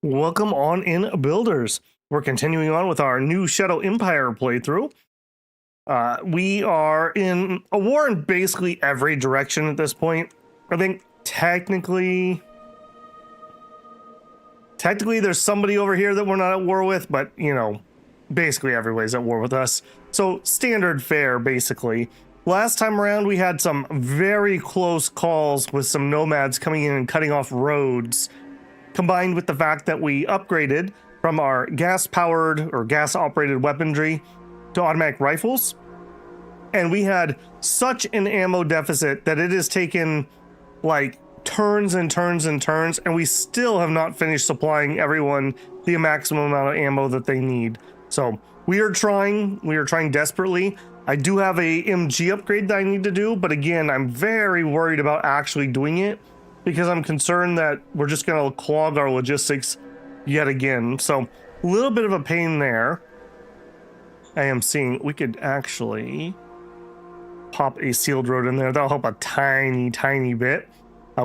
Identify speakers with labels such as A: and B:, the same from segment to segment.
A: Welcome on in, builders. We're continuing on with our new Shadow Empire playthrough. We are in a war in basically every direction at this point. I think technically there's somebody over here that we're not at war with, but you know, basically everybody's at war with us. So standard fare, basically. Last time around, we had some very close calls with some nomads coming in and cutting off roads, combined with the fact that we upgraded from our gas-powered or gas-operated weaponry to automatic rifles. And we had such an ammo deficit that it has taken like turns and turns and turns, and we still have not finished supplying everyone the maximum amount of ammo that they need. So we are trying desperately. I do have a MG upgrade that I need to do, but again, I'm very worried about actually doing it because I'm concerned that we're just going to clog our logistics yet again. So a little bit of a pain there. I am seeing we could actually pop a sealed road in there. That'll help a tiny bit.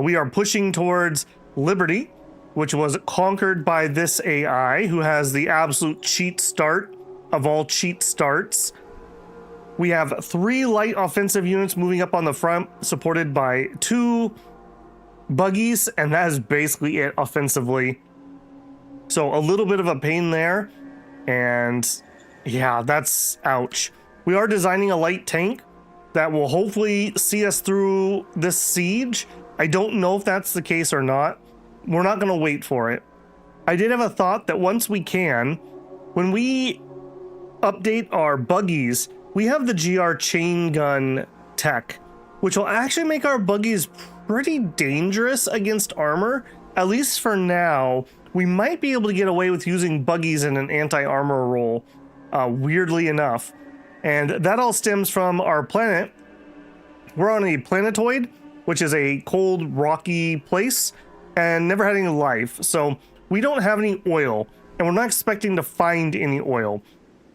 A: We are pushing towards Liberty, which was conquered by this AI who has the absolute cheat start of all cheat starts. We have 3 light offensive units moving up on the front, supported by 2 buggies, and that is basically it offensively. So a little bit of a pain there, and yeah, that's ouch. We are designing a light tank that will hopefully see us through this siege. I don't know if that's the case or not. We're not going to wait for it. I did have a thought that once we can, when we update our buggies, we have the GR chain gun tech, which will actually make our buggies pretty dangerous against armor. At least for now, we might be able to get away with using buggies in an anti-armor role, weirdly enough. And that all stems from our planet. We're on a planetoid, which is a cold, rocky place, and never had any life. So we don't have any oil, and we're not expecting to find any oil.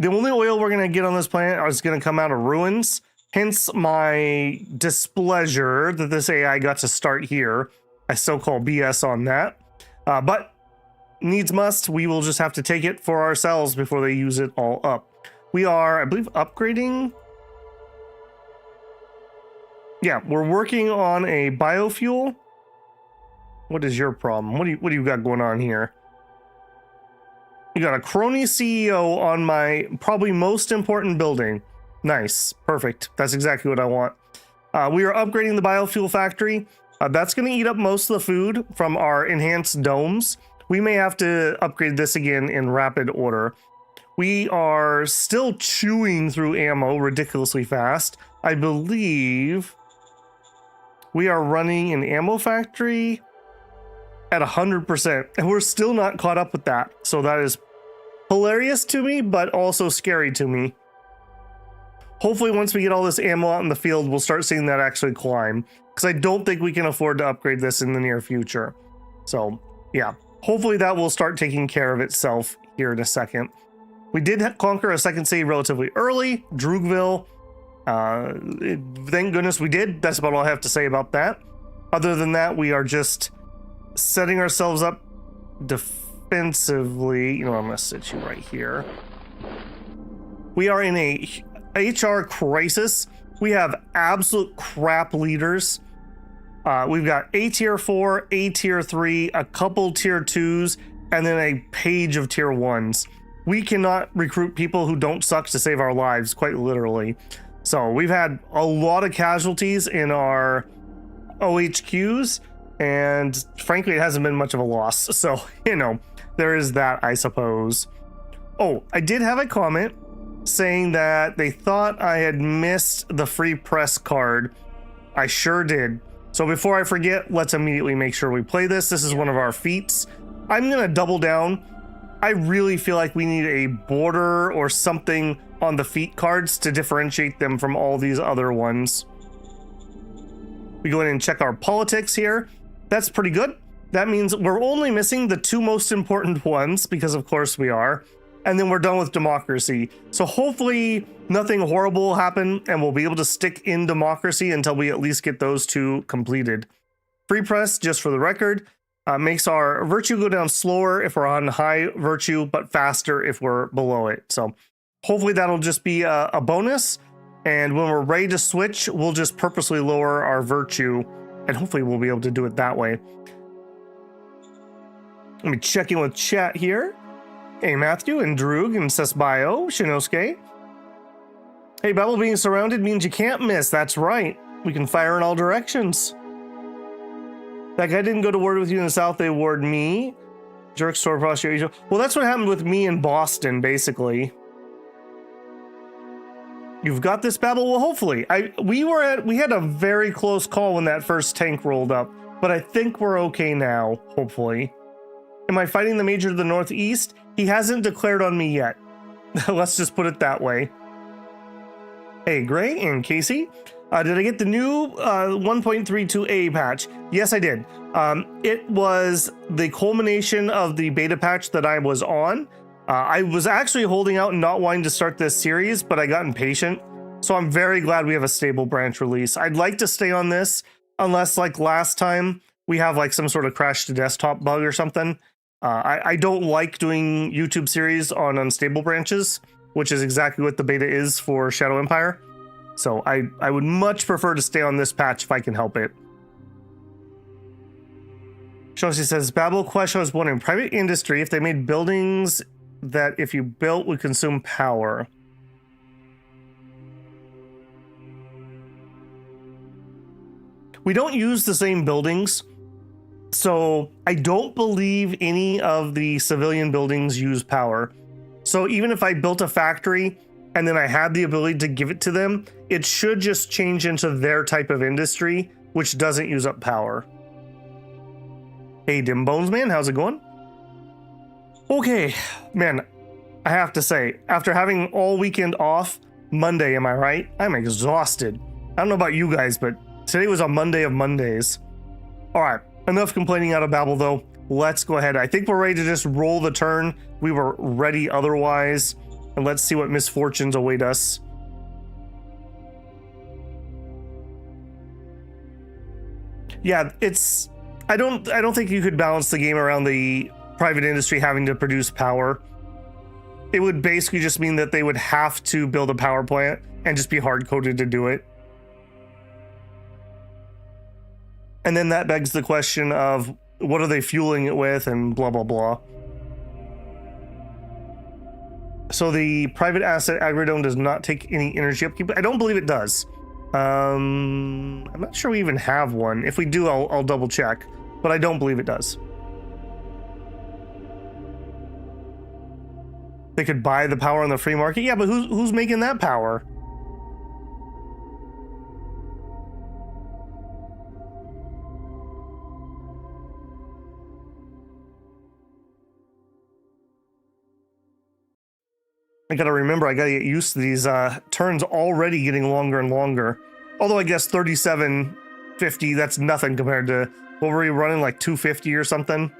A: The only oil we're going to get on this planet is going to come out of ruins. Hence my displeasure that this AI got to start here. I still call BS on that. But needs must, we will just have to take it for ourselves before they use it all up. We are, I believe, upgrading. Yeah, we're working on a biofuel. What is your problem? What do you got going on here? You got a crony CEO on my probably most important building. Nice, perfect. That's exactly what I want. We are upgrading the biofuel factory. That's going to eat up most of the food from our enhanced domes. We may have to upgrade this again in rapid order. We are still chewing through ammo ridiculously fast. I believe we are running an ammo factory at 100%, and we're still not caught up with that. So that is hilarious to me, but also scary to me. Hopefully once we get all this ammo out in the field, we'll start seeing that actually climb, because I don't think we can afford to upgrade this in the near future. So yeah, hopefully that will start taking care of itself here in a second. We did conquer a second city relatively early, Droogville. Thank goodness we did. That's about all I have to say about that. Other than that, we are just setting ourselves up defensively. You know, I'm going to sit you right here. We are in a HR crisis. We have absolute crap leaders. We've got a tier 4, a tier 3, a couple tier 2s, and then a page of tier 1s. We cannot recruit people who don't suck to save our lives, quite literally. So we've had a lot of casualties in our OHQs, and frankly, it hasn't been much of a loss. So, you know, there is that, I suppose. Oh, I did have a comment saying that they thought I had missed the free press card. I sure did. So before I forget, let's immediately make sure we play this. This is one of our feats. I'm going to double down. I really feel like we need a border or something on the feat cards to differentiate them from all these other ones. We go in and check our politics here. That's pretty good. That means we're only missing the 2 most important ones, because of course we are. And then we're done with democracy. So hopefully nothing horrible will happen, and we'll be able to stick in democracy until we at least get those 2 completed. Free press, just for the record, Makes our virtue go down slower if we're on high virtue, but faster if we're below it. So hopefully that'll just be a bonus. And when we're ready to switch, we'll just purposely lower our virtue, and hopefully we'll be able to do it that way. Let me check in with chat here. Hey, Matthew and Droog and Sesbio, Shinosuke. Hey, Babel, being surrounded means you can't miss. That's right. We can fire in all directions. That guy didn't go to war with you in the South. They warred me. Jerk store posture. Well, that's what happened with me in Boston, basically. You've got this, Babel? Well, hopefully. We had a very close call when that first tank rolled up, but I think we're okay now, hopefully. Am I fighting the major to the northeast? He hasn't declared on me yet. Let's just put it that way. Hey, Gray and Casey. Did I get the new 1.32a patch? Yes, I did. It was the culmination of the beta patch that I was on. I was actually holding out and not wanting to start this series, but I got impatient. So I'm very glad we have a stable branch release. I'd like to stay on this unless, like last time, we have like some sort of crash to desktop bug or something. I don't like doing YouTube series on unstable branches, which is exactly what the beta is for Shadow Empire. So I would much prefer to stay on this patch if I can help it. Shoshi says, Babel question, I was wondering, private industry, if they made buildings that if you built would consume power. We don't use the same buildings, so I don't believe any of the civilian buildings use power. So even if I built a factory and then I had the ability to give it to them, it should just change into their type of industry, which doesn't use up power. Hey, Dim Bones Man, how's it going? Okay, man, I have to say, after having all weekend off, Monday, am I right? I'm exhausted. I don't know about you guys, but today was a Monday of Mondays. All right, enough complaining out of Babel, though. Let's go ahead. I think we're ready to just roll the turn. We were ready otherwise. And let's see what misfortunes await us. Yeah, it's... I don't think you could balance the game around the private industry having to produce power. It would basically just mean that they would have to build a power plant and just be hard-coded to do it. And then that begs the question of what are they fueling it with and blah, blah, blah. So the private asset agrodome does not take any energy upkeep. I don't believe it does. I'm not sure we even have one. If we do, I'll double check, but I don't believe it does. They could buy the power on the free market. Yeah, but who's making that power? I gotta remember, I gotta get used to these turns already getting longer and longer. Although I guess 3750, that's nothing compared to what were we running, like 250 or something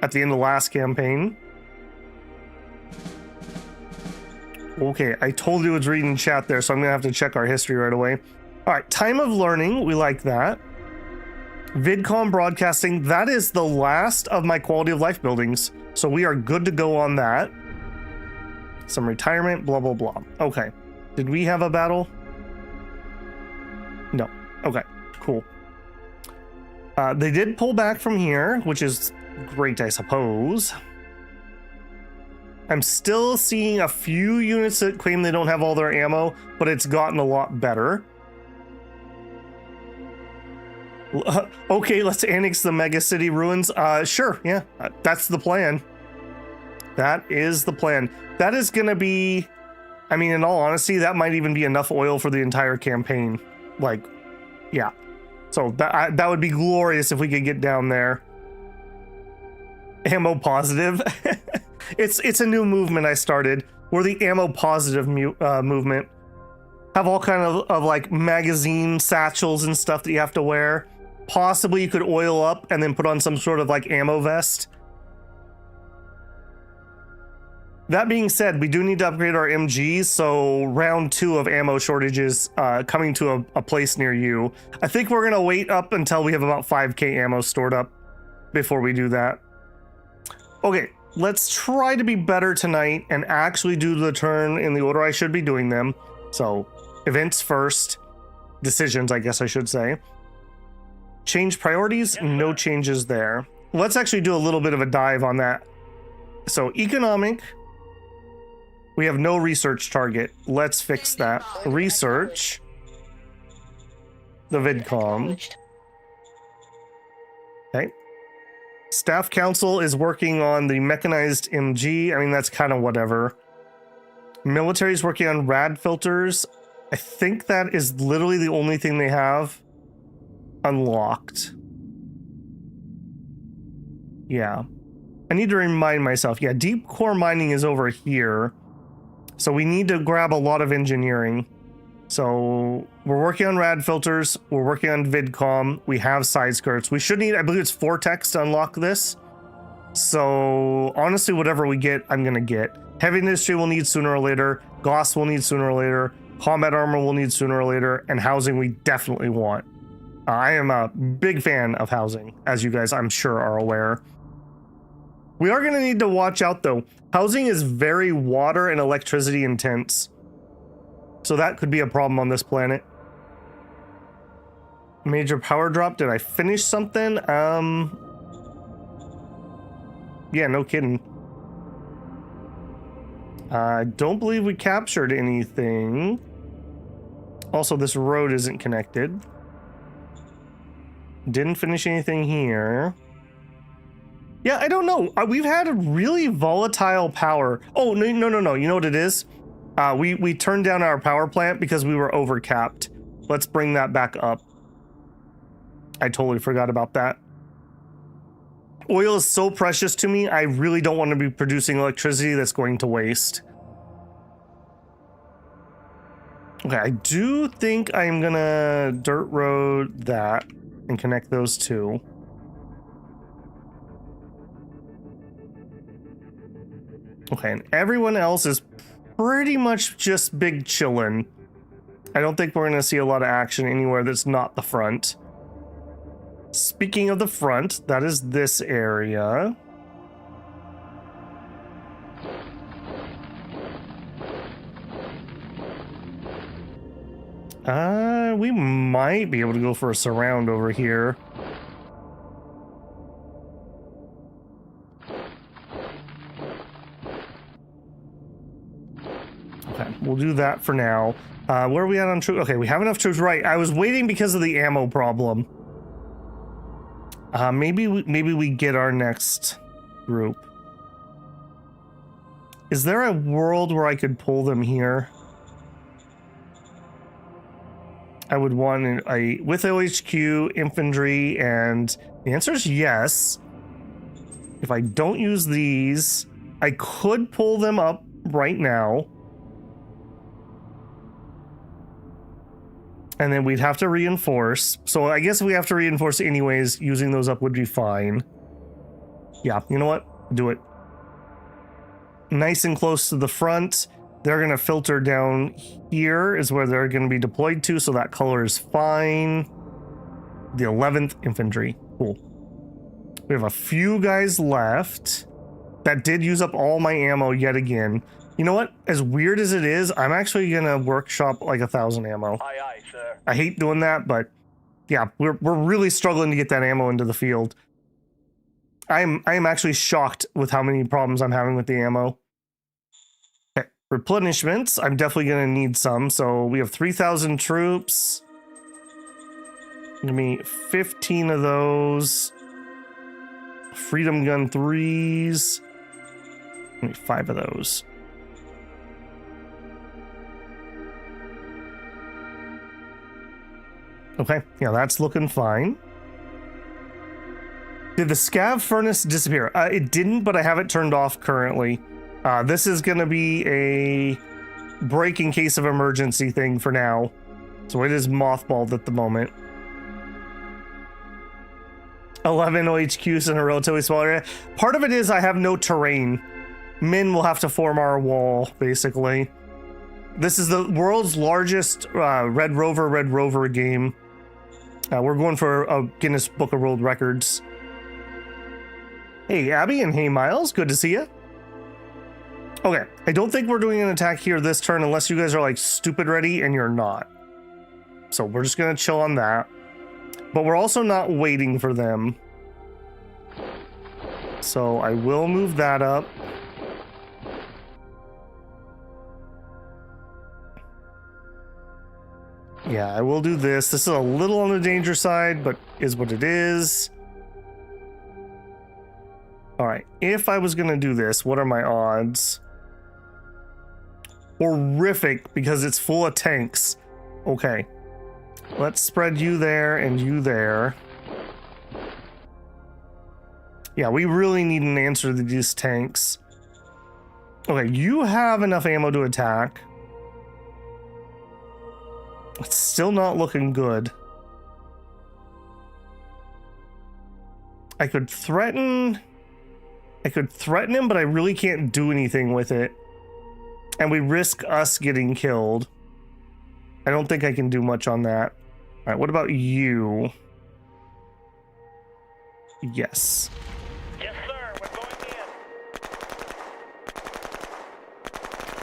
A: at the end of the last campaign. Okay, I told you it was reading chat there, so I'm gonna have to check our history right away. All right, time of learning, we like that. VidCom broadcasting, that is the last of my quality of life buildings, so we are good to go on that. Some retirement, blah, blah, blah. Okay. Did we have a battle? No. Okay, cool. They did pull back from here, which is great, I suppose. I'm still seeing a few units that claim they don't have all their ammo, but it's gotten a lot better. Okay, let's annex the mega city ruins. Sure, yeah, that's the plan. That is the plan. That is going to be, I mean, in all honesty, that might even be enough oil for the entire campaign. Like, yeah. So that would be glorious if we could get down there. Ammo positive. It's a new movement I started. We're the ammo positive movement. Have all kind of like magazine satchels and stuff that you have to wear. Possibly you could oil up and then put on some sort of like ammo vest. That being said, we do need to upgrade our MGs, so round 2 of ammo shortages coming to a place near you. I think we're going to wait up until we have about 5k ammo stored up before we do that. Okay, let's try to be better tonight and actually do the turn in the order I should be doing them. So, events first. Decisions, I guess I should say. Change priorities, no changes there. Let's actually do a little bit of a dive on that. So, economic. We have no research target. Let's fix that. Research. The VidCom. Okay. Staff Council is working on the mechanized MG. I mean, that's kind of whatever. Military is working on rad filters. I think that is literally the only thing they have unlocked. Yeah. I need to remind myself. Yeah, deep core mining is over here. So we need to grab a lot of engineering. So we're working on rad filters. We're working on VidCom. We have side skirts. We should need, I believe it's Vortex to unlock this. So honestly, whatever we get, I'm going to get. Heavy industry will need sooner or later. Gauss will need sooner or later. Combat armor will need sooner or later. And housing we definitely want. I am a big fan of housing, as you guys I'm sure are aware. We are going to need to watch out though. Housing is very water and electricity intense. So that could be a problem on this planet. Major power drop. Did I finish something? Yeah, no kidding. I don't believe we captured anything. Also, this road isn't connected. Didn't finish anything here. Yeah, I don't know. We've had a really volatile power. Oh, no. You know what it is? We turned down our power plant because we were overcapped. Let's bring that back up. I totally forgot about that. Oil is so precious to me. I really don't want to be producing electricity that's going to waste. Okay, I do think I'm gonna dirt road that and connect those two. Okay, and everyone else is pretty much just big chillin'. I don't think we're gonna see a lot of action anywhere that's not the front. Speaking of the front, that is this area. We might be able to go for a surround over here. Okay, we'll do that for now. Where are we at on troops? Okay, we have enough troops. Right, I was waiting because of the ammo problem. Maybe we get our next group. Is there a world where I could pull them here? I would want a with OHQ, infantry, and the answer is yes. If I don't use these, I could pull them up right now. And then we'd have to reinforce. So I guess if we have to reinforce anyways, using those up would be fine. Yeah, you know what? Do it. Nice and close to the front. They're going to filter down here is where they're going to be deployed to, so that color is fine. The 11th Infantry. Cool. We have a few guys left. That did use up all my ammo yet again. You know what? As weird as it is, I'm actually going to workshop like 1,000 ammo.
B: Aye, aye, sir.
A: I hate doing that, but yeah, we're really struggling to get that ammo into the field. I am actually shocked with how many problems I'm having with the ammo. Okay. Replenishments, I'm definitely going to need some. So we have 3,000 troops. Give me 15 of those. Freedom Gun 3s. Give me 5 of those. Okay, yeah, that's looking fine. Did the scav furnace disappear? It didn't, but I have it turned off currently. This is going to be a break in case of emergency thing for now. So it is mothballed at the moment. 11 OHQs in a relatively small area. Part of it is I have no terrain. Min will have to form our wall, basically. This is the world's largest Red Rover game. We're going for a Guinness Book of World Records. Hey, Abby, and hey, Miles. Good to see you. Okay, I don't think we're doing an attack here this turn unless you guys are like stupid ready, and you're not. So we're just gonna chill on that. But we're also not waiting for them. So I will move that up. Yeah, I will do this. This is a little on the danger side, but is what it is. All right, if I was gonna do this, what are my odds? Horrific, because it's full of tanks. Okay, let's spread you there and you there. Yeah, we really need an answer to these tanks. Okay, you have enough ammo to attack. It's still not looking good. I could threaten him, but I really can't do anything with it. And we risk us getting killed. I don't think I can do much on that. All right, what about you? Yes.
B: Yes, sir. We're going in.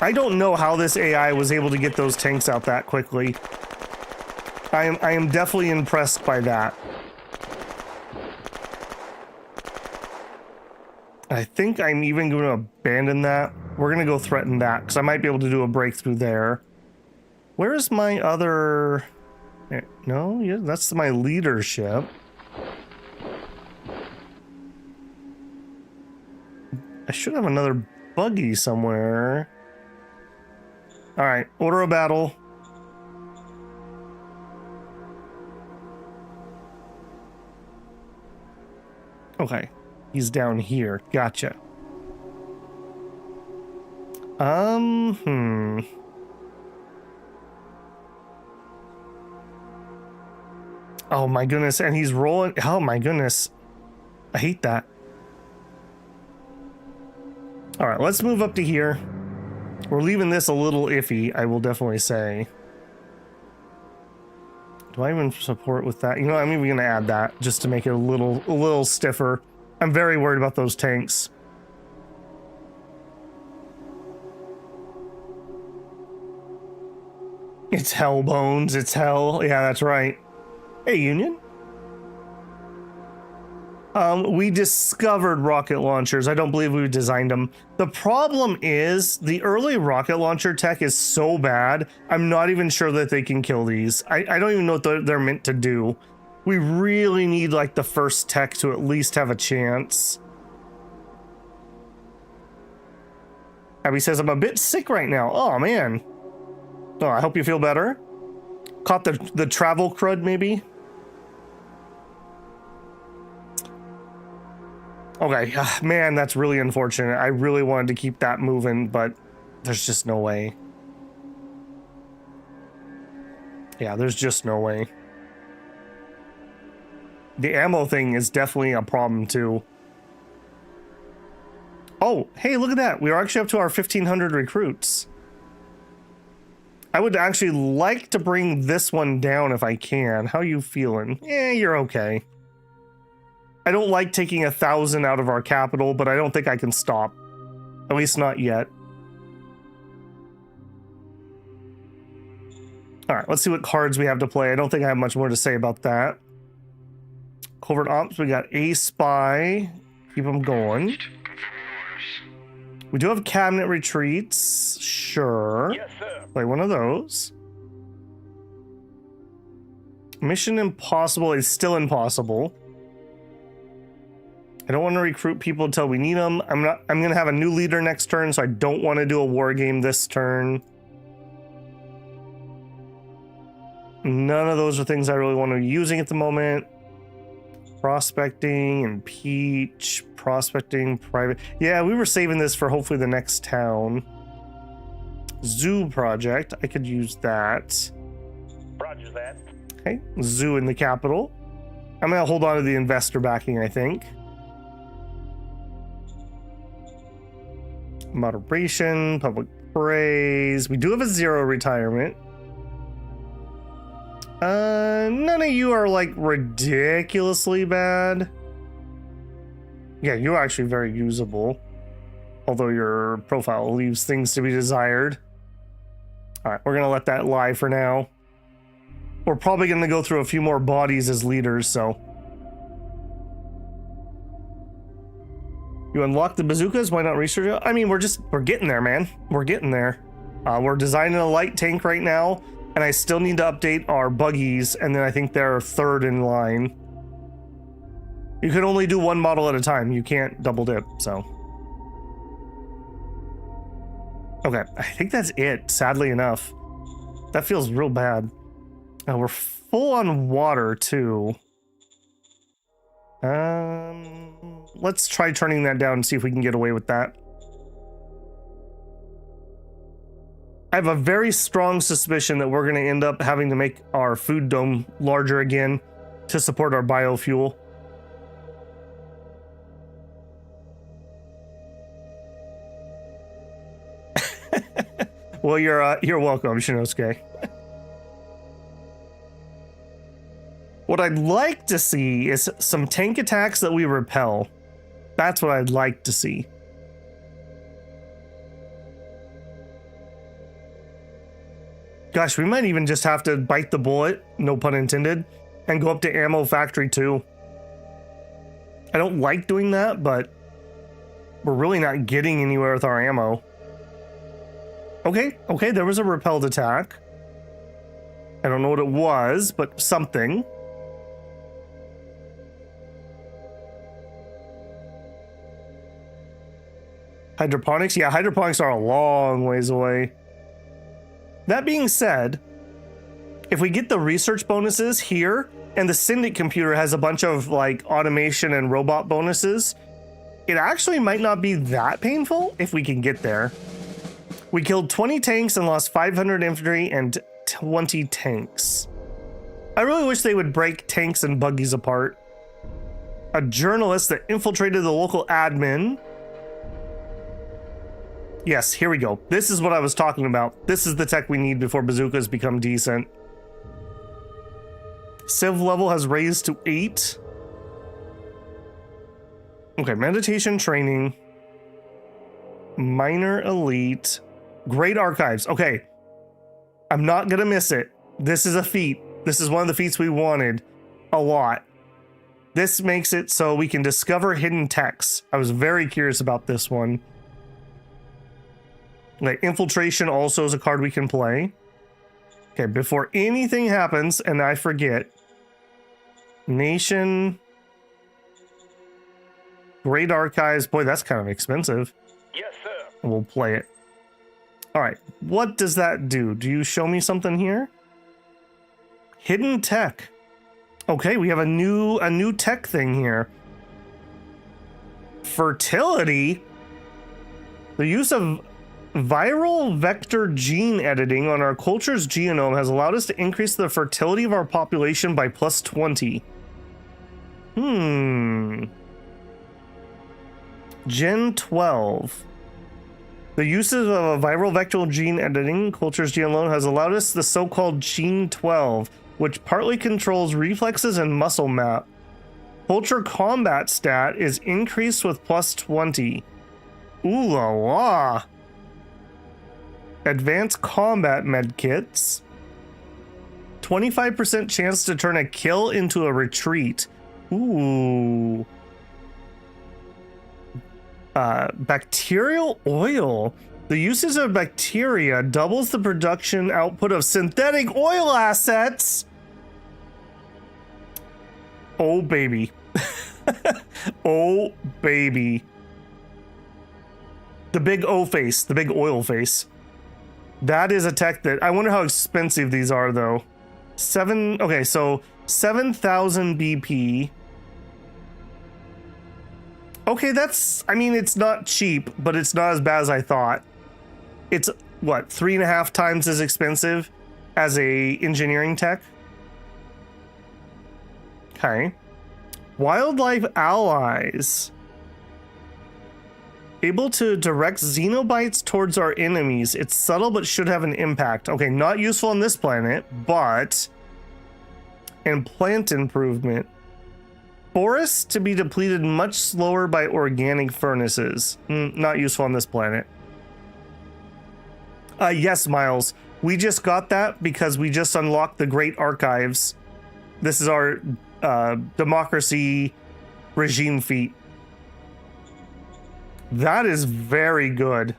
A: I don't know how this AI was able to get those tanks out that quickly. I am definitely impressed by that. I think I'm even going to abandon that. We're going to go threaten that because I might be able to do a breakthrough there. Where is my other... No, yeah, that's my leadership. I should have another buggy somewhere. All right, order of battle. Okay, he's down here. Gotcha. Oh my goodness, and he's rolling. Oh my goodness. I hate that. All right, let's move up to here. We're leaving this a little iffy, I will definitely say. Do I even support with that? You know, I'm even gonna add that just to make it a little stiffer. I'm very worried about those tanks. It's hell, Bones. It's hell. Yeah, that's right. Hey, Union. We discovered rocket launchers. I don't believe we designed them. The problem is the early rocket launcher tech is so bad. I'm not even sure that they can kill these. I don't even know what they're meant to do. We really need like the first tech to at least have a chance. Abby says, I'm a bit sick right now. Oh, man. Oh, I hope you feel better. Caught the travel crud, maybe? Okay, man, that's really unfortunate. I really wanted to keep that moving, but there's just no way. Yeah, there's just no way. The ammo thing is definitely a problem, too. Oh, hey, look at that. We are actually up to our 1,500 recruits. I would actually like to bring this one down if I can. How you feeling? You're okay. I don't like taking 1,000 out of our capital, but I don't think I can stop. At least not yet. All right, let's see what cards we have to play. I don't think I have much more to say about that. Covert Ops, we got a spy. Keep them going. We do have cabinet retreats. Sure.
B: Yes, sir.
A: Play one of those. Mission Impossible is still impossible. I don't want to recruit people until we need them. I'm going to have a new leader next turn, so I don't want to do a war game this turn. None of those are things I really want to be using at the moment. Prospecting and Peach. Prospecting, private. Yeah, we were saving this for hopefully the next town. Zoo project. I could use that.
B: Roger that.
A: Okay, zoo in the capital. I'm going to hold on to the investor backing, I think. Moderation, public praise. We do have a 0 retirement. None of you are like ridiculously bad. Yeah, you're actually very usable. Although your profile leaves things to be desired. All right, we're going to let that lie for now. We're probably going to go through a few more bodies as leaders, so. You unlock the bazookas, why not research it? I mean, we're getting there, man. We're getting there. We're designing a light tank right now, and I still need to update our buggies, and then I think they're third in line. You can only do one model at a time. You can't double dip, so. Okay, I think that's it, sadly enough. That feels real bad. We're full on water, too. Let's try turning that down and see if we can get away with that. I have a very strong suspicion that we're going to end up having to make our food dome larger again to support our biofuel. Well, you're welcome, Shinosuke. What I'd like to see is some tank attacks that we repel. That's what I'd like to see. Gosh, we might even just have to bite the bullet, no pun intended, and go up to Ammo Factory 2. I don't like doing that, but we're really not getting anywhere with our ammo. Okay, there was a repelled attack. I don't know what it was, but something. Hydroponics? Yeah, hydroponics are a long ways away. That being said, if we get the research bonuses here, and the Syndic Computer has a bunch of like automation and robot bonuses, it actually might not be that painful if we can get there. We killed 20 tanks and lost 500 infantry and 20 tanks. I really wish they would break tanks and buggies apart. A journalist that infiltrated the local admin. Yes, here we go. This is what I was talking about. This is the tech we need before bazookas become decent. Civ level has raised to 8. Okay, meditation training. Minor elite. Great archives. Okay. I'm not gonna miss it. This is a feat. This is one of the feats we wanted a lot. This makes it so we can discover hidden texts. I was very curious about this one. Like, infiltration also is a card we can play. Okay, before anything happens and I forget. Nation. Great archives. Boy, that's kind of expensive.
B: Yes, sir.
A: We'll play it. All right, what does that do? Do you show me something here? Hidden tech. Okay, we have a new tech thing here. Fertility. The use of viral vector gene editing on our culture's genome has allowed us to increase the fertility of our population by plus 20. Gen 12. The uses of a viral vector gene editing, culture's gene alone, has allowed us the so-called Gene 12, which partly controls reflexes and muscle map. Culture combat stat is increased with plus 20. Ooh la la. Advanced combat medkits. 25% chance to turn a kill into a retreat. Ooh. Bacterial oil. The uses of bacteria doubles the production output of synthetic oil assets. Oh, baby. Oh, baby. The big O face, the big oil face. That is a tech that I wonder how expensive these are, though. Okay, so 7,000 BP. Okay, that's, I mean, it's not cheap, but it's not as bad as I thought. It's, what, 3.5 times as expensive as a engineering tech? Okay. Wildlife allies. Able to direct xenobites towards our enemies. It's subtle, but should have an impact. Okay, not useful on this planet, but... And plant improvement. Forests to be depleted much slower by organic furnaces. Not useful on this planet. Yes, Miles. We just got that because we just unlocked the Great Archives. This is our democracy regime feat. That is very good.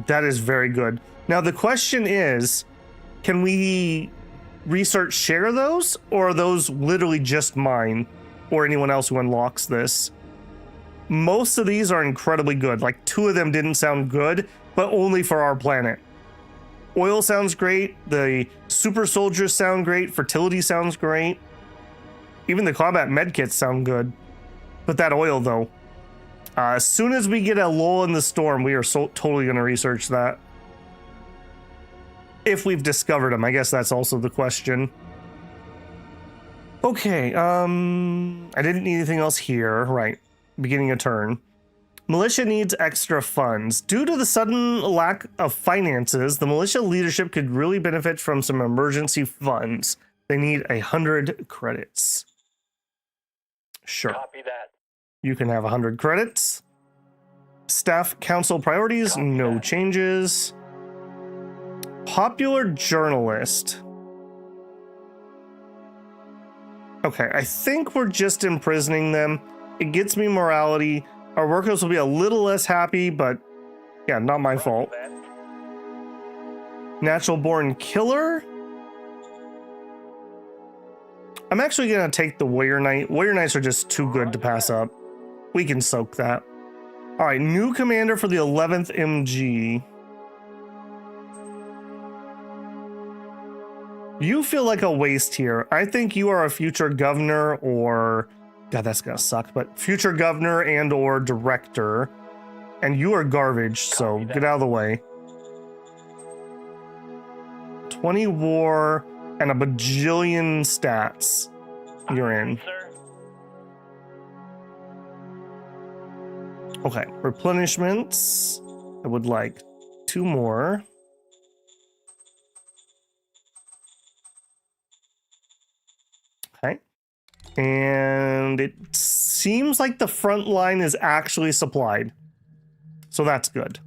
A: That is very good. Now the question is, can we research share those, or are those literally just mine or anyone else who unlocks this? Most of these are incredibly good. Like 2 of them didn't sound good, but only for our planet. Oil sounds great. The super soldiers sound great. Fertility sounds great. Even the combat medkits sound good. But that oil though, as soon as we get a lull in the storm, we are totally going to research that. If we've discovered them, I guess that's also the question. Okay, I didn't need anything else here. Right, beginning a turn. Militia needs extra funds. Due to the sudden lack of finances, the militia leadership could really benefit from some emergency funds. They need 100 credits. Sure.
B: Copy that.
A: You can have 100 credits. Staff council priorities, no changes. Popular journalist. Okay, I think we're just imprisoning them. It gets me morality. Our workers will be a little less happy, but yeah, not my fault. Natural born killer. I'm actually gonna take the Warrior Knight. Warrior Knights are just too good to pass up. We can soak that. All right, new commander for the 11th MG. You feel like a waste here. I think you are a future governor or... God, that's gonna suck, but future governor and or director. And you are garbage, so get out of the way. 20 war and a bajillion stats. You're in. Okay, replenishments. I would like 2 more. Okay. And it seems like the front line is actually supplied. So that's good.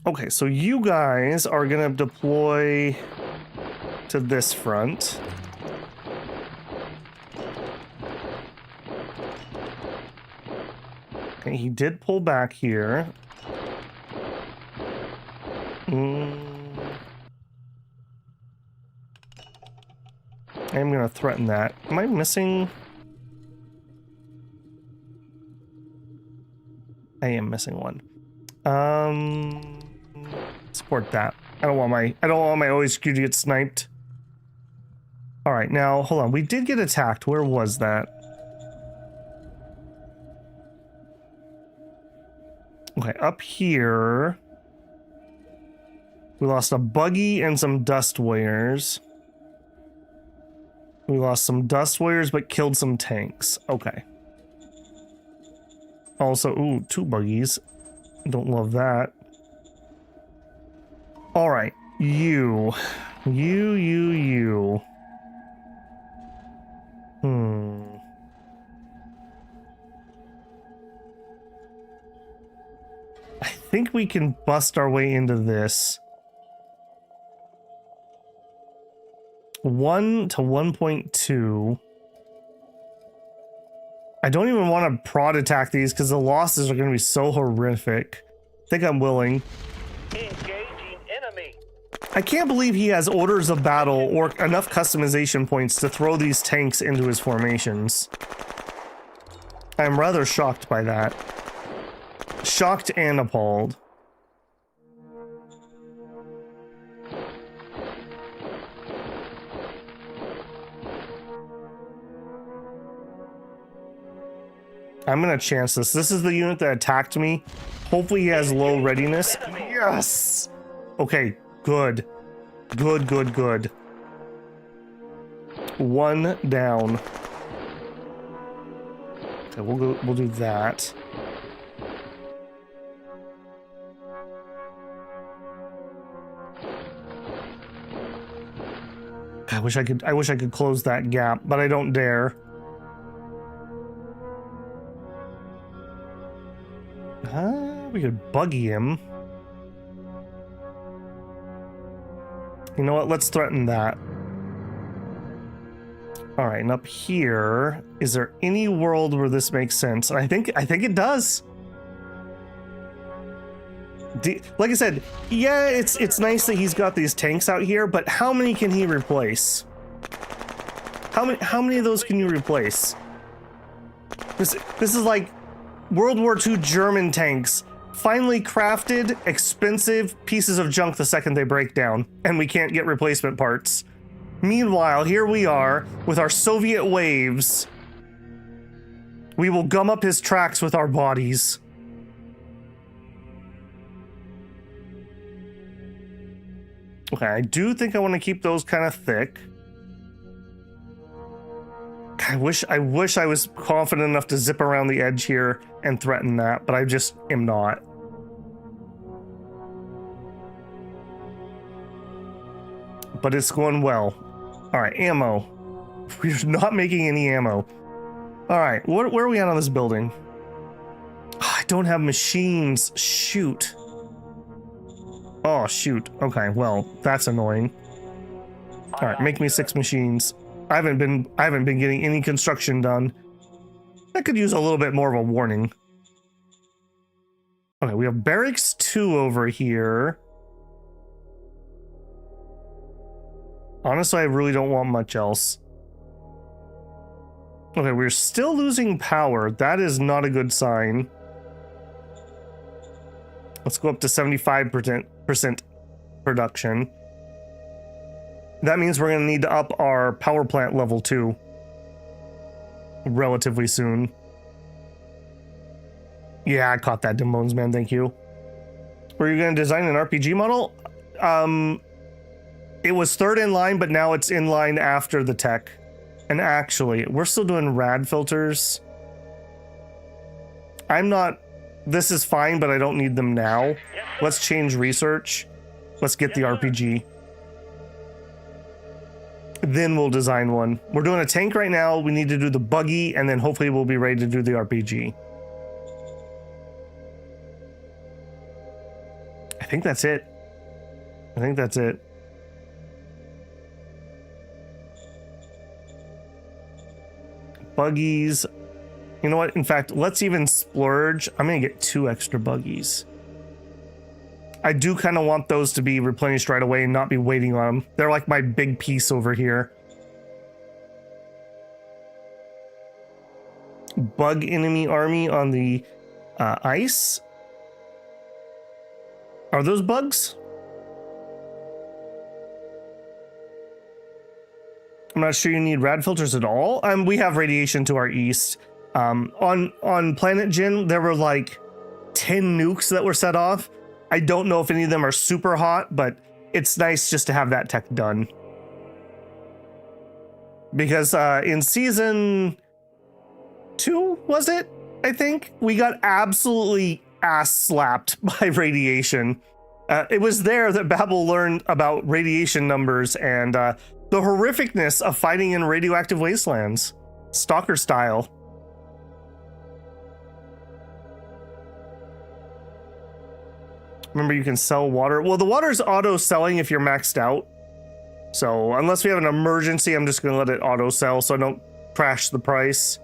A: Okay, so you guys are gonna deploy to this front. Okay, he did pull back here. I'm gonna threaten that. Am I missing? I am missing one. Support that. I don't want my OHQ to get sniped. All right, now hold on. We did get attacked. Where was that? Okay, up here. We lost a buggy and some dust warriors. We lost some dust warriors, but killed some tanks. Okay. Also, ooh, 2 buggies. Don't love that. All right, you. I think we can bust our way into this. 1 to 1.2. I don't even want to prod attack these because the losses are going to be so horrific. I think I'm willing.
B: Engaging enemy.
A: I can't believe he has orders of battle or enough customization points to throw these tanks into his formations. I'm rather shocked by that. Shocked and appalled. I'm gonna chance this. This is the unit that attacked me. Hopefully he has low readiness. Yes! Okay, good. Good. 1 down. Okay, we'll do that. I wish I could close that gap, but I don't dare. We could buggy him. You know what? Let's threaten that. All right, and up here, is there any world where this makes sense? And I think it does. Like I said, yeah, it's nice that he's got these tanks out here, but how many can he replace? How many of those can you replace? This is like World War II German tanks, finely crafted, expensive pieces of junk the second they break down, and we can't get replacement parts. Meanwhile, here we are with our Soviet waves. We will gum up his tracks with our bodies. Okay, I do think I want to keep those kind of thick. I wish I was confident enough to zip around the edge here and threaten that, but I just am not. But it's going well. All right, ammo. We're not making any ammo. All right, where are we at on this building? I don't have machines. Shoot. Oh, shoot. Okay, well, that's annoying. All right, make me 6 machines. I haven't been getting any construction done. That could use a little bit more of a warning. Okay, we have barracks 2 over here. Honestly, I really don't want much else. Okay, we're still losing power. That is not a good sign. Let's go up to 75% production. That means we're going to need to up our power plant level 2 relatively soon. Yeah, I caught that, Demones, man. Thank you. Were you going to design an RPG model? It was third in line, but now it's in line after the tech. And actually, we're still doing rad filters. This is fine, but I don't need them now. Let's change research. Let's get the RPG. Then we'll design one. We're doing a tank right now. We need to do the buggy, and then hopefully we'll be ready to do the RPG. I think that's it. Buggies. You know what? In fact, let's even splurge. I'm going to get 2 extra buggies. I do kind of want those to be replenished right away and not be waiting on them. They're like my big piece over here. Bug enemy army on the ice. Are those bugs? I'm not sure you need rad filters at all. We have radiation to our east. On Planet Jin, there were like 10 nukes that were set off. I don't know if any of them are super hot, but it's nice just to have that tech done. Because in season 2, was it? I think we got absolutely ass slapped by radiation. It was there that Babel learned about radiation numbers and the horrificness of fighting in radioactive wastelands, stalker style. Remember, you can sell water. Well, the water is auto selling if you're maxed out. So unless we have an emergency, I'm just going to let it auto sell so I don't crash the price.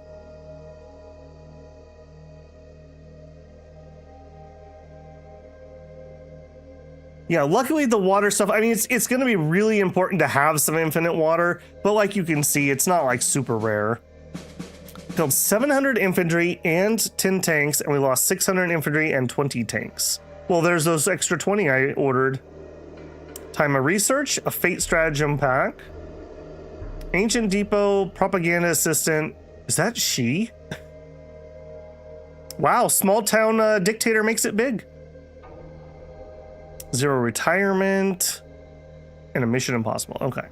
A: Yeah, luckily the water stuff, I mean, it's going to be really important to have some infinite water, but like you can see, it's not like super rare. Killed 700 infantry and 10 tanks, and we lost 600 infantry and 20 tanks. Well, there's those extra 20 I ordered. Time of research, a fate stratagem pack. Ancient depot, propaganda assistant. Is that she? Wow, small town dictator makes it big. 0 retirement. And a mission impossible. Okay.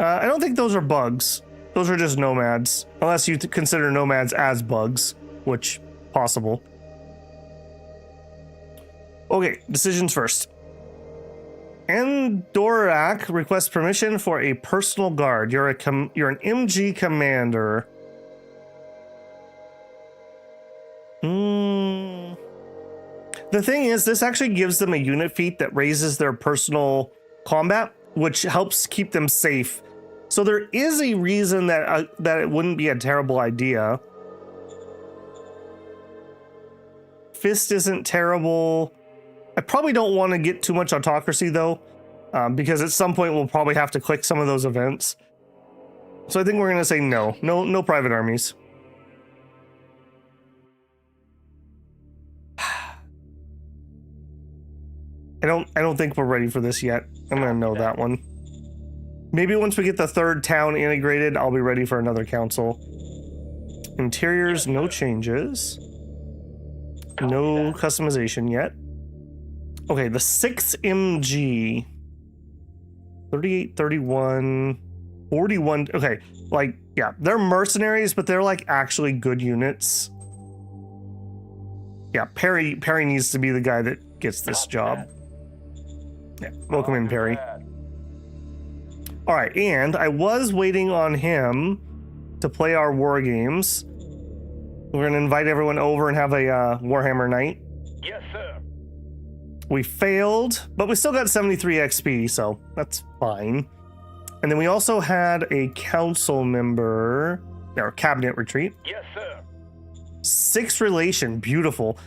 A: I don't think those are bugs. Those are just nomads. Unless you consider nomads as bugs, which possible. Okay, decisions first. Endorak requests permission for a personal guard. You're an MG commander. The thing is, this actually gives them a unit feat that raises their personal combat, which helps keep them safe. So there is a reason that it wouldn't be a terrible idea. Fist isn't terrible. I probably don't want to get too much autocracy though, because at some point we'll probably have to click some of those events. So I think we're going to say no. No private armies. I don't think we're ready for this yet. I'm going to know that one. Maybe once we get the third town integrated, I'll be ready for another council. Interiors, no changes. No customization yet. Okay, the 6 MG. 38, 31, 41. Okay, like, yeah, they're mercenaries, but they're like actually good units. Yeah, Perry needs to be the guy that gets this job. Yeah, welcome in, Perry. All right, and I was waiting on him to play our war games. We're going to invite everyone over and have a Warhammer night.
B: Yes, sir.
A: We failed, but we still got 73 XP, so that's fine. And then we also had a council member, or cabinet retreat.
B: Yes, sir.
A: 6 relation, beautiful.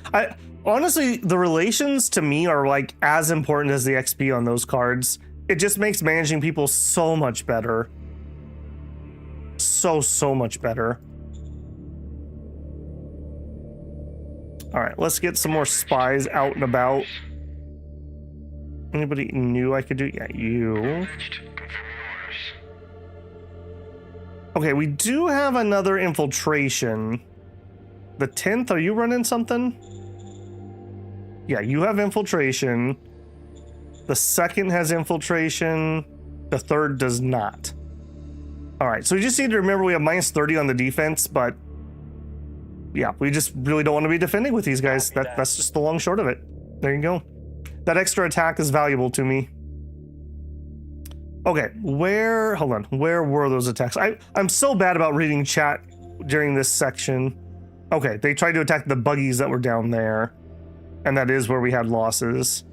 A: Honestly, the relations to me are like as important as the XP on those cards. It just makes managing people so much better. So much better. All right, let's get some more spies out and about. Anybody new I could do? Yeah, you. Okay, we do have another infiltration. The 10th, are you running something? Yeah, you have infiltration. The 2nd has infiltration. The 3rd does not. All right, so we just need to remember we have minus 30 on the defense, but yeah, we just really don't want to be defending with these guys. That's just the long short of it. There you go. That extra attack is valuable to me. Okay, hold on. Where were those attacks? I'm so bad about reading chat during this section. Okay, they tried to attack the buggies that were down there. And that is where we had losses.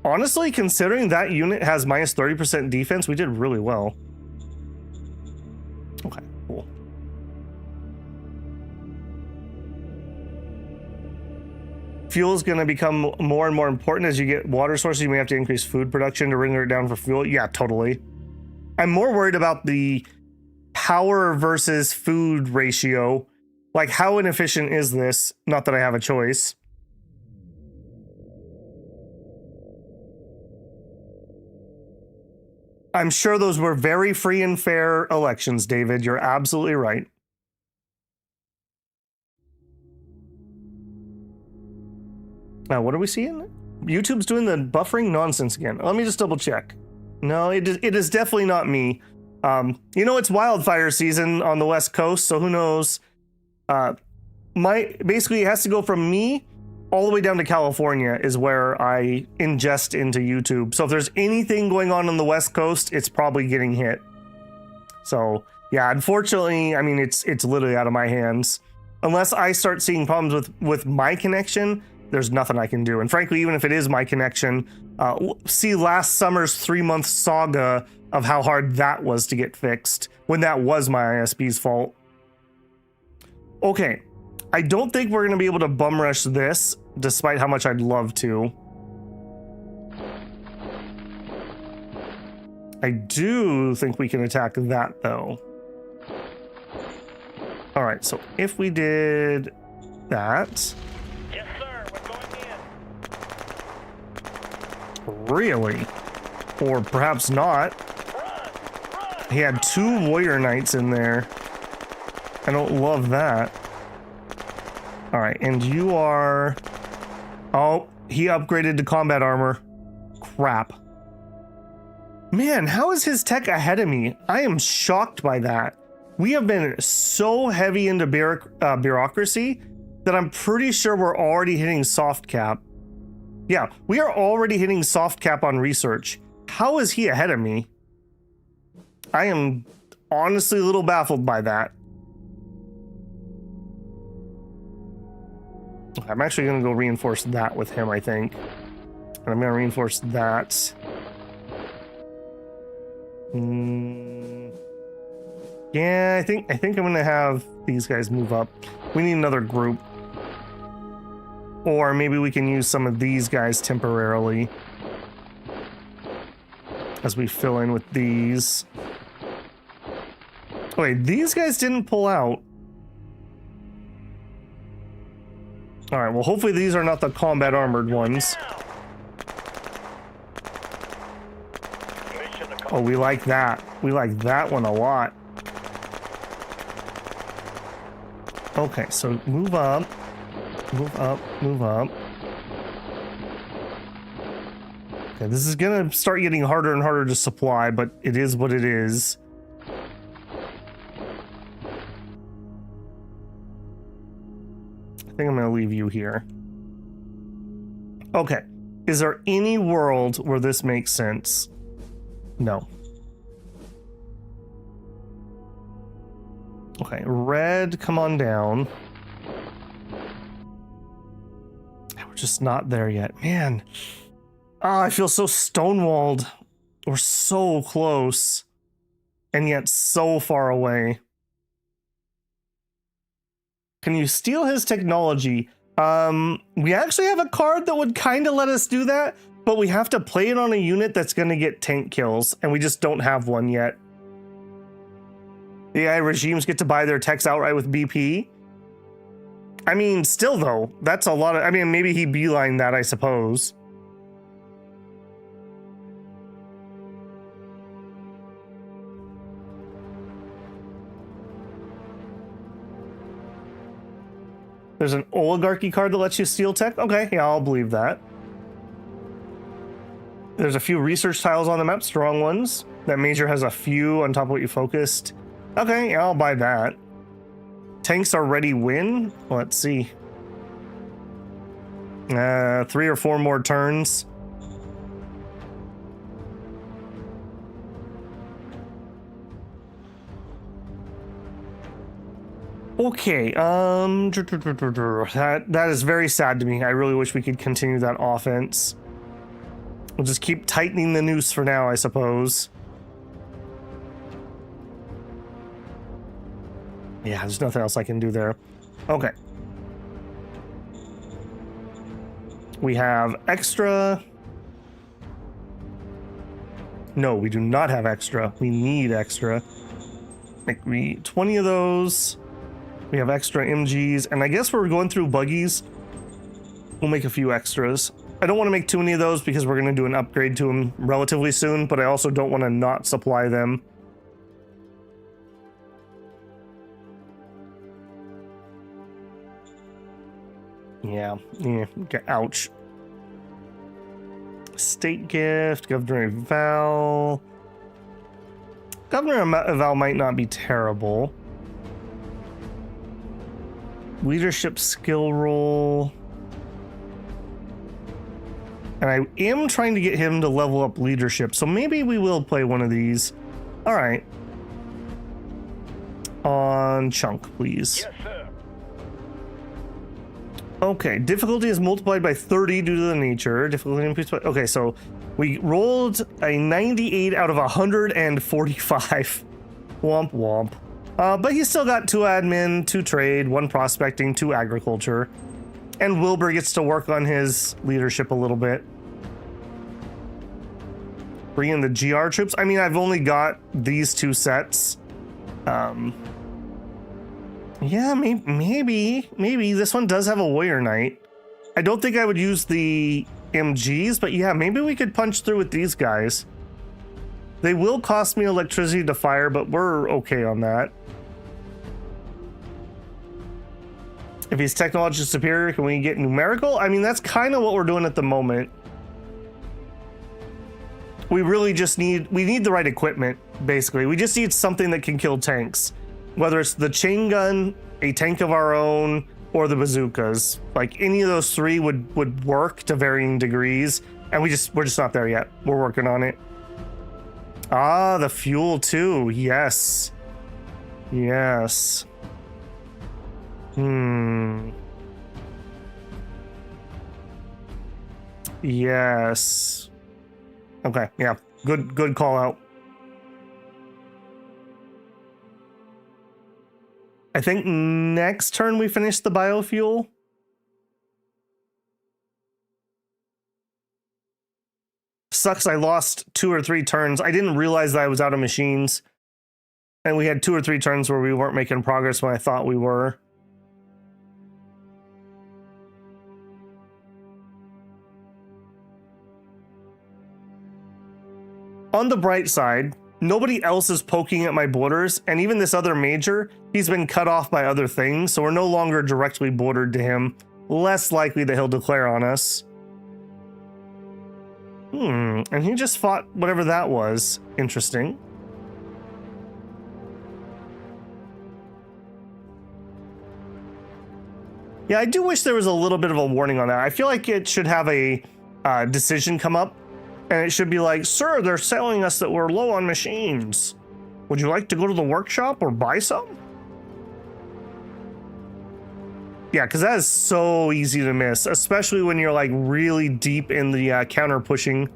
A: Honestly, considering that unit has minus 30% defense, we did really well. Okay, cool. Fuel is going to become more and more important as you get water sources. You may have to increase food production to bring it down for fuel. Yeah, totally. I'm more worried about the power versus food ratio. Like, how inefficient is this? Not that I have a choice. I'm sure those were very free and fair elections, David. You're absolutely right. Now, what are we seeing? YouTube's doing the buffering nonsense again. Let me just double check. No, it is definitely not me. You know, it's wildfire season on the West Coast, so who knows? Basically, it has to go from me all the way down to California is where I ingest into YouTube. So if there's anything going on the West Coast, it's probably getting hit. So yeah, unfortunately, I mean, it's literally out of my hands. Unless I start seeing problems with my connection, there's nothing I can do. And frankly, even if it is my connection, see last summer's 3-month saga of how hard that was to get fixed when that was my ISP's fault. Okay, I don't think we're going to be able to bum rush this, despite how much I'd love to. I do think we can attack that, though. All right, so if we did that...
B: Yes, sir. We're going in.
A: Really? Or perhaps not.
B: Run!
A: He had 2 warrior knights in there. I don't love that. All right, and you are... Oh, he upgraded to combat armor. Crap. Man, how is his tech ahead of me? I am shocked by that. We have been so heavy into bureaucracy that I'm pretty sure we're already hitting soft cap. Yeah, we are already hitting soft cap on research. How is he ahead of me? I am honestly a little baffled by that. I'm actually going to go reinforce that with him, I think. And I'm going to reinforce that. Yeah, I think I'm going to have these guys move up. We need another group. Or maybe we can use some of these guys temporarily as we fill in with these. Oh, wait, these guys didn't pull out. All right, well, hopefully these are not the combat armored ones. Oh, we like that. We like that one a lot. Okay, so move up. Move up, move up. Okay, this is gonna start getting harder and harder to supply, but it is what it is. I think I'm gonna leave you here. Okay, is there any world where this makes sense? No. Okay, red, come on down. We're just not there yet. Man. Oh, I feel so stonewalled. We're so close. And yet so far away. Can you steal his technology? We actually have a card that would kind of let us do that, but we have to play it on a unit that's going to get tank kills, and we just don't have one yet. The AI regimes get to buy their techs outright with BP. I mean, still though, that's a lot of, I mean, maybe he beelined that, I suppose. There's an oligarchy card that lets you steal tech? Okay, yeah, I'll believe that. There's a few research tiles on the map, strong ones. That major has a few on top of what you focused. Okay, yeah, I'll buy that. Tanks already win? Let's see. 3 or 4 more turns. Okay, that is very sad to me. I really wish we could continue that offense. We'll just keep tightening the noose for now, I suppose. Yeah, there's nothing else I can do there. Okay. We have extra. No, we do not have extra. We need extra. Make me 20 of those. We have extra MGs, and I guess we're going through buggies. We'll make a few extras. I don't want to make too many of those because we're going to do an upgrade to them relatively soon, but I also don't want to not supply them. Yeah, ouch. State gift, Governor Val. Governor Val might not be terrible. Leadership skill roll. And I am trying to get him to level up leadership, so maybe we will play one of these. All right. On Chunk, please.
B: Yes, sir.
A: Okay, difficulty is multiplied by 30 due to the nature. Difficulty increased by... Okay, so we rolled a 98 out of 145. Womp womp. But he's still got 2 admin, 2 trade, 1 prospecting, 2 agriculture. And Wilbur gets to work on his leadership a little bit. Bring in the GR troops. I mean, I've only got these 2 sets. Yeah, maybe this one does have a warrior knight. I don't think I would use the MGs, but yeah, maybe we could punch through with these guys. They will cost me electricity to fire, but we're okay on that. If he's technologically superior, can we get numerical? I mean, that's kind of what we're doing at the moment. We really just need the right equipment, basically. We just need something that can kill tanks. Whether it's the chain gun, a tank of our own, or the bazookas. Like any of those three would work to varying degrees, and we're just not there yet. We're working on it. Ah, the fuel too. Yes. Yes. Yes. Okay, yeah. Good call out. I think next turn we finish the biofuel. Sucks I lost 2 or 3 turns. I didn't realize that I was out of machines. And we had 2 or 3 turns where we weren't making progress when I thought we were. On the bright side, nobody else is poking at my borders, and even this other major, he's been cut off by other things, so we're no longer directly bordered to him. Less likely that he'll declare on us. And he just fought whatever that was. Interesting. Yeah, I do wish there was a little bit of a warning on that. I feel like it should have a decision come up, and it should be like, sir, they're telling us that we're low on machines. Would you like to go to the workshop or buy some? Yeah, because that is so easy to miss, especially when you're like really deep in the counter pushing.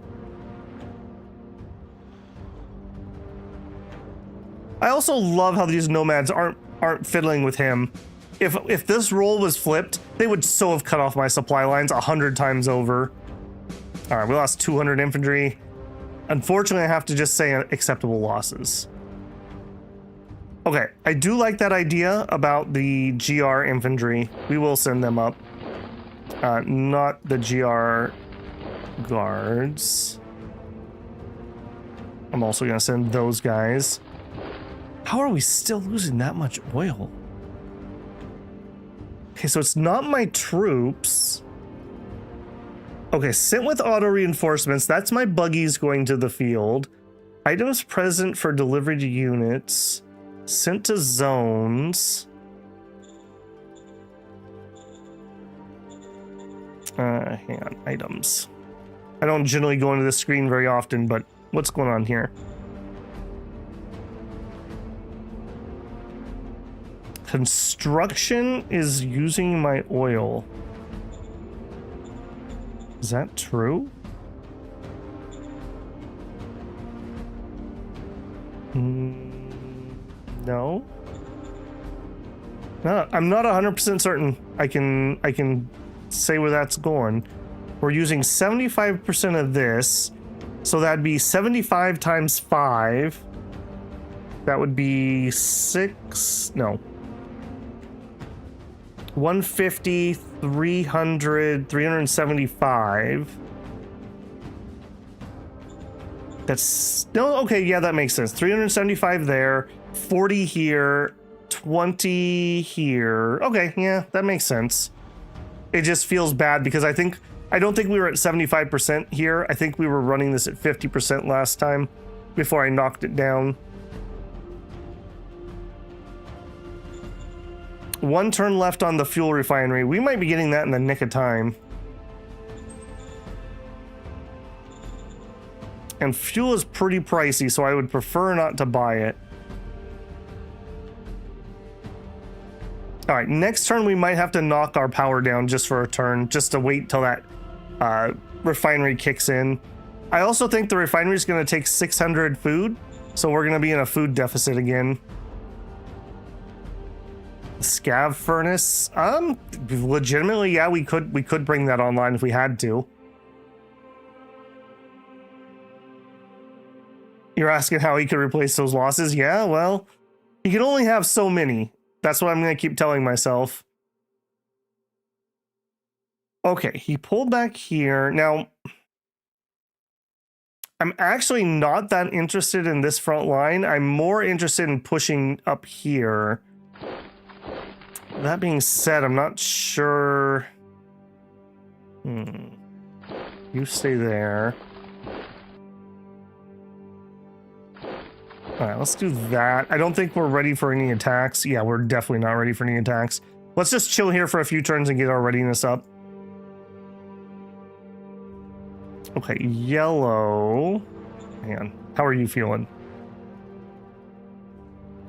A: I also love how these nomads aren't fiddling with him. If this role was flipped, they would so have cut off my supply lines 100 times over. All right, we lost 200 infantry. Unfortunately, I have to just say acceptable losses. Okay, I do like that idea about the GR infantry. We will send them up. Not the GR guards. I'm also gonna send those guys. How are we still losing that much oil? Okay, so it's not my troops. Okay, sent with auto reinforcements. That's my buggies going to the field. Items present for delivery to units. Sent to zones. Hang on, items. I don't generally go into this screen very often, but what's going on here? Construction is using my oil. Is that true? No. No, I'm not 100% certain. I can say where that's going. We're using 75% of this, so that'd be 75 times 5. That would be 6. No. 150, 300, 375. That's no, okay, yeah, that makes sense. 375 there, 40 here, 20 here. Okay, yeah, that makes sense. It just feels bad because I don't think we were at 75% here. I think we were running this at 50% last time before I knocked it down. 1 turn left on the fuel refinery. We might be getting that in the nick of time. And fuel is pretty pricey, so I would prefer not to buy it. All right, next turn we might have to knock our power down just for a turn, just to wait till that refinery kicks in. I also think the refinery is going to take 600 food, so we're going to be in a food deficit again. Scav furnace, legitimately, yeah, we could bring that online if we had to. You're asking how he could replace those losses? Yeah, well, he can only have so many. That's what I'm going to keep telling myself. Okay, he pulled back here. Now, I'm actually not that interested in this front line. I'm more interested in pushing up here. That being said, I'm not sure. You stay there. All right, let's do that. I don't think we're ready for any attacks. Yeah, we're definitely not ready for any attacks. Let's just chill here for a few turns and get our readiness up. Okay, yellow. Man, how are you feeling?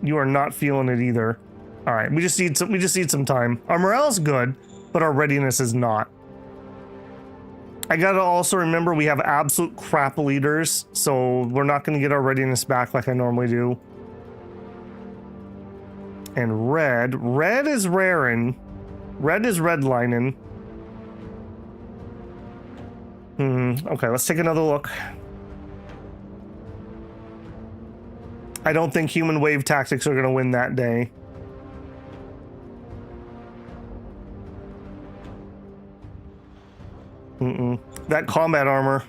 A: You are not feeling it either. All right, we just need some time. Our morale's good, but our readiness is not. I gotta also remember we have absolute crap leaders, so we're not gonna get our readiness back like I normally do. And red is raring. Red is redlining. Okay, let's take another look. I don't think human wave tactics are gonna win that day. That combat armor.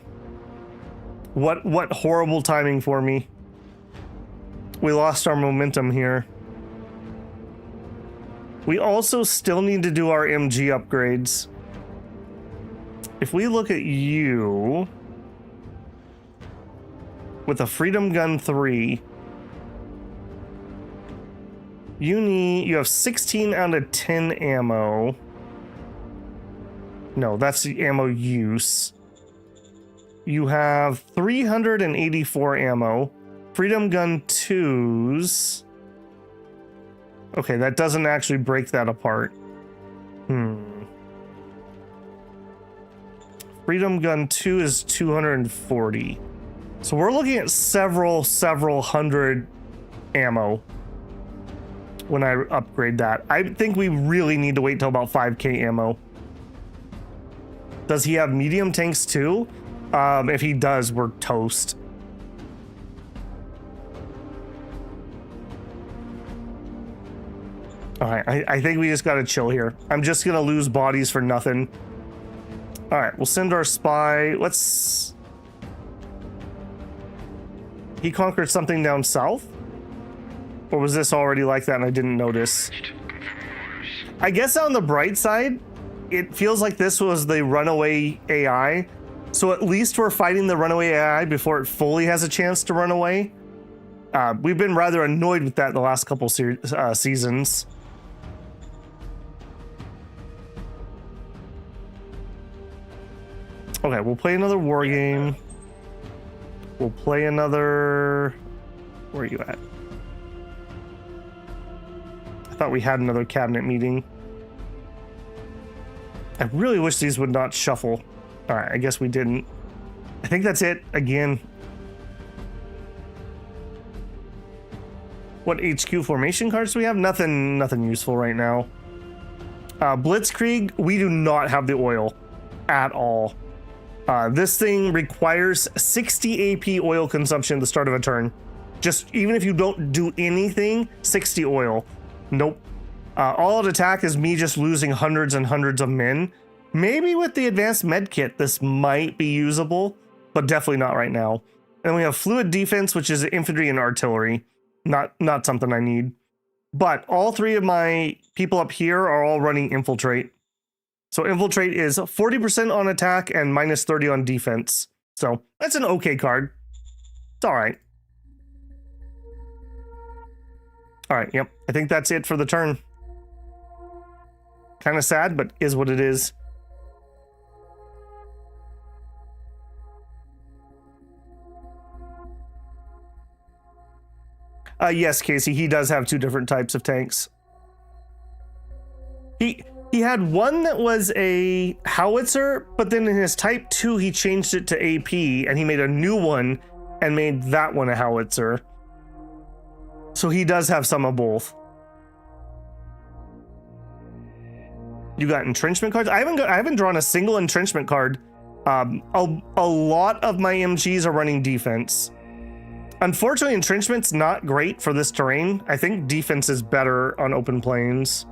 A: What horrible timing for me. We lost our momentum here. We also still need to do our MG upgrades. If we look at you with a Freedom Gun 3, you have 16 out of 10 ammo. No, that's the ammo use. You have 384 ammo. Freedom Gun 2s. Okay, that doesn't actually break that apart. Freedom Gun 2 is 240. So we're looking at several hundred ammo when I upgrade that. I think we really need to wait till about 5k ammo. Does he have medium tanks too? If he does, we're toast. All right, I think we just gotta chill here. I'm just gonna lose bodies for nothing. All right, we'll send our spy. He conquered something down south? Or was this already like that and I didn't notice? I guess on the bright side, it feels like this was the runaway AI. So at least we're fighting the runaway AI before it fully has a chance to run away. We've been rather annoyed with that the last couple seasons. Okay, we'll play another war game. We'll play another... Where are you at? I thought we had another cabinet meeting. I really wish these would not shuffle. All right, I guess we didn't. I think that's it again. What HQ formation cards do we have? Nothing useful right now. Blitzkrieg, we do not have the oil at all. This thing requires 60 AP oil consumption at the start of a turn. Just even if you don't do anything, 60 oil. Nope. All out attack is me just losing hundreds and hundreds of men. Maybe with the advanced med kit, this might be usable, but definitely not right now. And we have fluid defense, which is infantry and artillery. Not something I need. But all three of my people up here are all running infiltrate. So infiltrate is 40% on attack and minus 30 on defense. So that's an okay card. It's all right. All right, yep. I think that's it for the turn. Kind of sad, but is what it is. Yes, Casey, he does have two different types of tanks. He had one that was a howitzer, but then in his type 2, he changed it to AP, and he made a new one and made that one a howitzer. So he does have some of both. You got entrenchment cards? I haven't drawn a single entrenchment card. A lot of my MGs are running defense. Unfortunately, entrenchment's not great for this terrain. I think defense is better on open plains.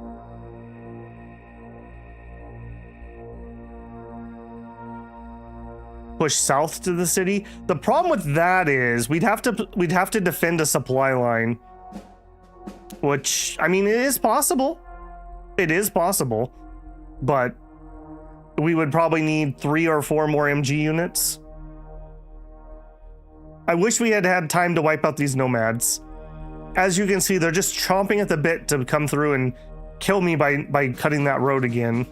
A: Push south to the city. The problem with that is we'd have to defend a supply line, which, I mean, it is possible. It is possible, but we would probably need 3 or 4 more MG units. I wish we had had time to wipe out these nomads. As you can see, they're just chomping at the bit to come through and kill me by cutting that road again.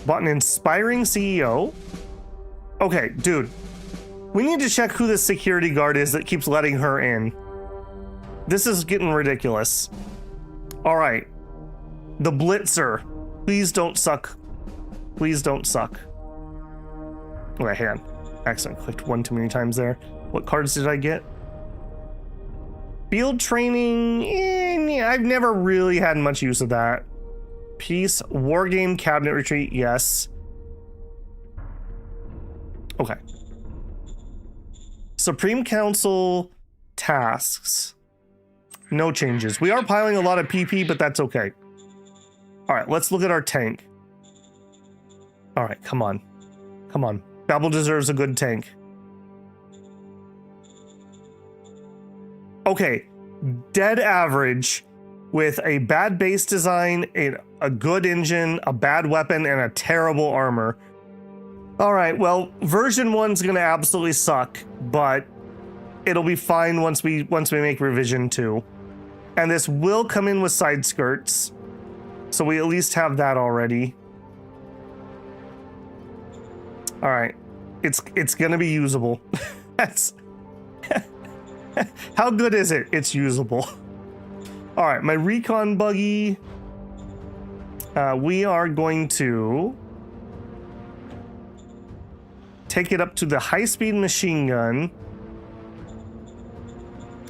A: Bought an inspiring CEO. Okay, dude. We need to check who this security guard is that keeps letting her in. This is getting ridiculous. All right. The Blitzer. Please don't suck. Please don't suck. Okay, hang on. Accidentally clicked one too many times there. What cards did I get? Field training. Yeah, I've never really had much use of that. Peace. Wargame cabinet retreat. Yes. Okay. Supreme Council tasks. No changes. We are piling a lot of PP, but that's okay. All right, let's look at our tank. All right, come on. Come on. Babel deserves a good tank. Okay, dead average with a bad base design, a good engine, a bad weapon, and a terrible armor. All right, well, version 1's gonna absolutely suck, but it'll be fine once we make revision 2. And this will come in with side skirts, so we at least have that already. All right, it's gonna be usable. That's how good is it? It's usable. All right, my recon buggy. We are going to take it up to the high-speed machine gun,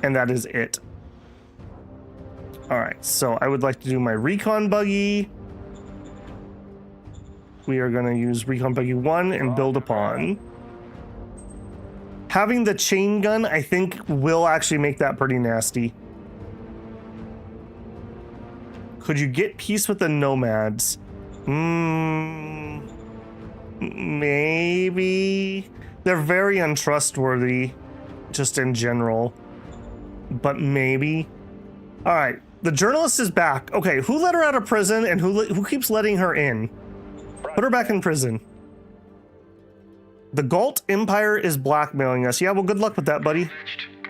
A: and that is it. All right, so I would like to do my recon buggy. We are going to use recon buggy 1 and build upon. Having the chain gun, I think, will actually make that pretty nasty. Could you get peace with the nomads? Maybe. They're very untrustworthy, just in general. But maybe. All right, the journalist is back. Okay, who let her out of prison and who keeps letting her in? Put her back in prison. The Galactic Empire is blackmailing us. Yeah, well, good luck with that, buddy.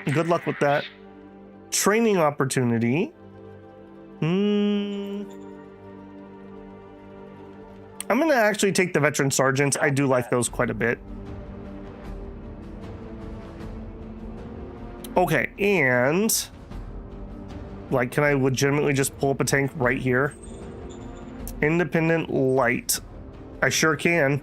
A: Good luck with that. Training opportunity. I'm gonna actually take the veteran sergeants. I do like those quite a bit. Okay, and like, can I legitimately just pull up a tank right here? Independent light. I sure can.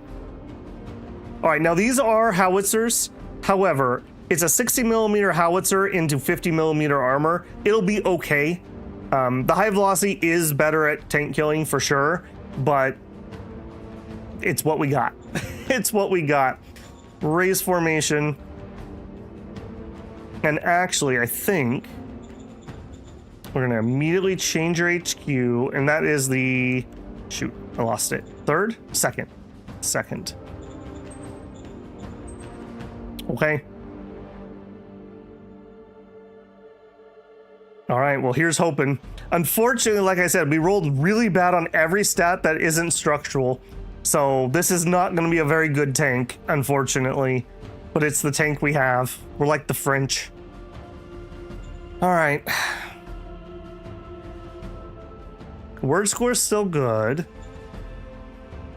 A: All right, now these are howitzers. However, it's a 60mm howitzer into 50mm armor. It'll be okay. The high velocity is better at tank killing for sure, but it's what we got. It's what we got. Raise formation. And actually, I think we're gonna immediately change your HQ, and that is the, shoot, I lost it. Third? Second. Second. Okay. All right, well, here's hoping. Unfortunately, like I said, we rolled really bad on every stat that isn't structural. So this is not going to be a very good tank, unfortunately. But it's the tank we have. We're like the French. All right. Word score is still good.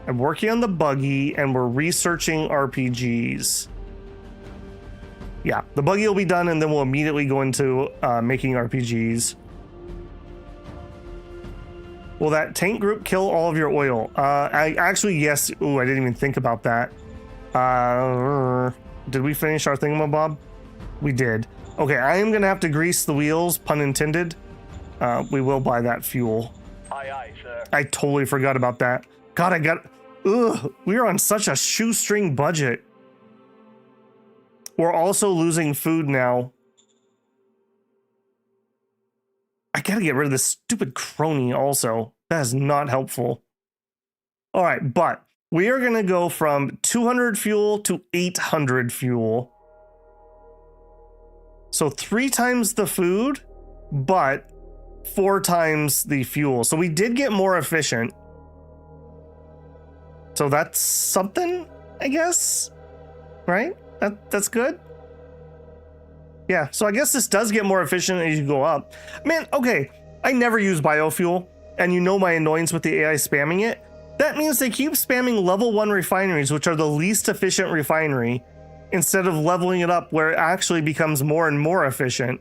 A: I'm working on the buggy, and we're researching RPGs. Yeah, the buggy will be done, and then we'll immediately go into making RPGs. Will that tank group kill all of your oil? I actually, yes. Ooh, I didn't even think about that. Did we finish our thingamabob? We did. Okay, I am gonna have to grease the wheels, pun intended. We will buy that fuel.
B: Aye, aye, sir.
A: I totally forgot about that. God, we're on such a shoestring budget. We're also losing food now. I gotta get rid of this stupid crony also. That is not helpful. All right, but we are gonna go from 200 fuel to 800 fuel. So 3 times the food, but 4 times the fuel. So we did get more efficient. So that's something, I guess, right? That's good. Yeah, so I guess this does get more efficient as you go up. Man, okay, I never use biofuel, and you know my annoyance with the AI spamming it. That means they keep spamming level 1 refineries, which are the least efficient refinery, instead of leveling it up where it actually becomes more and more efficient.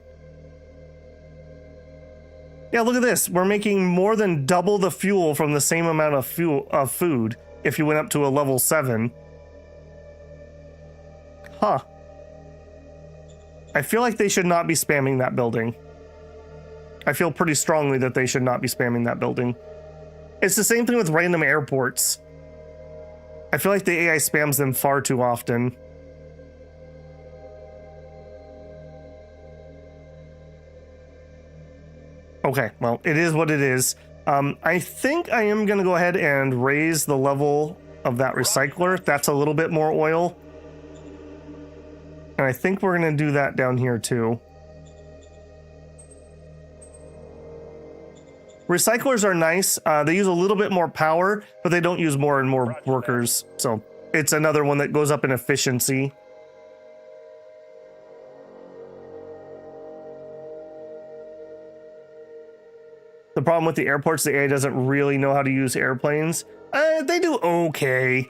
A: Yeah, look at this. We're making more than double the fuel from the same amount of food if you went up to a level 7. Huh. I feel like they should not be spamming that building. I feel pretty strongly that they should not be spamming that building. It's the same thing with random airports. I feel like the AI spams them far too often. Okay, well, it is what it is. I think I am going to go ahead and raise the level of that recycler. That's a little bit more oil. And I think we're going to do that down here too. Recyclers are nice. They use a little bit more power, but they don't use more and more workers. So it's another one that goes up in efficiency. The problem with the airports, the AI doesn't really know how to use airplanes. They do okay.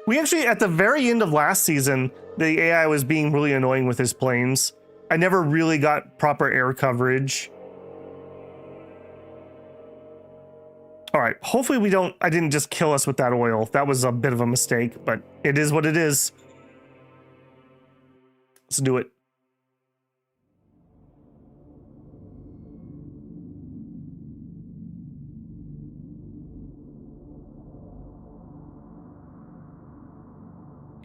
A: We actually, at the very end of last season, the AI was being really annoying with his planes. I never really got proper air coverage. All right, hopefully I didn't just kill us with that oil. That was a bit of a mistake, but it is what it is. Let's do it.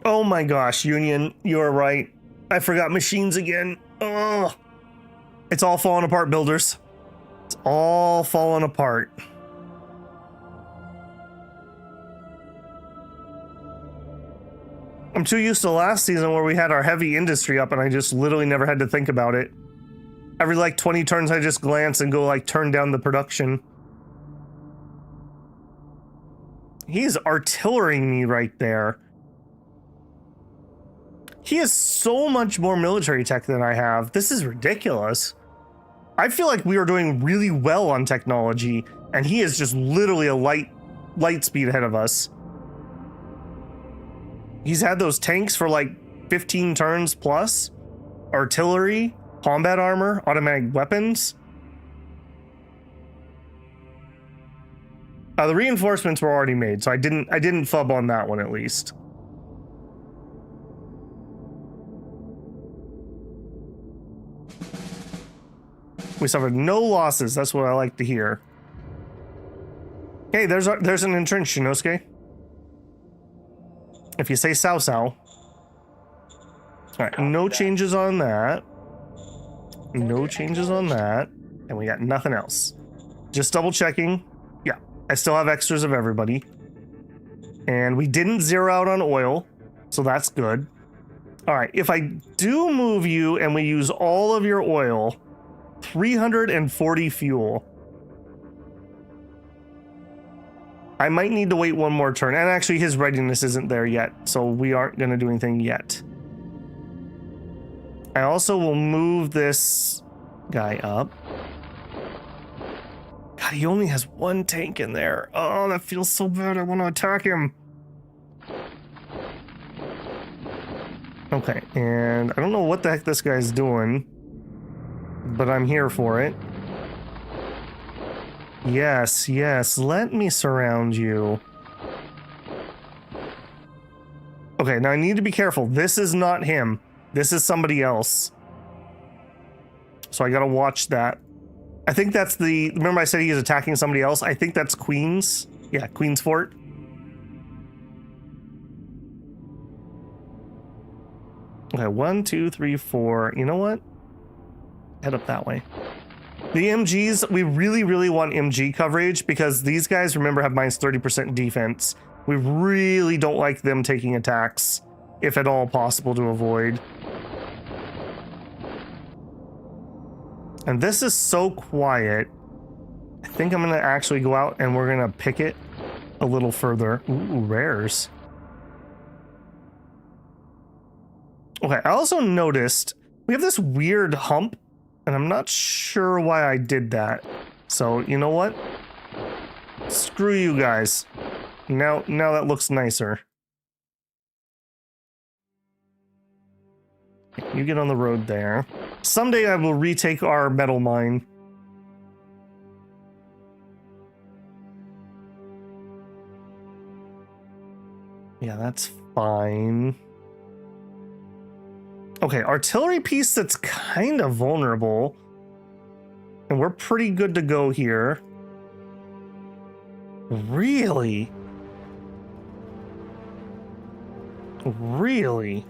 A: Oh my gosh, Union, you're right. I forgot machines again. Oh, it's all falling apart, builders. It's all falling apart. I'm too used to last season where we had our heavy industry up and I just literally never had to think about it. Every like 20 turns, I just glance and go like turn down the production. He's artillerying me right there. He has so much more military tech than I have. This is ridiculous. I feel like we are doing really well on technology, and he is just literally a light speed ahead of us. He's had those tanks for like 15 turns plus. Artillery, combat armor, automatic weapons. The reinforcements were already made, so I didn't fub on that one at least. We suffered no losses. That's what I like to hear. Hey, there's an entrenched Shinosuke. If you say Sao. All right, no changes on that. No changes on that. And we got nothing else. Just double checking. Yeah, I still have extras of everybody. And we didn't zero out on oil, so that's good. All right, if I do move you and we use all of your oil, 340 fuel. I might need to wait one more turn. And actually, his readiness isn't there yet, so we aren't going to do anything yet. I also will move this guy up. God, he only has one tank in there. Oh, that feels so bad. I want to attack him. Okay, and I don't know what the heck this guy's doing, but I'm here for it. Yes, yes, let me surround you. Okay, now I need to be careful. This is not him. This is somebody else. So I gotta watch that. I think that's the... Remember I said he is attacking somebody else? I think that's Queen's. Yeah, Queen's Fort. Okay, 1, 2, 3, 4. You know what? Head up that way. The MGs, we really, really want MG coverage because these guys, remember, have minus 30% defense. We really don't like them taking attacks, if at all possible to avoid. And this is so quiet. I think I'm going to actually go out and we're going to pick it a little further. Ooh, rares. Okay, I also noticed we have this weird hump, and I'm not sure why I did that. So, you know what? Screw you guys. Now that looks nicer. You get on the road there. Someday I will retake our metal mine. Yeah, that's fine. Okay, artillery piece that's kind of vulnerable. And we're pretty good to go here. Really? Really?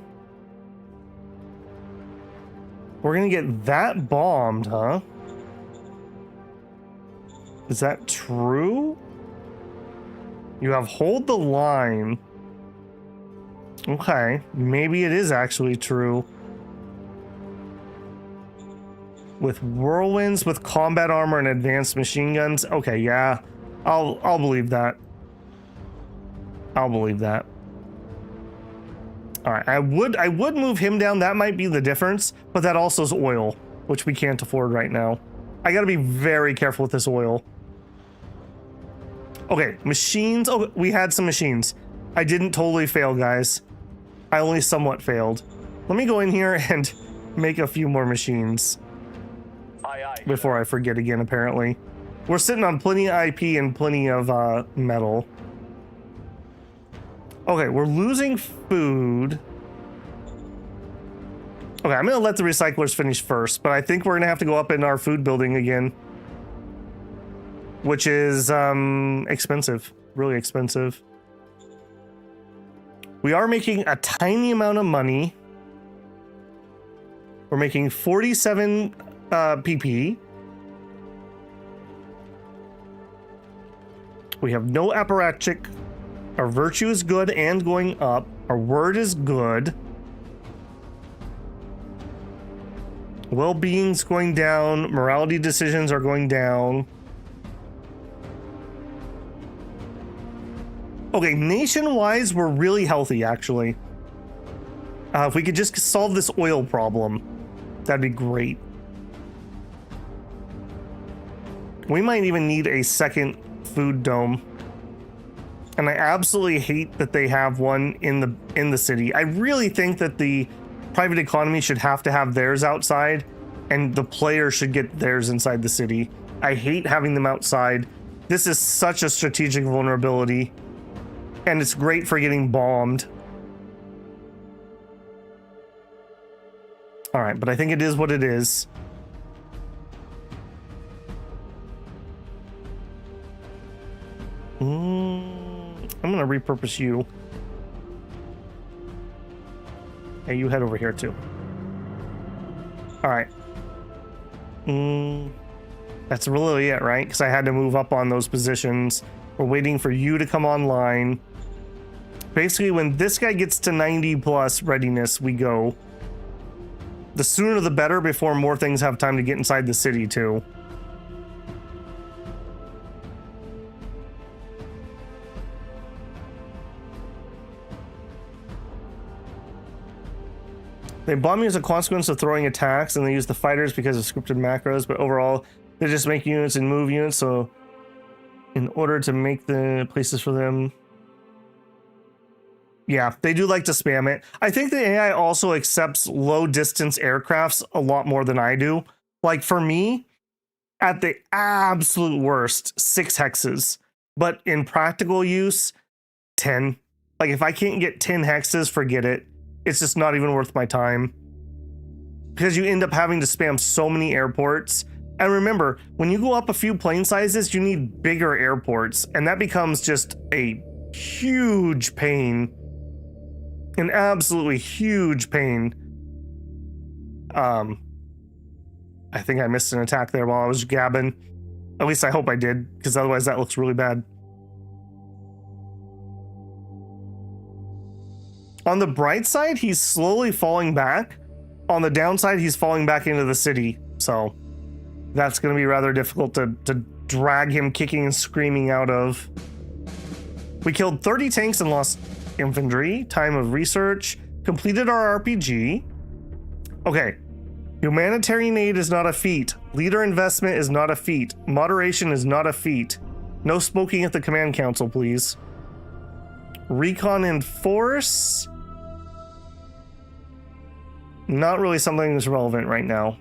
A: We're gonna get that bombed, huh? Is that true? You have hold the line. Okay, maybe it is actually true. With whirlwinds, with combat armor and advanced machine guns. Okay, yeah. I'll believe that. I'll believe that. All right, I would move him down. That might be the difference, but that also is oil, which we can't afford right now. I got to be very careful with this oil. Okay, machines. Oh, we had some machines. I didn't totally fail, guys. I only somewhat failed. Let me go in here and make a few more machines before I forget again, apparently. We're sitting on plenty of IP and plenty of metal. Okay, we're losing food. Okay, I'm gonna let the recyclers finish first, but I think we're gonna have to go up in our food building again, which is expensive, really expensive. We are making a tiny amount of money. We're making 47 PP. We have no apparatchik. Our virtue is good and going up. Our word is good. Well-being's going down. Morality decisions are going down. Okay, nation-wise, we're really healthy, actually. If we could just solve this oil problem, that'd be great. We might even need a second food dome. And I absolutely hate that they have one in the city. I really think that the private economy should have to have theirs outside, and the player should get theirs inside the city. I hate having them outside. This is such a strategic vulnerability, and it's great for getting bombed. All right, but I think it is what it is. I'm gonna repurpose you. Hey, you head over here too. All right. That's really it, right? Because I had to move up on those positions. We're waiting for you to come online. Basically, when this guy gets to 90 plus readiness, we go. The sooner the better, before more things have time to get inside the city too. They bomb you as a consequence of throwing attacks, and they use the fighters because of scripted macros, but overall, they just make units and move units, so in order to make the places for them... Yeah, they do like to spam it. I think the AI also accepts low-distance aircrafts a lot more than I do. Like, for me, at the absolute worst, 6 hexes. But in practical use, 10. Like, if I can't get 10 hexes, forget it. It's just not even worth my time. Because you end up having to spam so many airports. And remember, when you go up a few plane sizes, you need bigger airports. And that becomes just a huge pain. An absolutely huge pain. I think I missed an attack there while I was gabbing. At least I hope I did, because otherwise that looks really bad. On the bright side, he's slowly falling back. On the downside, he's falling back into the city. So that's going to be rather difficult to drag him kicking and screaming out of. We killed 30 tanks and lost infantry. Time of research. Completed our RPG. Okay. Humanitarian aid is not a feat. Leader investment is not a feat. Moderation is not a feat. No smoking at the command council, please. Recon and force. Not really something that's relevant right now.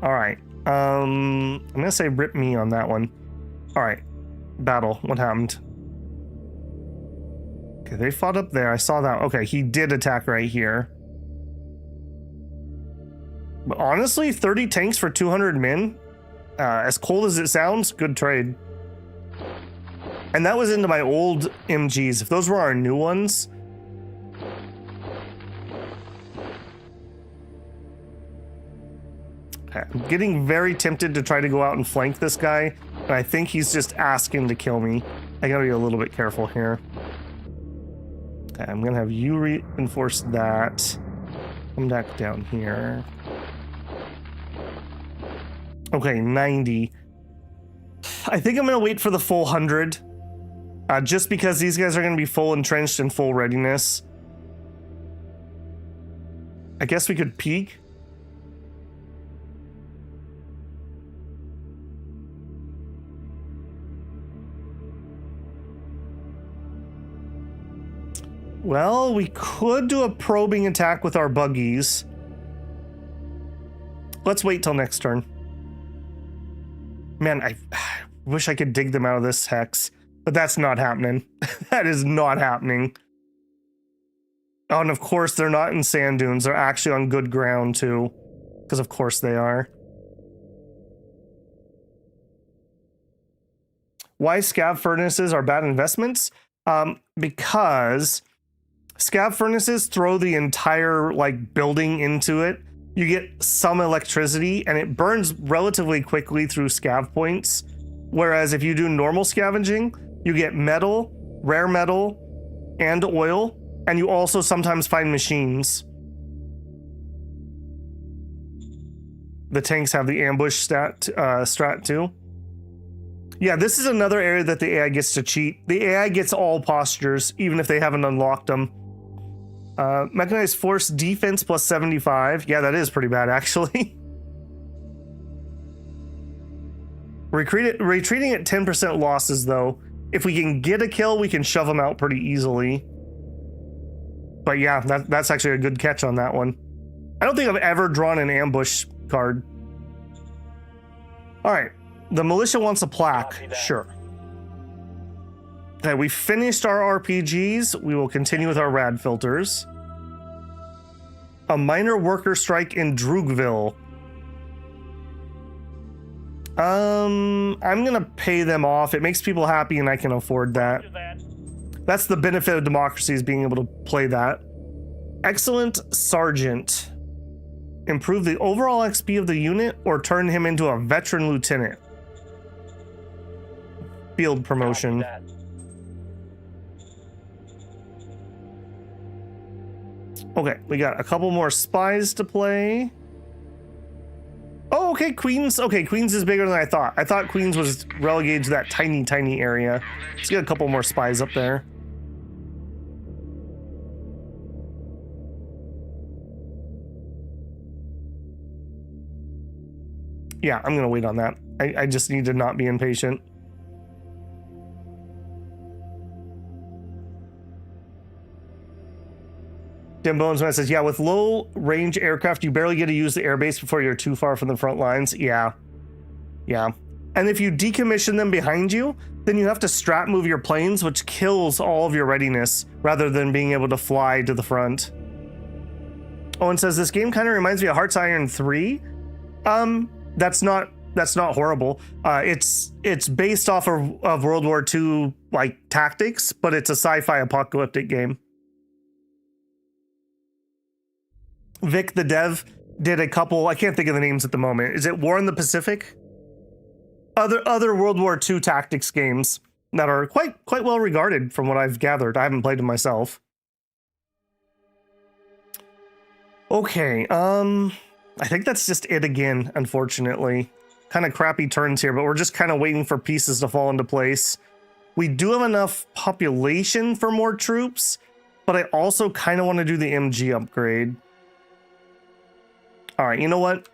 A: All right. I'm gonna say rip me on that one. All right. Battle. What happened? Okay, they fought up there. I saw that. Okay, he did attack right here. But honestly, 30 tanks for 200 men, as cold as it sounds, good trade. And that was into my old MGs. If those were our new ones. Okay, I'm getting very tempted to try to go out and flank this guy. And I think he's just asking to kill me. I gotta be a little bit careful here. Okay, I'm gonna have you reinforce that. Come back down here. Okay, 90. I think I'm gonna wait for the full 100. Just because these guys are gonna be full entrenched and full readiness. I guess we could peek. Well, we could do a probing attack with our buggies. Let's wait till next turn. Man, I wish I could dig them out of this hex, but that's not happening. That is not happening. Oh, and of course they're not in sand dunes. They're actually on good ground too, because of course they are. Why scav furnaces are bad investments? Because scav furnaces throw the entire building into it. You get some electricity and it burns relatively quickly through scav points. Whereas if you do normal scavenging, you get metal, rare metal, and oil, and you also sometimes find machines. The tanks have the ambush strat too. Yeah, this is another area that the AI gets to cheat. The AI gets all postures, even if they haven't unlocked them. Mechanized force defense plus 75. Yeah, that is pretty bad, actually. Retreating at 10% losses, though. If we can get a kill, we can shove them out pretty easily. But yeah, that's actually a good catch on that one. I don't think I've ever drawn an ambush card. All right, the militia wants a plaque. Sure. Okay, we finished our RPGs. We will continue with our rad filters. A minor worker strike in Droogville. I'm gonna pay them off. It makes people happy and I can afford that. That's the benefit of democracy, is being able to play that. Excellent Sergeant. Improve the overall XP of the unit or turn him into a veteran lieutenant. Field promotion. Okay, we got a couple more spies to play. Oh, okay, Queens. Okay, Queens is bigger than I thought. I thought Queens was relegated to that tiny, tiny area. Let's get a couple more spies up there. Yeah, I'm gonna wait on that. I just need to not be impatient. Tim Bones says, yeah, with low range aircraft, you barely get to use the airbase before you're too far from the front lines. Yeah. Yeah. And if you decommission them behind you, then you have to strat move your planes, which kills all of your readiness rather than being able to fly to the front. Owen says, this game kind of reminds me of Hearts Iron 3. That's not horrible. It's based off of World War II tactics, but it's a sci-fi apocalyptic game. Vic the dev did a couple, I can't think of the names at the moment. Is it War in the Pacific? Other World War II tactics games that are quite well regarded from what I've gathered. I haven't played them myself. Okay, I think that's just it again, unfortunately. Kind of crappy turns here, but we're just kind of waiting for pieces to fall into place. We do have enough population for more troops, but I also kind of want to do the MG upgrade. All right, you know what?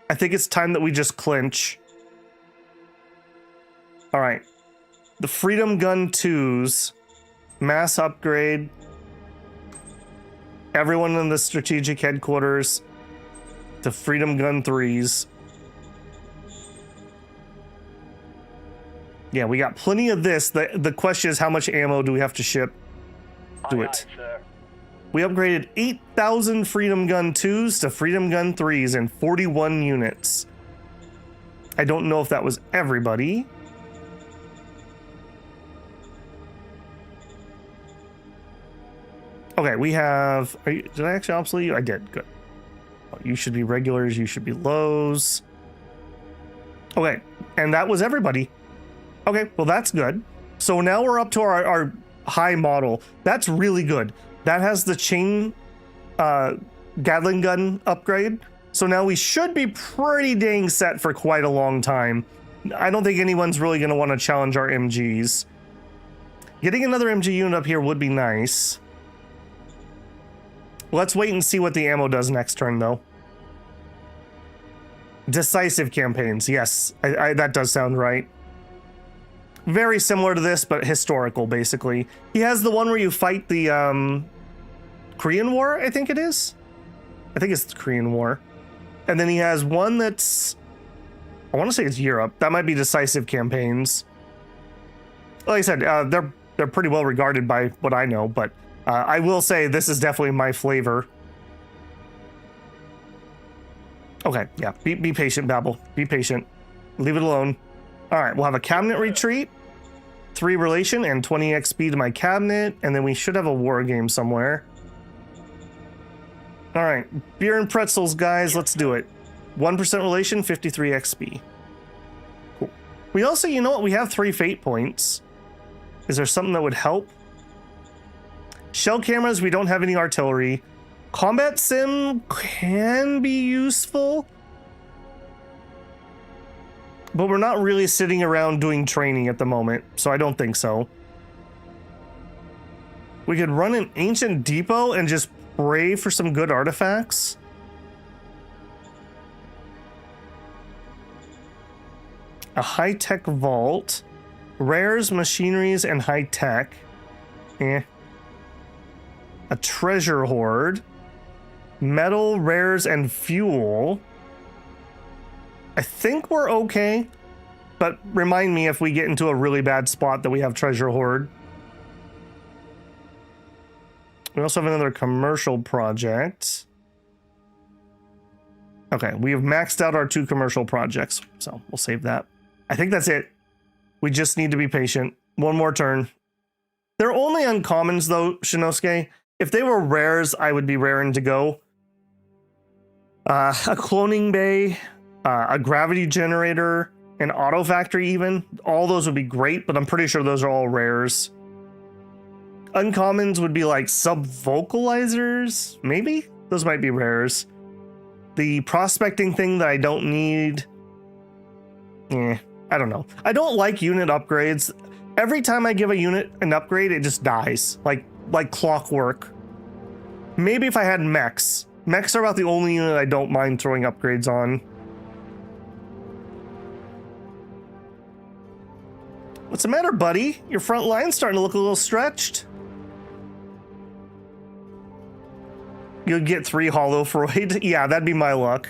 A: I think it's time that we just clinch. All right. The Freedom Gun 2s, mass upgrade. Everyone in the strategic headquarters to Freedom Gun 3s. Yeah, we got plenty of this. The question is, how much ammo do we have to ship? Do
B: Aye,
A: it.
B: aye, sir.
A: We upgraded 8,000 Freedom Gun 2s to Freedom Gun 3s in 41 units. I don't know if that was everybody. Okay, we have... did I actually obsolete you? I did. Good. Oh, you should be regulars. You should be lows. Okay, and that was everybody. Okay, well, that's good. So now we're up to our high model. That's really good. That has the chain Gatling gun upgrade. So now we should be pretty dang set for quite a long time. I don't think anyone's really going to want to challenge our MGs. Getting another MG unit up here would be nice. Let's wait and see what the ammo does next turn, though. Decisive campaigns. Yes, that does sound right. Very similar to this, but historical, basically. He has the one where you fight the Korean War, I think it is. I think it's the Korean War. And then he has one that's... I want to say it's Europe. That might be decisive campaigns. Like I said, they're pretty well regarded by what I know, but I will say this is definitely my flavor. Okay, yeah, be patient, Babel. Be patient. Leave it alone. All right, we'll have a cabinet retreat, 3 relation, and 20 XP to my cabinet, and then we should have a war game somewhere. All right, beer and pretzels, guys. Let's do it. 1% relation, 53 XP. Cool. We also, you know what? We have 3 fate points. Is there something that would help? Shell cameras, we don't have any artillery. Combat sim can be useful, but we're not really sitting around doing training at the moment, so I don't think so. We could run an ancient depot and just pray for some good artifacts. A high-tech vault, rares, machineries, and high-tech. A treasure hoard, metal, rares, and fuel. I think we're okay, but remind me if we get into a really bad spot that we have treasure hoard. We also have another commercial project. Okay, we have maxed out our 2 commercial projects, so we'll save that. I think that's it. We just need to be patient. One more turn. They're only uncommons though, Shinosuke. If they were rares, I would be raring to go. A cloning bay, a gravity generator, an auto factory even. All those would be great, but I'm pretty sure those are all rares. Uncommons would be like sub-vocalizers, maybe? Those might be rares. The prospecting thing that I don't need... I don't know. I don't like unit upgrades. Every time I give a unit an upgrade, it just dies. Like clockwork. Maybe if I had mechs. Mechs are about the only unit I don't mind throwing upgrades on. What's the matter, buddy? Your front line's starting to look a little stretched. You'll get 3 Hollow Freud. Yeah, that'd be my luck.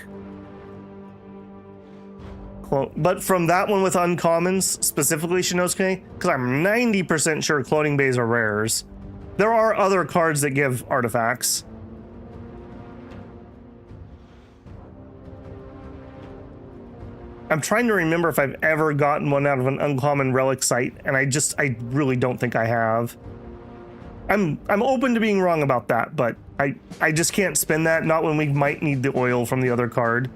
A: But from that one with uncommons, specifically Shinosuke, because I'm 90% sure cloning bays are rares. There are other cards that give artifacts. I'm trying to remember if I've ever gotten one out of an uncommon relic site, and I really don't think I have. I'm open to being wrong about that, but I just can't spend that, not when we might need the oil from the other card.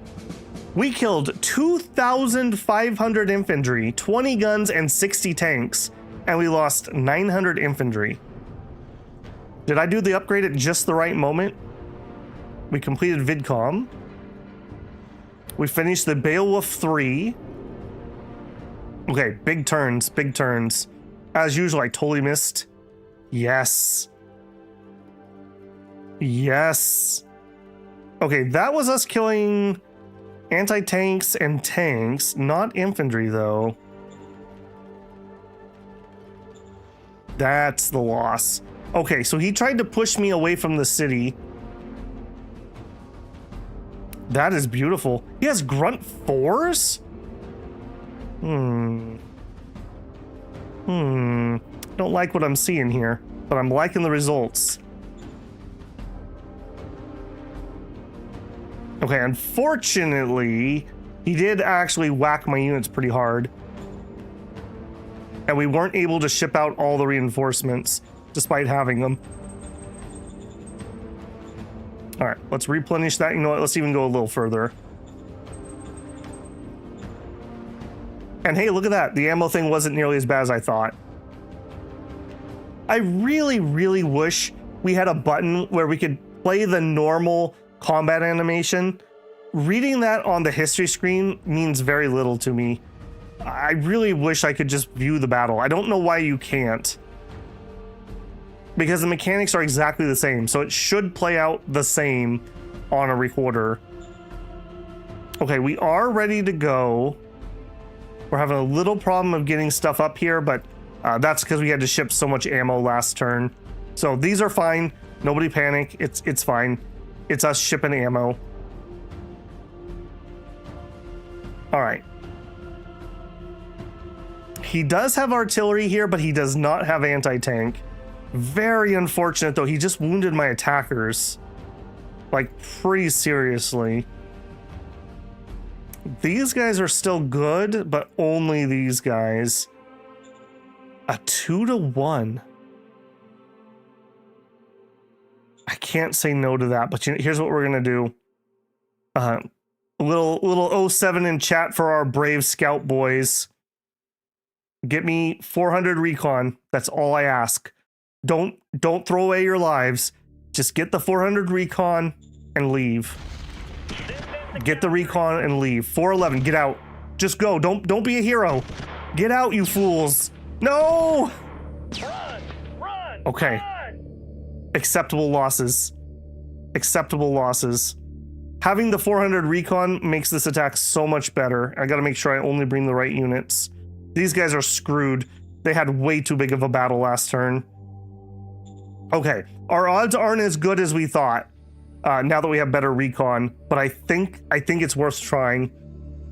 A: We killed 2,500 infantry, 20 guns, and 60 tanks, and we lost 900 infantry. Did I do the upgrade at just the right moment? We completed VidCom. We finished the Beowulf-III. Okay, big turns, big turns. As usual, I totally missed. Yes. Yes. Okay, that was us killing anti-tanks and tanks, not infantry though. That's the loss. Okay, so he tried to push me away from the city. That is beautiful. He has grunt 4s? Don't like what I'm seeing here, but I'm liking the results. Okay, unfortunately, he did actually whack my units pretty hard. And we weren't able to ship out all the reinforcements, despite having them. All right, let's replenish that. You know what? Let's even go a little further. And hey, look at that. The ammo thing wasn't nearly as bad as I thought. I really, really wish we had a button where we could play the normal combat animation. Reading that on the history screen means very little to me. I really wish I could just view the battle. I don't know why you can't. Because the mechanics are exactly the same, so it should play out the same on a recorder. Okay, we are ready to go. We're having a little problem of getting stuff up here, but that's because we had to ship so much ammo last turn. So these are fine. Nobody panic. It's fine. It's us shipping ammo. All right. He does have artillery here, but he does not have anti-tank. Very unfortunate, though. He just wounded my attackers. Like, pretty seriously. These guys are still good, but only these guys. A 2-to-1. I can't say no to that, but here's what we're gonna do. A little 07 in chat for our brave scout boys. Get me 400 recon. That's all I ask. Don't throw away your lives. Just get the 400 recon and leave. Get the recon and leave. 411, get out. Just go. Don't be a hero. Get out, you fools. No!
B: Run!
A: Okay.
B: Run!
A: Acceptable losses. Acceptable losses. Having the 400 recon makes this attack so much better. I gotta make sure I only bring the right units. These guys are screwed. They had way too big of a battle last turn. Okay, our odds aren't as good as we thought. Now that we have better recon, but I think it's worth trying.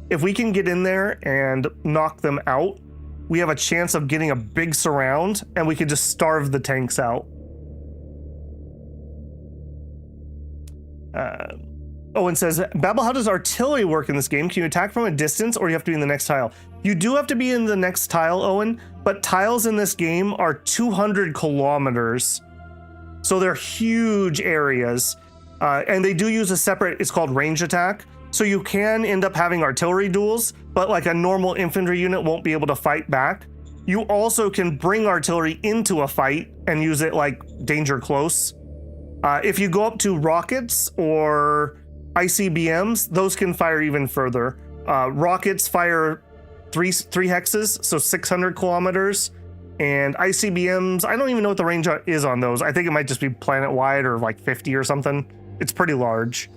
A: If we can get in there and knock them out, we have a chance of getting a big surround, and we could just starve the tanks out. Owen says, Babel, how does artillery work in this game? Can you attack from a distance, or do you have to be in the next tile? You do have to be in the next tile, Owen, but tiles in this game are 200 kilometers. So they're huge areas. And they do use a separate, it's called range attack. So you can end up having artillery duels, but like a normal infantry unit won't be able to fight back. You also can bring artillery into a fight and use it like danger close. If you go up to rockets or ICBMs, those can fire even further. Rockets fire three hexes, so 600 kilometers. And ICBMs, I don't even know what the range is on those. I think it might just be planet-wide or like 50 or something. It's pretty large.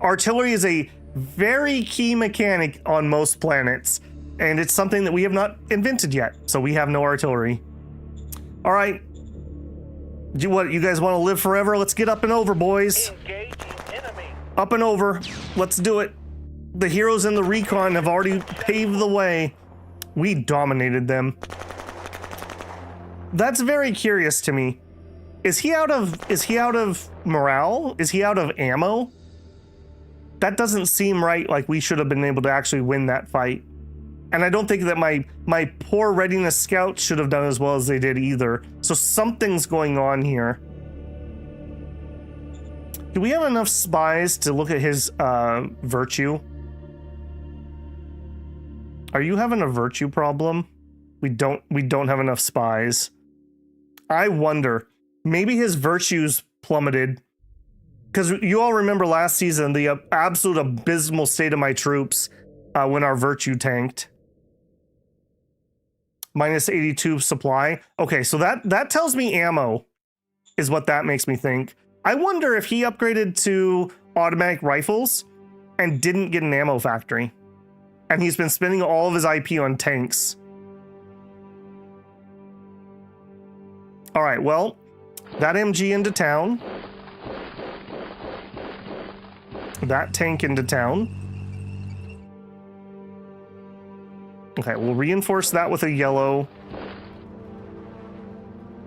A: Artillery is a very key mechanic on most planets, and it's something that we have not invented yet, so we have no artillery. All right. What, you guys want to live forever? Let's get up and over, boys.
B: Engaging enemy.
A: Up and over. Let's do it. The heroes in the recon have already paved the way. We dominated them. That's very curious to me. Is he out of morale? Is he out of ammo? That doesn't seem right. Like we should have been able to actually win that fight. And I don't think that my poor readiness scouts should have done as well as they did either. So something's going on here. Do we have enough spies to look at his virtue? Are you having a virtue problem? We don't have enough spies. I wonder, maybe his virtues plummeted. Because you all remember last season, the absolute abysmal state of my troops when our virtue tanked. Minus 82 supply. Okay, so that tells me ammo is what that makes me think. I wonder if he upgraded to automatic rifles and didn't get an ammo factory. And he's been spending all of his IP on tanks. All right, well, that MG into town. That tank into town. Okay, we'll reinforce that with a yellow.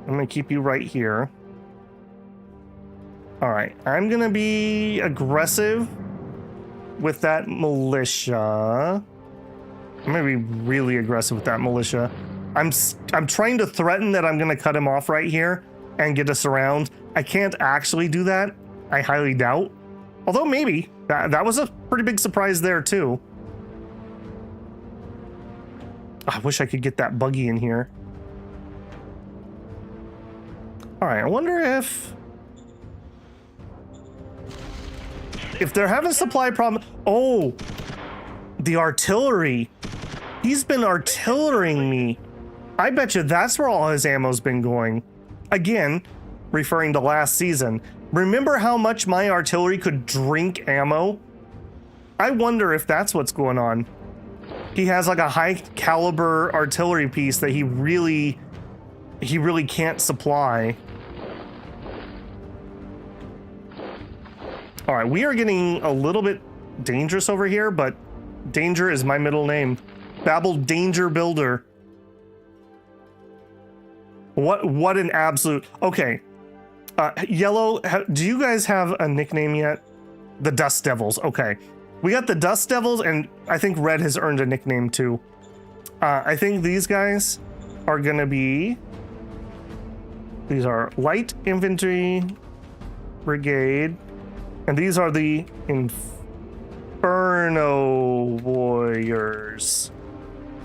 A: I'm gonna keep you right here. All right, I'm gonna be aggressive with that militia. I'm gonna be really aggressive with that militia. I'm trying to threaten that I'm gonna cut him off right here and get us around. I can't actually do that. I highly doubt. Although maybe that was a pretty big surprise there too. I wish I could get that buggy in here. All right, I wonder if they're having a supply problem. Oh, the artillery. He's been artillering me. I bet you that's where all his ammo's been going. Again, referring to last season. Remember how much my artillery could drink ammo? I wonder if that's what's going on. He has like a high caliber artillery piece that he really can't supply. All right, we are getting a little bit dangerous over here, but Danger is my middle name. Babel Danger Builder. What an absolute... Okay. Yellow, do you guys have a nickname yet? The Dust Devils. Okay. We got the Dust Devils, and I think Red has earned a nickname too. I think these guys are going to be... These are Light Infantry Brigade. And these are the Inferno Warriors.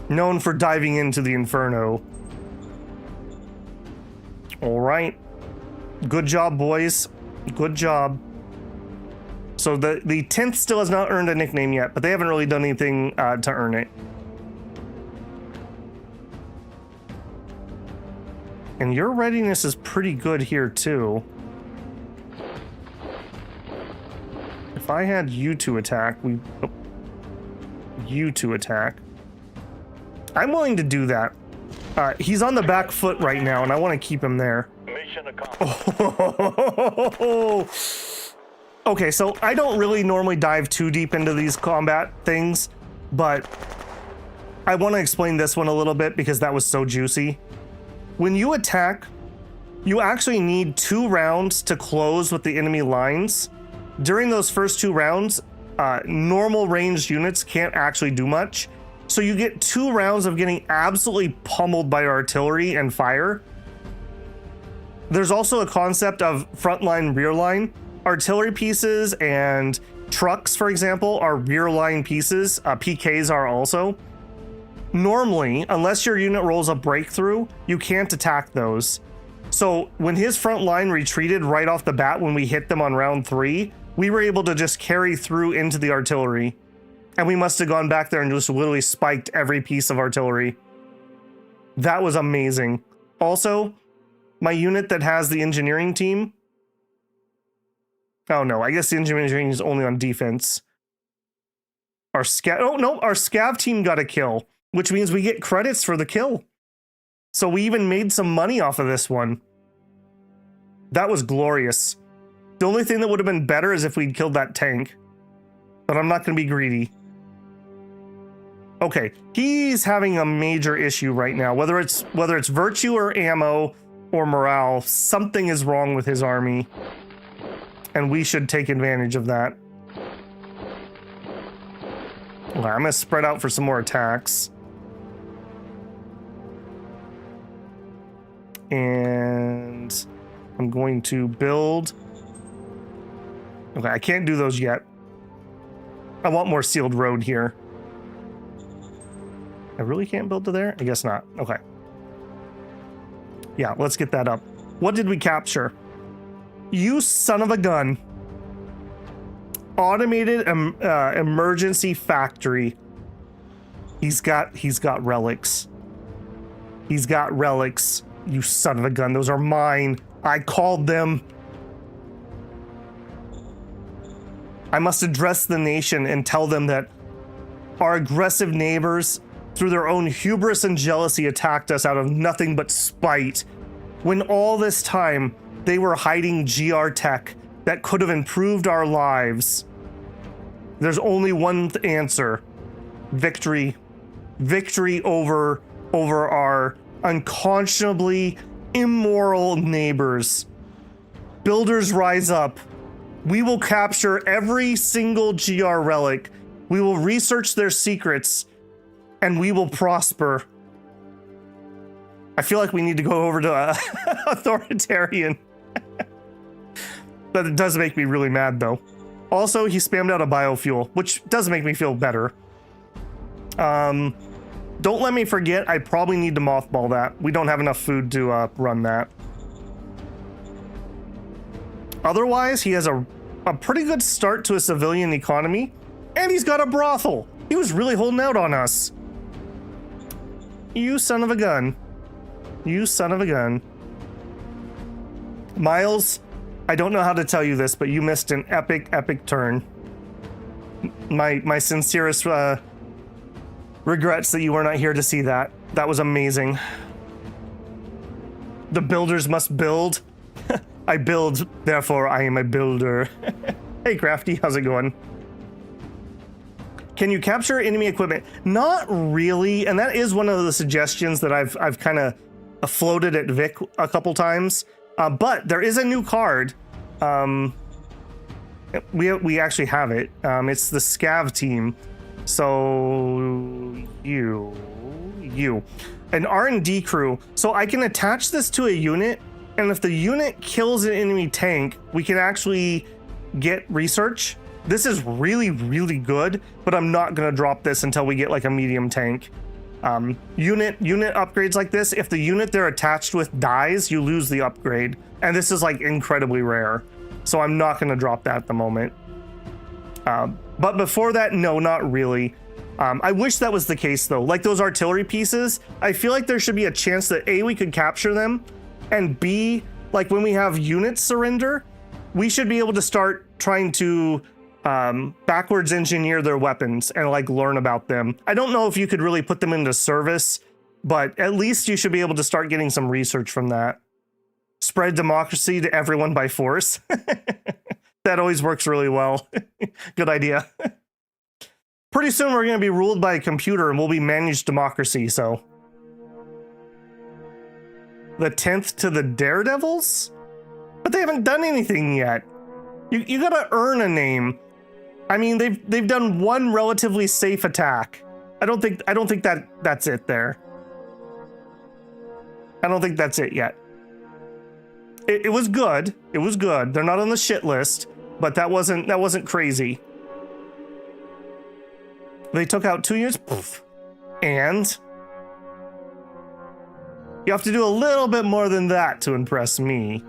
A: Known for diving into the Inferno. All right. Good job, boys. Good job. So the 10th still has not earned a nickname yet, but they haven't really done anything to earn it. And your readiness is pretty good here, too. If I had you to attack, you to attack. I'm willing to do that. He's on the back foot right now, and I want to keep him there.
B: Mission accomplished.
A: Oh. Okay, so I don't really normally dive too deep into these combat things, but I want to explain this one a little bit because that was so juicy. When you attack, you actually need 2 rounds to close with the enemy lines. During those first 2 rounds, normal ranged units can't actually do much. So you get 2 rounds of getting absolutely pummeled by artillery and fire. There's also a concept of frontline, rear line. Artillery pieces and trucks, for example, are rear line pieces. PKs are also. Normally, unless your unit rolls a breakthrough, you can't attack those. So when his front line retreated right off the bat when we hit them on round 3, we were able to just carry through into the artillery. And we must have gone back there and just literally spiked every piece of artillery. That was amazing. Also, my unit that has the engineering team. Oh no, I guess the engineering is only on defense. Our scav team got a kill, which means we get credits for the kill. So we even made some money off of this one. That was glorious. The only thing that would have been better is if we'd killed that tank. But I'm not going to be greedy. Okay, he's having a major issue right now. Whether it's virtue or ammo or morale, something is wrong with his army. And we should take advantage of that. Okay, I'm going to spread out for some more attacks. And I'm going to build... Okay, I can't do those yet. I want more sealed road here. I really can't build to there? I guess not. Okay. Yeah, let's get that up. What did we capture? You son of a gun. Automated emergency factory. He's got relics. He's got relics. You son of a gun. Those are mine. I called them. I must address the nation and tell them that our aggressive neighbors, through their own hubris and jealousy, attacked us out of nothing but spite, when all this time they were hiding GR tech that could have improved our lives. There's only one answer: victory. Victory over our unconscionably immoral neighbors. Builders, rise up. We will capture every single GR relic. We will research their secrets, and we will prosper. I feel like we need to go over to authoritarian. But it does make me really mad, though. Also, he spammed out a biofuel, which does make me feel better. Don't let me forget, I probably need to mothball that. We don't have enough food to run that. Otherwise, he has a pretty good start to a civilian economy, and he's got a brothel. He was really holding out on us. You son of a gun. You son of a gun. Miles, I don't know how to tell you this, but you missed an epic, epic turn. My sincerest regrets that you were not here to see that. That was amazing. The builders must build. I build, therefore I am a builder. Hey Crafty, how's it going? Can you capture enemy equipment? Not really, and that is one of the suggestions that I've kind of floated at Vic a couple times. But there is a new card. We actually have it. It's the Scav team. So you, an R&D crew. So I can attach this to a unit, and if the unit kills an enemy tank, we can actually get research. This is really, really good, but I'm not gonna drop this until we get like a medium tank. Unit upgrades like this, if the unit they're attached with dies, you lose the upgrade. And this is like incredibly rare. So I'm not gonna drop that at the moment. But before that, no, not really. I wish that was the case though. Like those artillery pieces, I feel like there should be a chance that A, we could capture them, and B, like when we have units surrender, we should be able to start trying to backwards engineer their weapons and like learn about them. I don't know if you could really put them into service, but at least you should be able to start getting some research from that. Spread democracy to everyone by force. That always works really well. Good idea. Pretty soon we're going to be ruled by a computer and we'll be managed democracy, so. The 10th to the Daredevils? But they haven't done anything yet. You gotta earn a name. I mean, they've done one relatively safe attack. I don't think that's it there. I don't think that's it yet. It was good. It was good. They're not on the shit list, but that wasn't crazy. They took out 2 years. Poof. And you have to do a little bit more than that to impress me.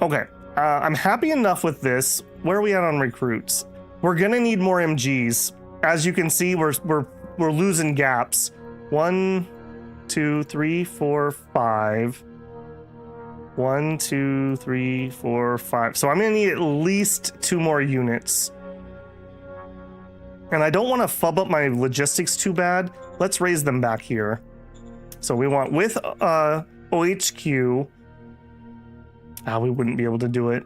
A: Okay, I'm happy enough with this. Where are we at on recruits? We're gonna need more MGs. As you can see, we're losing gaps. 1, 2, 3, 4, 5. 1, 2, 3, 4, 5. So I'm gonna need at least 2 more units. And I don't want to fub up my logistics too bad. Let's raise them back here. So we want with OHQ. We wouldn't be able to do it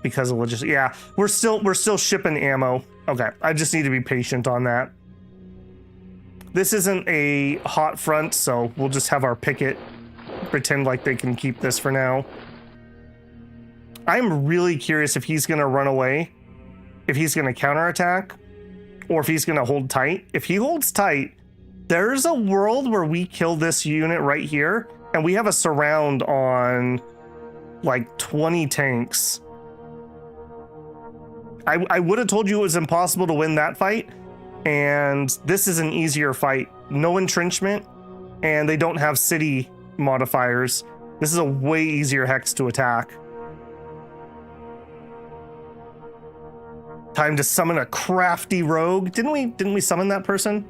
A: because of logistics. Yeah, we're still shipping ammo. Okay, I just need to be patient on that. This isn't a hot front, so we'll just have our picket pretend like they can keep this for now. I'm really curious if he's gonna run away, if he's gonna counterattack, or if he's gonna hold tight. If he holds tight, there's a world where we kill this unit right here, and we have a surround on like 20 tanks. I would have told you it was impossible to win that fight, and this is an easier fight. No entrenchment, and they don't have city modifiers. This is a way easier hex to attack. Time to summon a crafty rogue. Didn't we summon that person?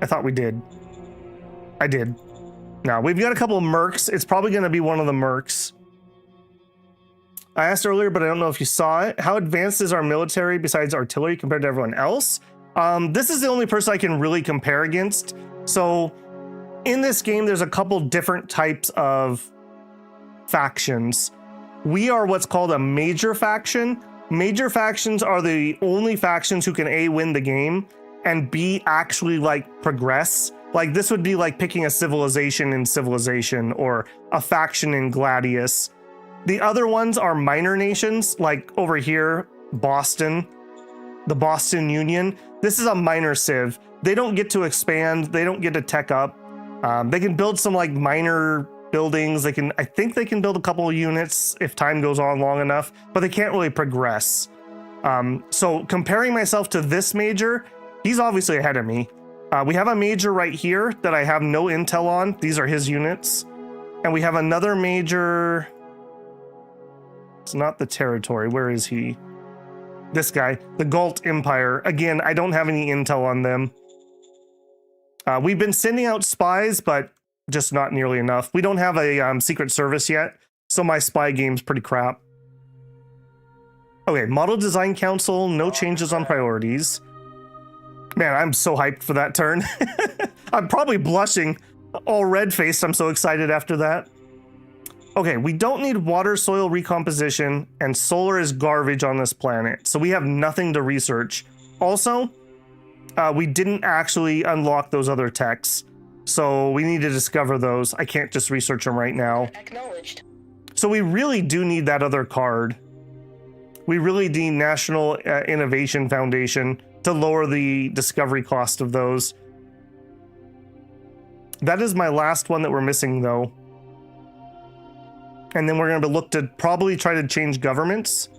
A: I thought we did. I did. Now, we've got a couple of mercs. It's probably going to be one of the mercs. I asked earlier, but I don't know if you saw it. How advanced is our military besides artillery compared to everyone else? This is the only person I can really compare against. So in this game, there's a couple different types of factions. We are what's called a major faction. Major factions are the only factions who can A, win the game, and B, actually like progress. Like this would be like picking a civilization in Civilization or a faction in Gladius. The other ones are minor nations, like over here, Boston, the Boston Union. This is a minor civ. They don't get to expand. They don't get to tech up. They can build some like minor buildings. I think they can build a couple of units if time goes on long enough, but they can't really progress. So comparing myself to this major, he's obviously ahead of me. We have a major right here that I have no intel on. These are his units. And we have another major. It's not the territory. Where is he? This guy, the Galactic Empire. Again, I don't have any intel on them. We've been sending out spies, but just not nearly enough. We don't have a secret service yet, so my spy game's pretty crap. Okay, Model Design Council, no changes on priorities. Man, I'm so hyped for that turn. I'm probably blushing, all red-faced. I'm so excited after that. Okay, we don't need water soil recomposition, and solar is garbage on this planet, so we have nothing to research. Also, we didn't actually unlock those other techs, so we need to discover those. I can't just research them right now.
C: Acknowledged.
A: So we really do need that other card. We really need National Innovation Foundation to lower the discovery cost of those. That is my last one that we're missing, though. And then we're going to look to probably try to change governments.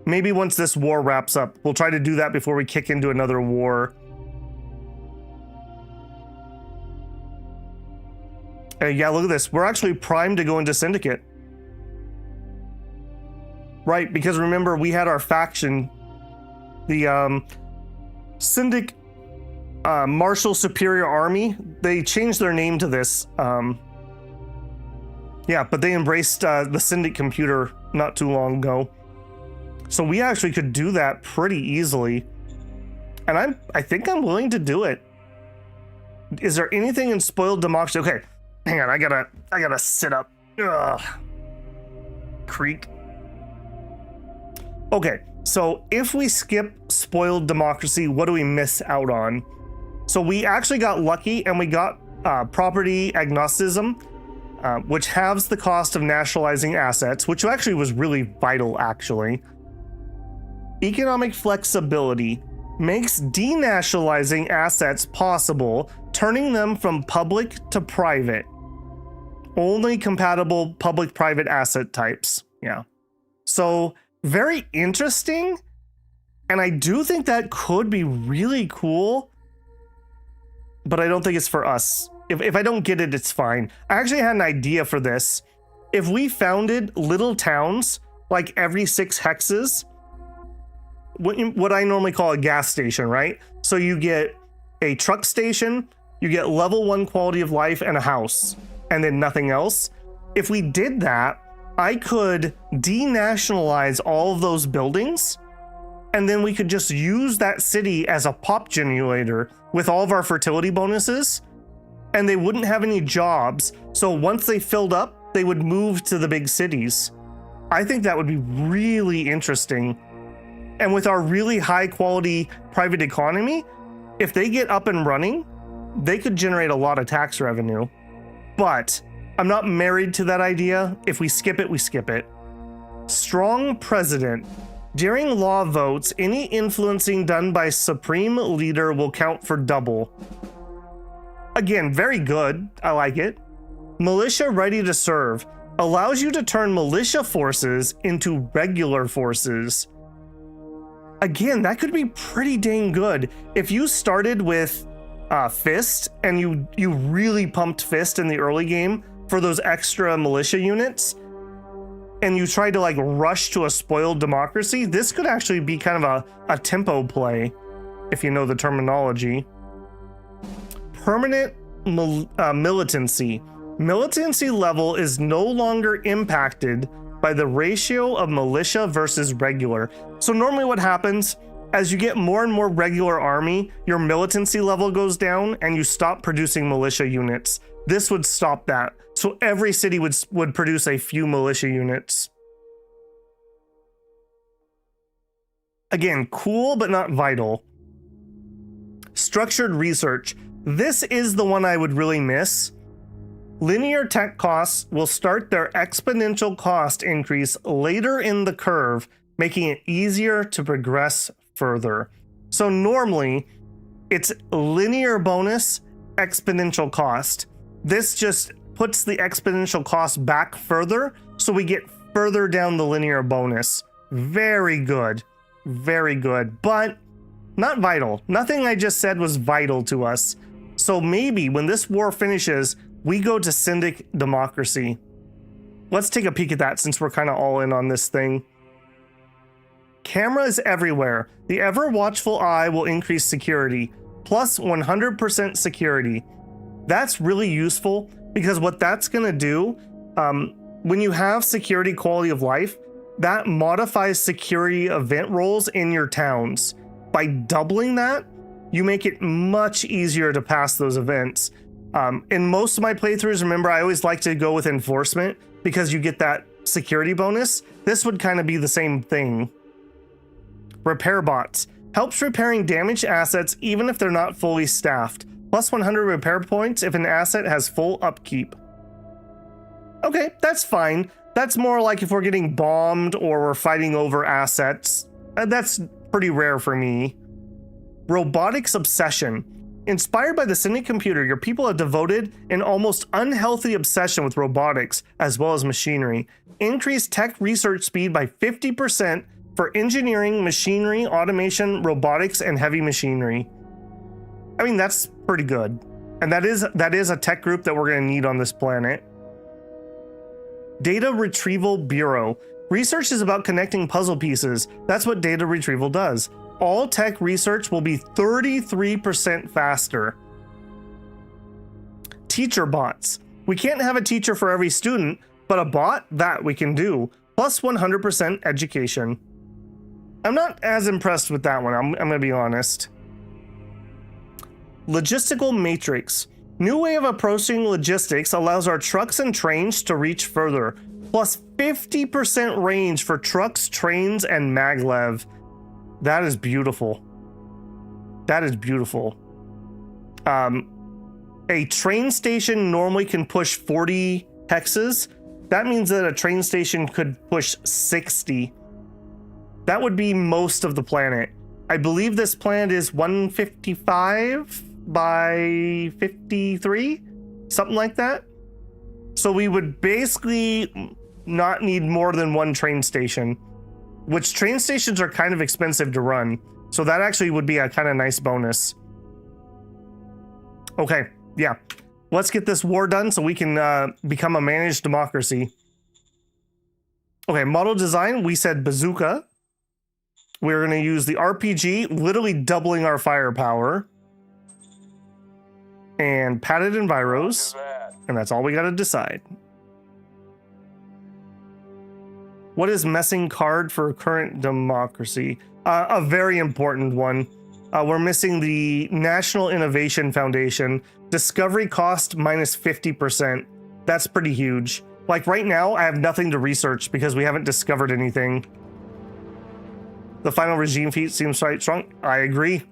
A: Maybe once this war wraps up, we'll try to do that before we kick into another war. Yeah, look at this. We're actually primed to go into Syndicate. Right, because remember, we had our faction, the Syndic Marshal Superior Army. They changed their name to this. Yeah, but they embraced the Syndic Computer not too long ago. So we actually could do that pretty easily. And I think I'm willing to do it. Is there anything in spoiled democracy? Okay, hang on, I gotta sit up. Ugh. Creak. Okay, so if we skip spoiled democracy, what do we miss out on? So we actually got lucky and we got property agnosticism, which halves the cost of nationalizing assets, which actually was really vital, actually. Economic flexibility makes denationalizing assets possible, turning them from public to private. Only compatible public-private asset types. Yeah. So very interesting. And I do think that could be really cool, but I don't think it's for us. If I don't get it, it's fine. I actually had an idea for this. If we founded little towns, like every 6 hexes, what I normally call a gas station, right? So you get a truck station, you get level 1 quality of life and a house, and then nothing else. If we did that, I could denationalize all of those buildings, and then we could just use that city as a pop generator with all of our fertility bonuses, and they wouldn't have any jobs. So once they filled up, they would move to the big cities. I think that would be really interesting. And with our really high quality private economy, if they get up and running, they could generate a lot of tax revenue. But I'm not married to that idea. If we skip it, we skip it. Strong president. During law votes, any influencing done by supreme leader will count for double. Again, very good. I like it. Militia ready to serve. Allows you to turn militia forces into regular forces. Again, that could be pretty dang good. If you started with Fist and you really pumped Fist in the early game for those extra militia units, and you tried to like rush to a spoiled democracy, this could actually be kind of a tempo play, if you know the terminology. Permanent militancy. Militancy level is no longer impacted by the ratio of militia versus regular. So normally what happens, as you get more and more regular army, your militancy level goes down and you stop producing militia units. This would stop that. So every city would produce a few militia units. Again, cool, but not vital. Structured research. This is the one I would really miss. Linear tech costs will start their exponential cost increase later in the curve, making it easier to progress further. So normally, it's linear bonus, exponential cost. This just puts the exponential cost back further, so we get further down the linear bonus. Very good. Very good, but not vital. Nothing I just said was vital to us. So maybe when this war finishes, we go to Syndic democracy. Let's take a peek at that since we're kind of all in on this thing. Cameras everywhere. The ever watchful eye will increase security, plus 100% security. That's really useful because what that's gonna do, when you have security quality of life, that modifies security event roles in your towns. By doubling that, you make it much easier to pass those events. In most of my playthroughs, remember, I always like to go with enforcement because you get that security bonus. This would kind of be the same thing. Repair bots. Helps repairing damaged assets even if they're not fully staffed. Plus 100 repair points if an asset has full upkeep. Okay, that's fine. That's more like if we're getting bombed or we're fighting over assets. That's pretty rare for me. Robotics obsession. Inspired by the Syndic Computer, your people have devoted an almost unhealthy obsession with robotics as well as machinery. Increase tech research speed by 50% for engineering, machinery, automation, robotics, and heavy machinery. I mean, that's pretty good. And that is a tech group that we're going to need on this planet. Data Retrieval Bureau. Research is about connecting puzzle pieces. That's what data retrieval does. All tech research will be 33% faster. Teacher bots. We can't have a teacher for every student, but a bot, that we can do. Plus 100% education. I'm not as impressed with that one, I'm going to be honest. Logistical matrix. New way of approaching logistics allows our trucks and trains to reach further. Plus 50% range for trucks, trains, and maglev. That is beautiful. That is beautiful. A train station normally can push 40 hexes. That means that a train station could push 60. That would be most of the planet. I believe this planet is 155 by 53, something like that. So we would basically not need more than one train station, which train stations are kind of expensive to run. So that actually would be a kind of nice bonus. Okay, yeah. Let's get this war done so we can become a managed democracy. Okay, model design, we said bazooka. We're going to use the RPG, literally doubling our firepower. And padded enviros. And that's all we got to decide. What is missing card for current democracy? A very important one. We're missing the National Innovation Foundation. Discovery cost minus 50%. That's pretty huge. Like right now, I have nothing to research because we haven't discovered anything. The final regime feat seems quite strong. I agree.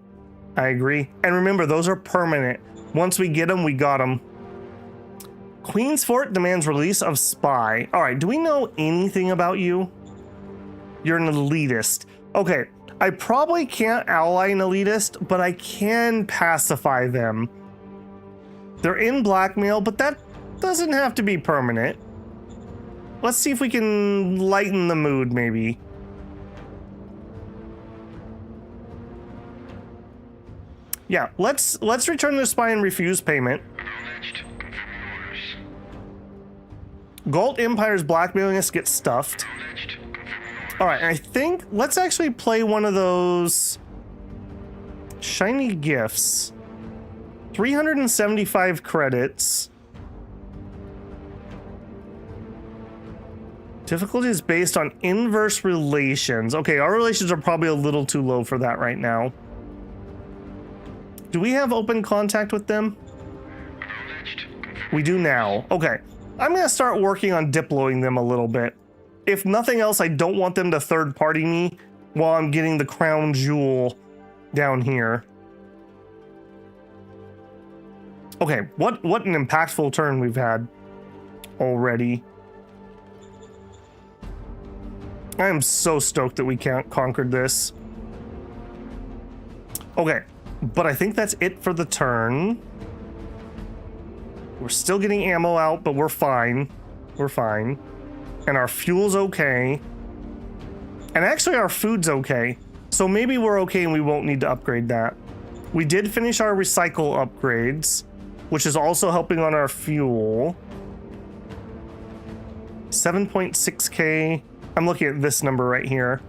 A: I agree. And remember, those are permanent. Once we get them, we got them. Queen's Fort demands release of spy. All right, do we know anything about you? You're an elitist. Okay, I probably can't ally an elitist, but I can pacify them. They're in blackmail, but that doesn't have to be permanent. Let's see if we can lighten the mood, maybe. Yeah, let's return the spy and refuse payment. Galactic Empire's blackmailing us get stuffed. All right, I think let's actually play one of those shiny gifts. 375 credits. Difficulty is based on inverse relations. Okay, our relations are probably a little too low for that right now. Do we have open contact with them? We do now. Okay. I'm going to start working on diploing them a little bit. If nothing else, I don't want them to third-party me while I'm getting the crown jewel down here. Okay, what an impactful turn we've had already. I am so stoked that we conquered this. Okay, but I think that's it for the turn. We're still getting ammo out, but we're fine. We're fine. And our fuel's okay. And actually our food's okay. So maybe we're okay and we won't need to upgrade that. We did finish our recycle upgrades, which is also helping on our fuel. 7.6K. I'm looking at this number right here.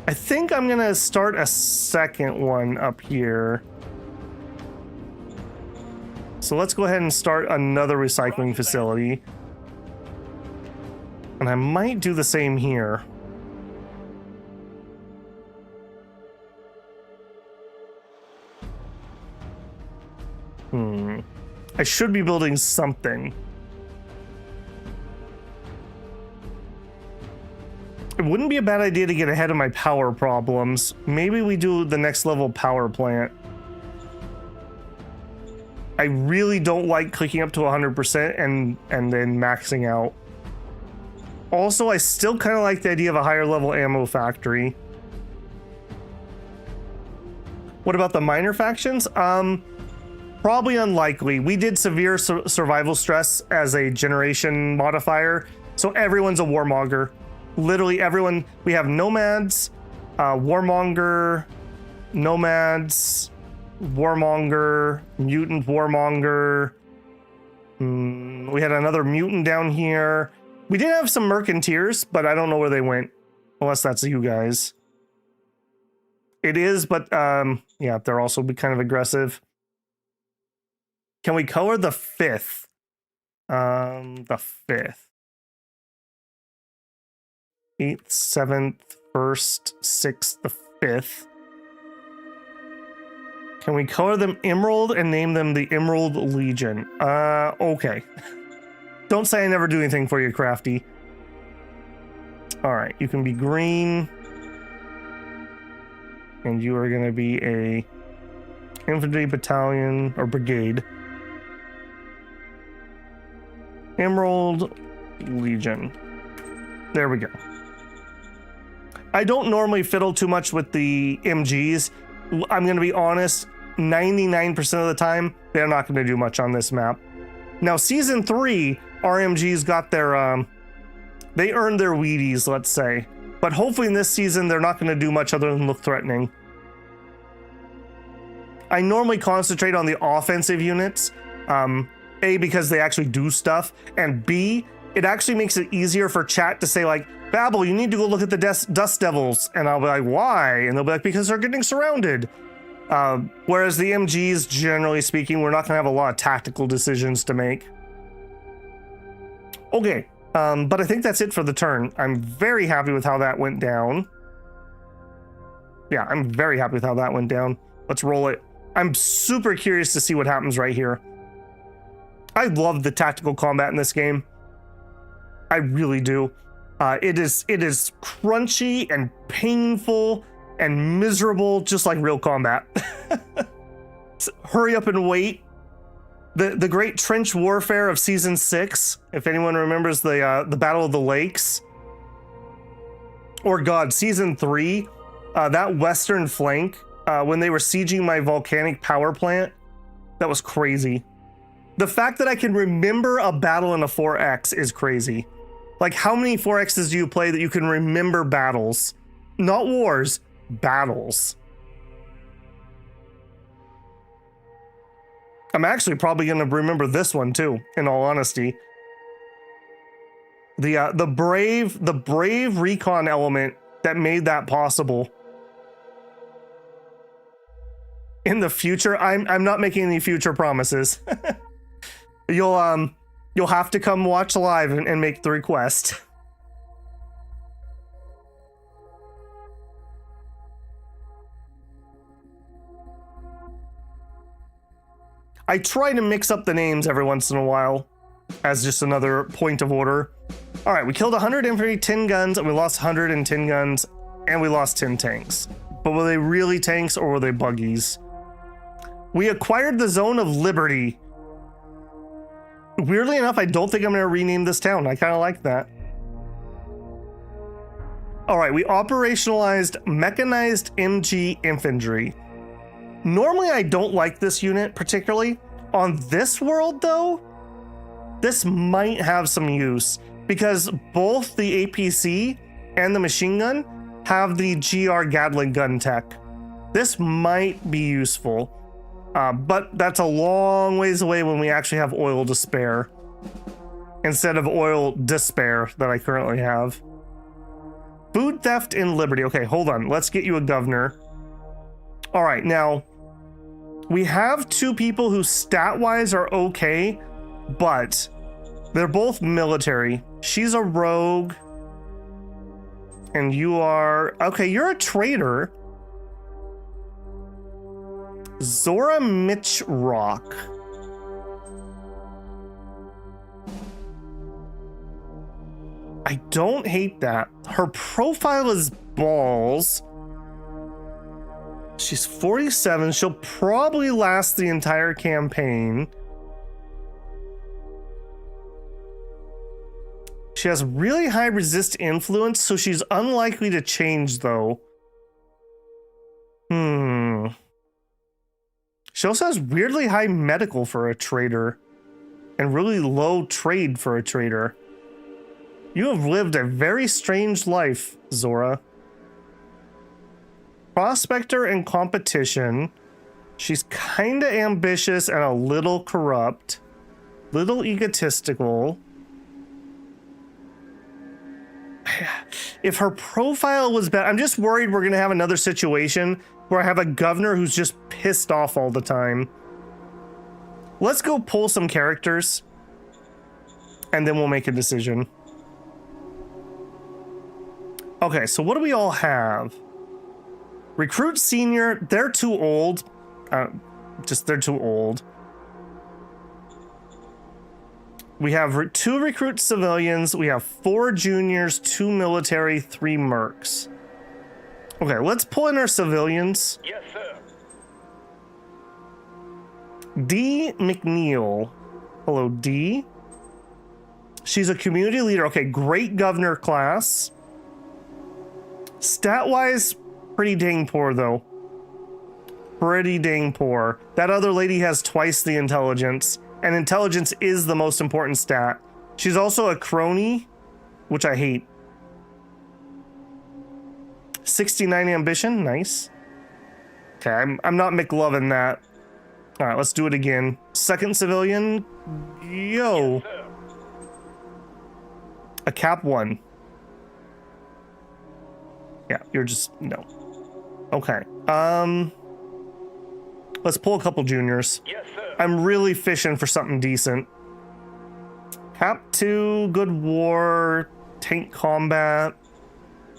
A: I think I'm gonna start a second one up here. So let's go ahead and start another recycling facility. And I might do the same here. I should be building something. It wouldn't be a bad idea to get ahead of my power problems. Maybe we do the next level power plant. I really don't like clicking up to 100% and then maxing out. Also, I still kind of like the idea of a higher level ammo factory. What about the minor factions? Probably unlikely. We did severe survival stress as a generation modifier, so everyone's a warmonger. Literally everyone. We have nomads, warmonger, nomads, warmonger, mutant warmonger. We had another mutant down here. We did have some mercanteers, but I don't know where they went, unless that's you guys. It is, but yeah, they're also kind of aggressive. Can we color the 5th? The 5th. 8th, 7th, 1st, 6th, the 5th. Can we color them emerald and name them the Emerald Legion? Okay. Don't say I never do anything for you, Crafty. All right, you can be green. And you are gonna be a infantry battalion or brigade. Emerald Legion. There we go. I don't normally fiddle too much with the MGs. I'm going to be honest, 99% of the time, they're not going to do much on this map. Now, Season 3, our MGs got their, they earned their Wheaties, let's say. But hopefully in this season, they're not going to do much other than look threatening. I normally concentrate on the offensive units. A, because they actually do stuff, and B, it actually makes it easier for chat to say like, Babel, you need to go look at the Dust Devils, and I'll be like, why? And they'll be like, because they're getting surrounded. Whereas the MGs, generally speaking, we're not gonna have a lot of tactical decisions to make. Okay, but I think that's it for the turn. I'm very happy with how that went down. Yeah, I'm very happy with how that went down. Let's roll it. I'm super curious to see what happens right here. I love the tactical combat in this game. I really do. It is crunchy and painful and miserable, just like real combat. So hurry up and wait. The great trench warfare of Season 6, if anyone remembers the Battle of the Lakes. Or God, Season 3, that western flank, when they were sieging my volcanic power plant, that was crazy. The fact that I can remember a battle in a 4X is crazy. Like, how many 4Xs do you play that you can remember battles? Not wars, battles. I'm actually probably going to remember this one too, in all honesty. The brave recon element that made that possible. In the future, I'm not making any future promises. You'll You'll have to come watch live and make the request. I try to mix up the names every once in a while as just another point of order. All right, we killed 100 infantry, 10 guns, and we lost 110 guns, and we lost 10 tanks. But were they really tanks or were they buggies? We acquired the Zone of Liberty. Weirdly enough, I don't think I'm going to rename this town. I kind of like that. All right, we operationalized mechanized MG infantry. Normally, I don't like this unit particularly. On this world, though, this might have some use because both the APC and the machine gun have the GR Gatling gun tech. This might be useful, but that's a long ways away when we actually have oil to spare instead of oil despair that I currently have. Food theft in Liberty. Okay, hold on. Let's get you a governor. All right, now we have two people who stat-wise are okay, but they're both military. She's a rogue. And you are... Okay, you're a traitor. Zora Mitch Rock. I don't hate that. Her profile is balls. She's 47. She'll probably last the entire campaign. She has really high resist influence, so she's unlikely to change, though. She also has weirdly high medical for a trader, and really low trade for a trader. You have lived a very strange life, Zora. Prospector and competition. She's kinda ambitious and a little corrupt. Little egotistical. If her profile was bad, I'm just worried we're gonna have another situation where I have a governor who's just pissed off all the time. Let's go pull some characters and then we'll make a decision. Okay, so what do we all have? Recruit senior, they're too old. They're too old. We have 2 recruit civilians. We have 4 juniors, 2 military, 3 mercs. Okay, let's pull in our civilians.
B: Yes, sir.
A: D. McNeil. Hello, D. She's a community leader. Okay, great governor class. Stat-wise, pretty dang poor, though. Pretty dang poor. That other lady has twice the intelligence, and intelligence is the most important stat. She's also a crony, which I hate. 69 ambition, nice. Okay, I'm not McLovin that. All right, let's do it again. Second civilian, yo.
B: Yes,
A: A cap 1. Yeah, you're just, no. Okay, let's pull a couple juniors.
B: yes, sir.
A: I'm really fishing for something decent. Cap 2, good war, tank combat,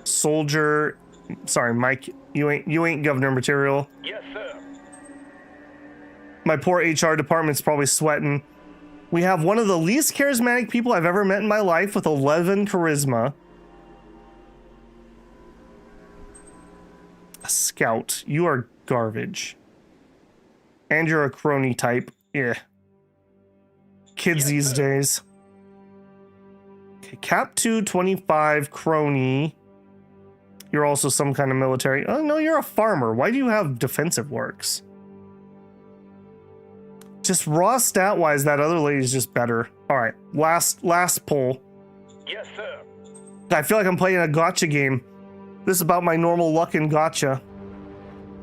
A: soldier. Sorry, Mike, you ain't governor material.
B: Yes, sir.
A: My poor HR department's probably sweating. We have one of the least charismatic people I've ever met in my life with 11 charisma. A scout, you are garbage. And you're a crony type. Yeah. Kids
B: Yes,
A: these
B: sir.
A: days. Okay, Cap 2, 25, crony. You're also some kind of military. Oh, no, you're a farmer. Why do you have defensive works? Just raw stat-wise, that other lady's just better. All right, last pull.
B: Yes, sir.
A: I feel like I'm playing a gotcha game. This is about my normal luck in gotcha.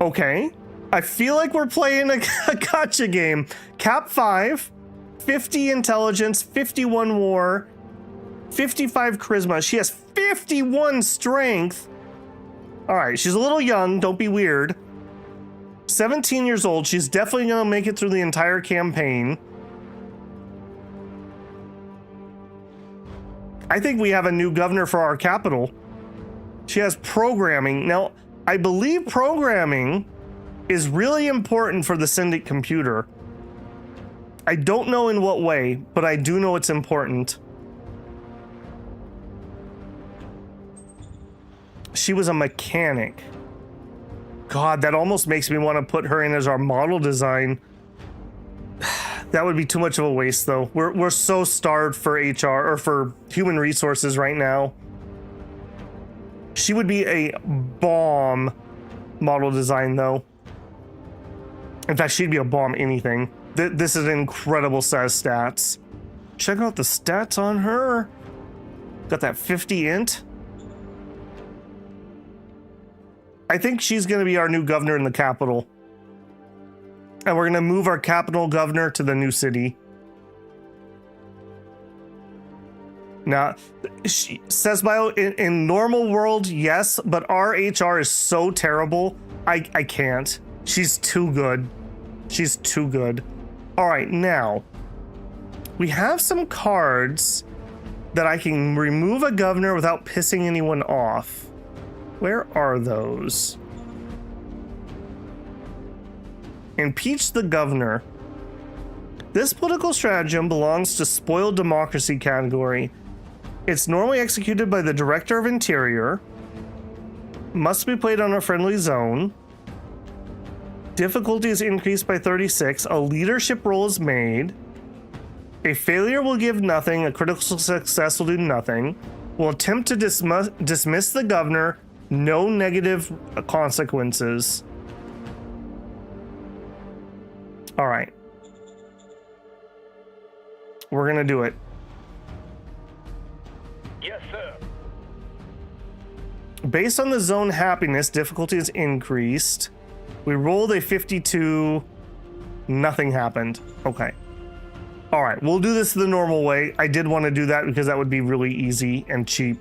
A: Okay. I feel like we're playing a gotcha game. Cap 5, 50 intelligence, 51 war, 55 charisma. She has 51 strength. All right, she's a little young. Don't be weird. 17 years old. She's definitely going to make it through the entire campaign. I think we have a new governor for our capital. She has programming. Now, I believe programming is really important for the Syndic Computer. I don't know in what way, but I do know it's important. She was a mechanic. God, that almost makes me want to put her in as our model design. That would be too much of a waste, though. We're so starved for HR or for human resources right now. She would be a bomb model design, though. In fact, she'd be a bomb anything. This is an incredible set of stats. Check out the stats on her. Got that 50 int. I think she's going to be our new governor in the capital. And we're going to move our capital governor to the new city. Now, says Bio, in normal world, yes, but our HR is so terrible, I can't. She's too good. She's too good. All right, now, we have some cards that I can remove a governor without pissing anyone off. Where are those? Impeach the governor. This political stratagem belongs to spoiled democracy category. It's normally executed by the Director of Interior. Must be played on a friendly zone. Difficulty is increased by 36. A leadership roll is made. A failure will give nothing. A critical success will do nothing. Will attempt to dismiss the governor. No negative consequences. All right. We're gonna do it.
B: Yes, sir.
A: Based on the zone happiness, difficulty is increased. We rolled a 52. Nothing happened. Okay. All right, we'll do this the normal way. I did want to do that because that would be really easy and cheap.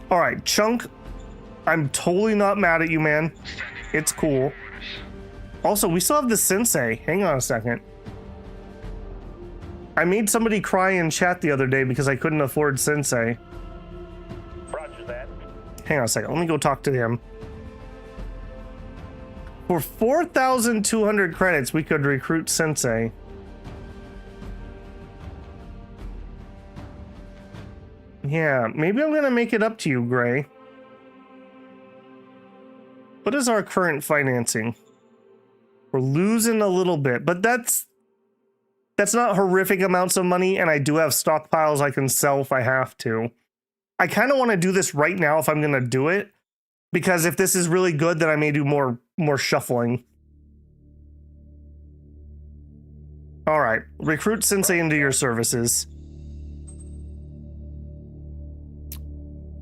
A: All right, Chunk, I'm totally not mad at you, man. It's cool. Also, we still have the sensei. Hang on a second. I made somebody cry in chat the other day because I couldn't afford sensei.
B: Roger that.
A: Hang on a second. Let me go talk to him. For 4,200 credits, we could recruit sensei. Yeah, maybe I'm going to make it up to you, Gray. What is our current financing? We're losing a little bit, but that's not horrific amounts of money, and I do have stockpiles I can sell if I have to. I kind of want to do this right now if I'm going to do it, because if this is really good, then I may do more shuffling. All right, recruit Sensei into your services.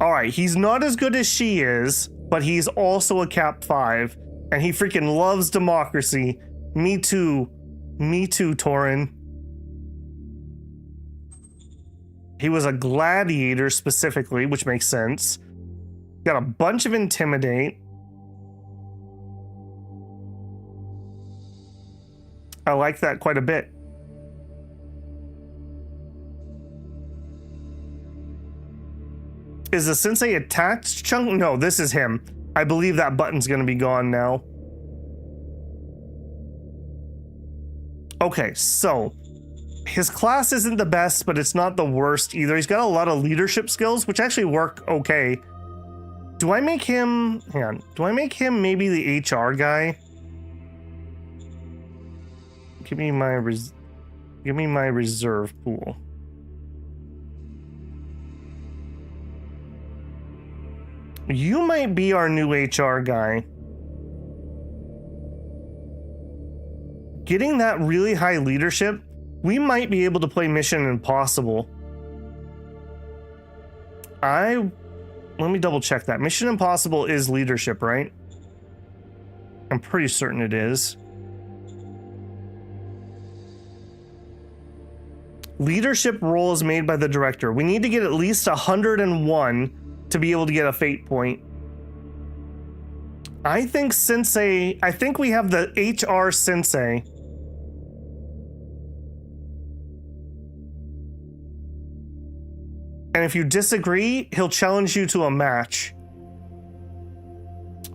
A: All right, he's not as good as she is, but he's also a Cap 5, and he freaking loves democracy. Me too. Me too, Torin. He was a gladiator specifically, which makes sense. Got a bunch of intimidate. I like that quite a bit. Is the sensei attacked Chunk? No, this is him. I believe that button's gonna be gone now. Okay, so his class isn't the best, but it's not the worst either. He's got a lot of leadership skills, which actually work okay. Do I make him, hang on, do I make him maybe the HR guy? Give me my reserve pool. You might be our new HR guy. Getting that really high leadership, we might be able to play Mission Impossible. Let me double check that. Mission Impossible is leadership, right? I'm pretty certain it is. Leadership role is made by the director. We need to get at least 101 to be able to get a fate point. I think we have the HR Sensei. And if you disagree, he'll challenge you to a match.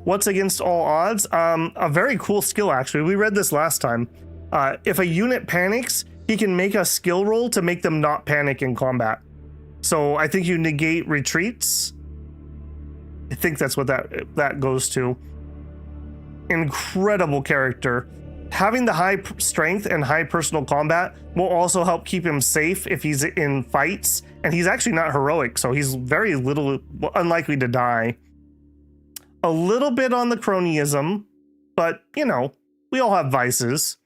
A: What's against all odds? A very cool skill, actually. We read this last time. If a unit panics, he can make a skill roll to make them not panic in combat. So I think you negate retreats. I think that's what that goes to. Incredible character. Having the high strength and high personal combat will also help keep him safe if he's in fights. And he's actually not heroic, so he's very unlikely to die. A little bit on the cronyism, but, you know, we all have vices.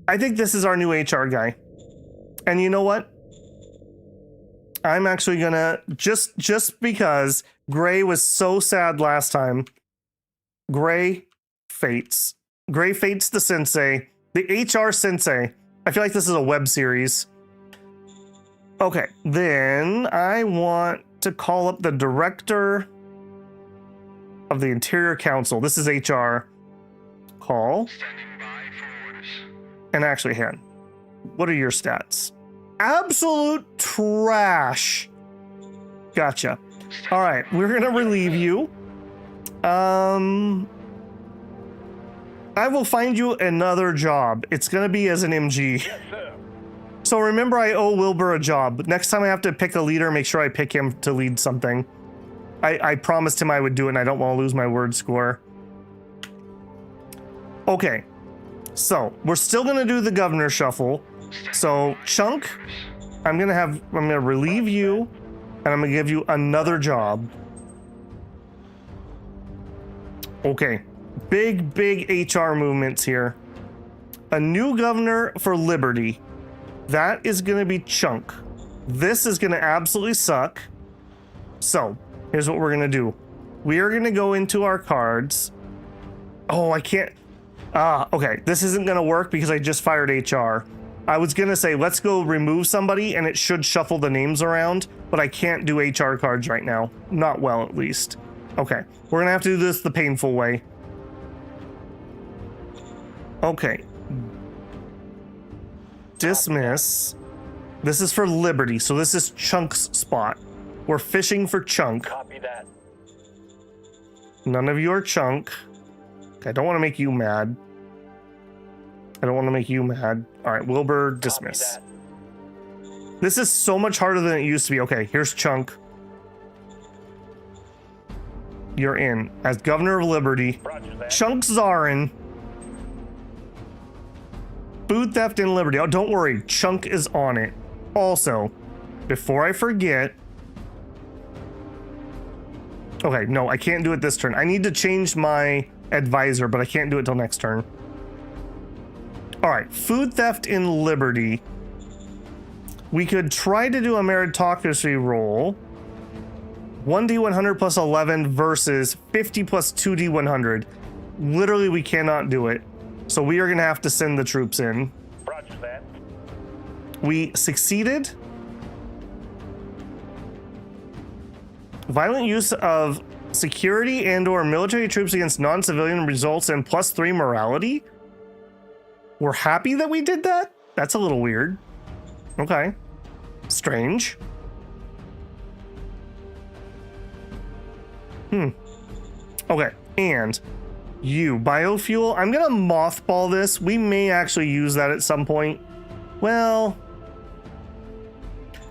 A: I think this is our new HR guy. And you know what? I'm actually gonna, just because Gray was so sad last time, Gray fates the sensei, the HR sensei. I feel like this is a web series. Okay, then I want to call up the director of the Interior Council. This is HR. Call. And actually, Han, what are your stats? Absolute trash. Gotcha. All right, we're gonna relieve you. I will find you another job. It's gonna be as an MG.
B: Yes, sir.
A: So remember, I owe Wilbur a job. Next time I have to pick a leader, make sure I pick him to lead something. I promised him I would do it, and I don't want to lose my word score. Okay, so we're still gonna do the governor shuffle. So Chunk, I'm gonna relieve you, and I'm gonna give you another job. Okay, big HR movements here. A new governor for Liberty. That is gonna be Chunk. This is gonna absolutely suck. So here's what we're gonna do. We are gonna go into our cards. Oh, I can't. Okay, this isn't gonna work because I just fired HR. I was gonna say, let's go remove somebody and it should shuffle the names around, but I can't do HR cards right now. Not well, at least. Okay, we're gonna have to do this the painful way. Okay. Dismiss. This is for Liberty, so this is Chunk's spot. We're fishing for Chunk.
B: Copy that.
A: None of you are Chunk. I don't want to make you mad. All right, Wilbur, dismiss. This is so much harder than it used to be. Okay, here's Chunk. You're in as Governor of Liberty. Chunk Zarin. Food theft in Liberty. Oh, don't worry. Chunk is on it. Also, before I forget. Okay, no, I can't do it this turn. I need to change my advisor, but I can't do it till next turn. All right, food theft in Liberty. We could try to do a meritocracy roll. 1d100 plus 11 versus 50 plus 2d100. Literally, we cannot do it. So we are going to have to send the troops in.
B: Roger that.
A: We succeeded. Violent use of security and or military troops against non-civilian results in +3 morality. We're happy that we did that? That's a little weird. Okay. Strange. Okay, and you, biofuel. I'm gonna mothball this. We may actually use that at some point. Well,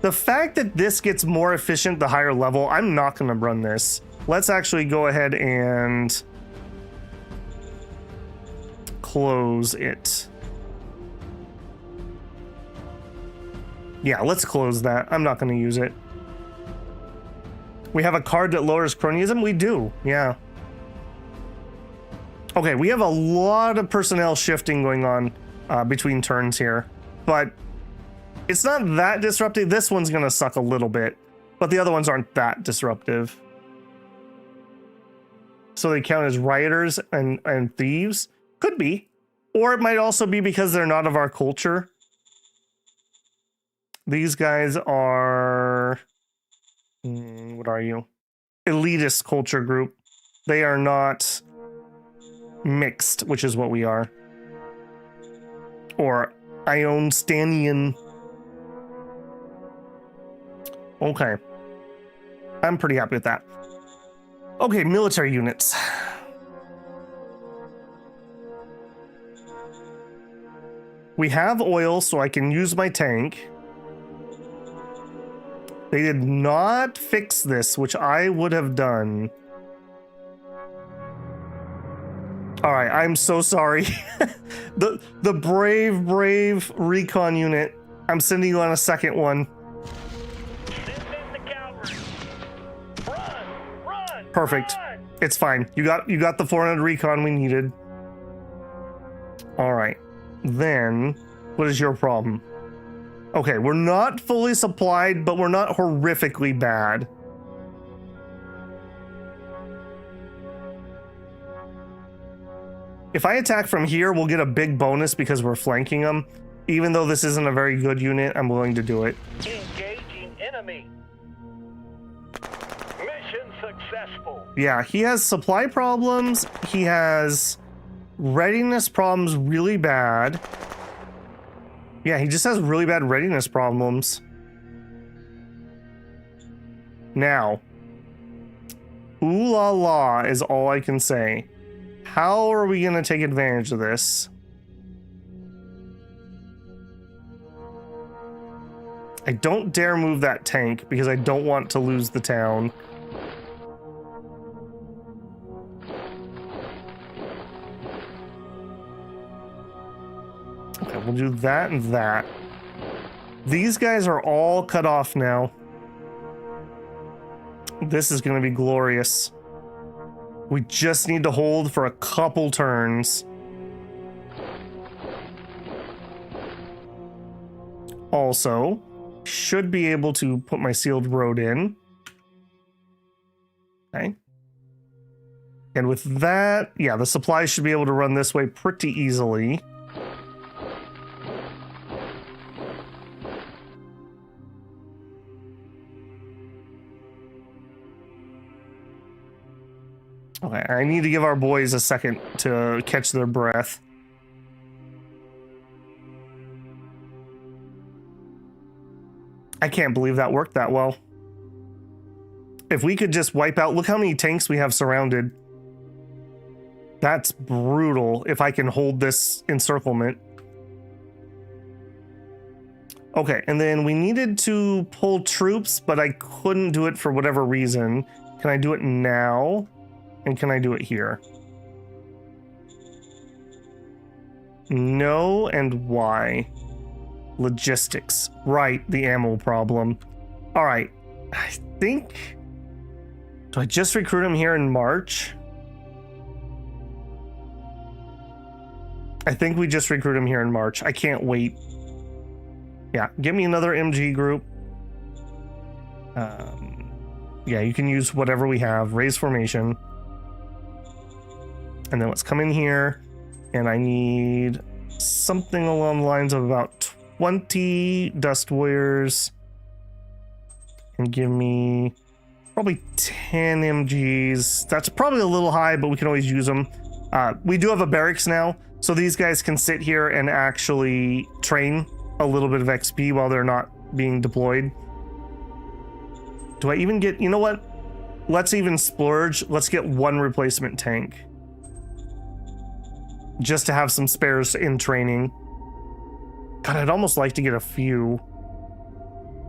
A: the fact that this gets more efficient the higher level, I'm not gonna run this. Let's actually go ahead and close it. Yeah, let's close that. I'm not gonna use it. We have a card that lowers cronyism? We do, yeah. Okay, we have a lot of personnel shifting going on between turns here, but it's not that disruptive. This one's gonna suck a little bit, but the other ones aren't that disruptive. So they count as rioters and thieves? Could be. Or it might also be because they're not of our culture. These guys are... what are you? Elitist culture group. They are not mixed, which is what we are. Or Ionstanian. Okay. I'm pretty happy with that. Okay, military units. We have oil, so I can use my tank. They did not fix this, which I would have done. All right, I'm so sorry. the brave recon unit. I'm sending you on a second one.
B: Send in the cavalry. Run!
A: Perfect.
B: Run!
A: It's fine. You got the 400 recon we needed. All right. Then, what is your problem? Okay, we're not fully supplied, but we're not horrifically bad. If I attack from here, we'll get a big bonus because we're flanking them. Even though this isn't a very good unit, I'm willing to do it.
B: Engaging enemy. Mission successful.
A: Yeah, he has supply problems. He has readiness problems really bad. Yeah, he just has really bad readiness problems. Now, ooh la la is all I can say. How are we going to take advantage of this? I don't dare move that tank because I don't want to lose the town. Okay, we'll do that and that. These guys are all cut off now. This is going to be glorious. We just need to hold for a couple turns. Also, should be able to put my sealed road in. Okay. And with that, yeah, the supplies should be able to run this way pretty easily. Okay, I need to give our boys a second to catch their breath. I can't believe that worked that well. If we could just wipe out, look how many tanks we have surrounded. That's brutal if I can hold this encirclement. Okay, and then we needed to pull troops, but I couldn't do it for whatever reason. Can I do it now? And can I do it here? No, and why? Logistics. Right, the ammo problem. All right, I think... Do I just recruit him here in March? I think we just recruit him here in March. I can't wait. Yeah, give me another MG group. Yeah, you can use whatever we have. Raise formation. And then let's come in here. And I need something along the lines of about 20 Dust Warriors. And give me probably 10 MGs. That's probably a little high, but we can always use them. We do have a barracks now, so these guys can sit here and actually train a little bit of XP while they're not being deployed. Do I even get... You know what? Let's even splurge. Let's get one replacement tank. Just to have some spares in training. God, I'd almost like to get a few.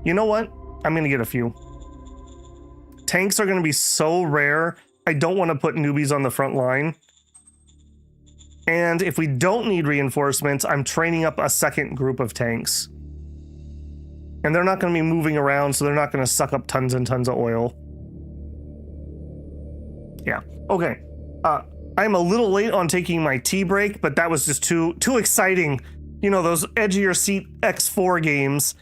A: You know what? I'm going to get a few. Tanks are going to be so rare. I don't want to put newbies on the front line. And if we don't need reinforcements, I'm training up a second group of tanks. And they're not going to be moving around, so they're not going to suck up tons and tons of oil. Yeah. Okay. I'm a little late on taking my tea break, but that was just too exciting. You know, those edge of your seat X4 games.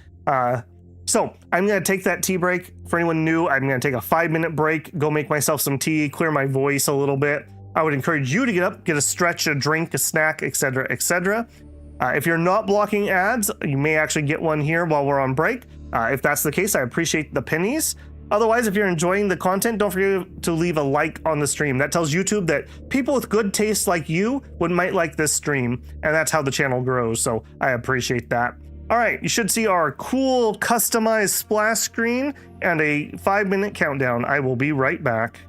A: So I'm going to take that tea break. For anyone new, I'm going to take a 5-minute break, go make myself some tea, clear my voice a little bit. I would encourage you to get up, get a stretch, a drink, a snack, etc., etc. If you're not blocking ads, you may actually get one here while we're on break. If that's the case, I appreciate the pennies. Otherwise, if you're enjoying the content, don't forget to leave a like on the stream. That tells YouTube that people with good taste like you might like this stream, and that's how the channel grows, so I appreciate that. All right, you should see our cool customized splash screen and a 5-minute countdown. I will be right back.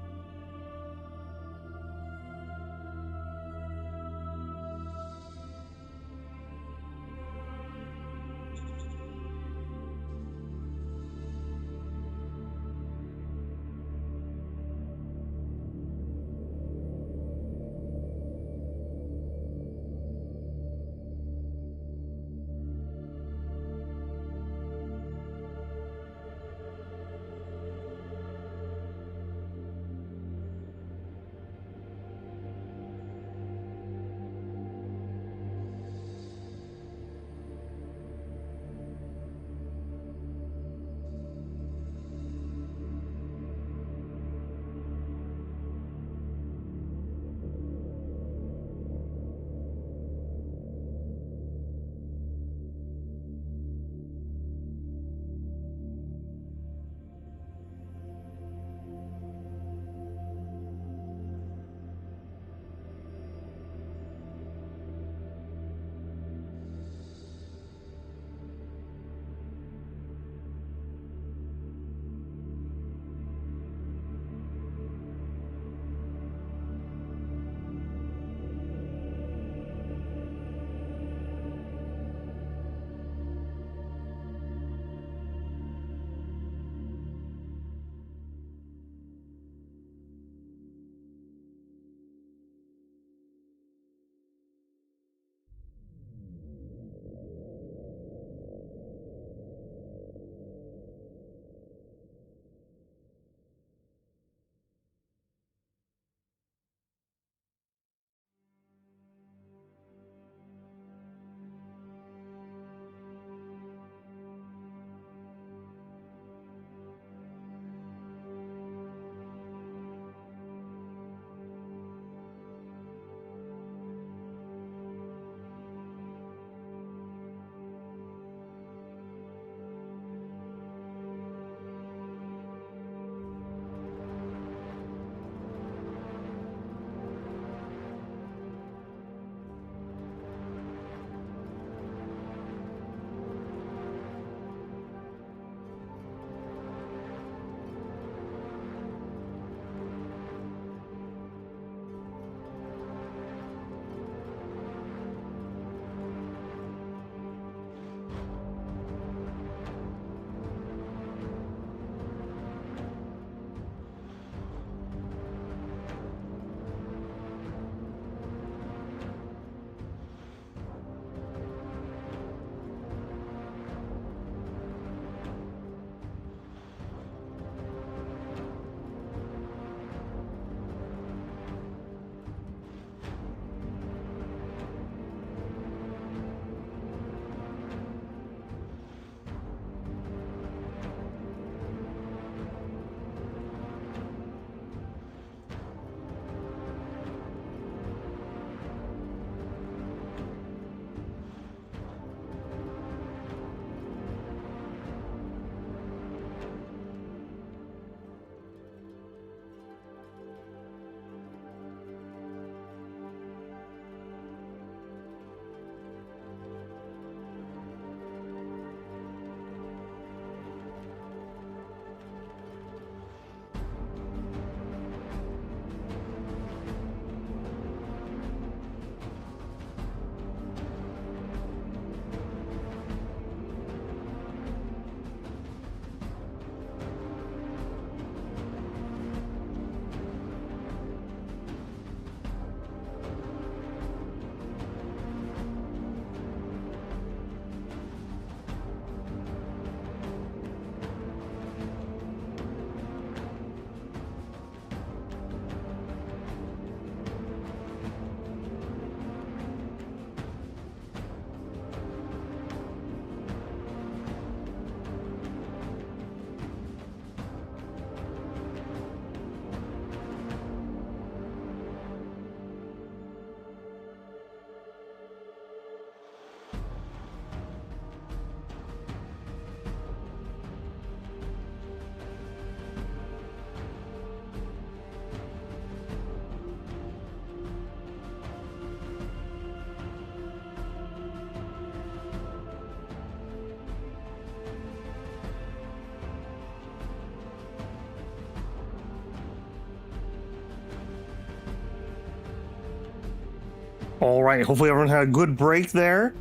A: All right, hopefully everyone had a good break there.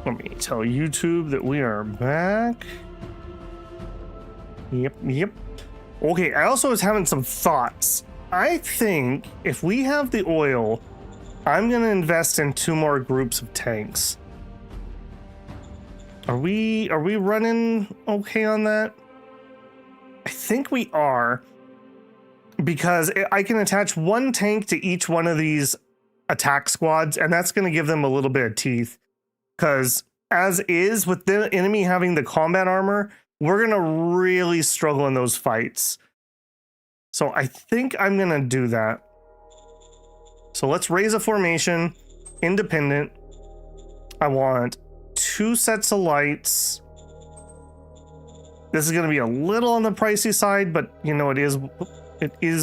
A: Let me tell YouTube that we are back. Yep. Okay, I also was having some thoughts. I think if we have the oil, I'm gonna invest in 2 more groups of tanks. Are we running okay on that? I think we are, because I can attach 1 tank to each one of these attack squads, and that's going to give them a little bit of teeth. Because as is, with the enemy having the combat armor, we're going to really struggle in those fights. So I think I'm going to do that. So let's raise a formation, independent. I want 2 sets of lights. This is going to be a little on the pricey side, but you know, it is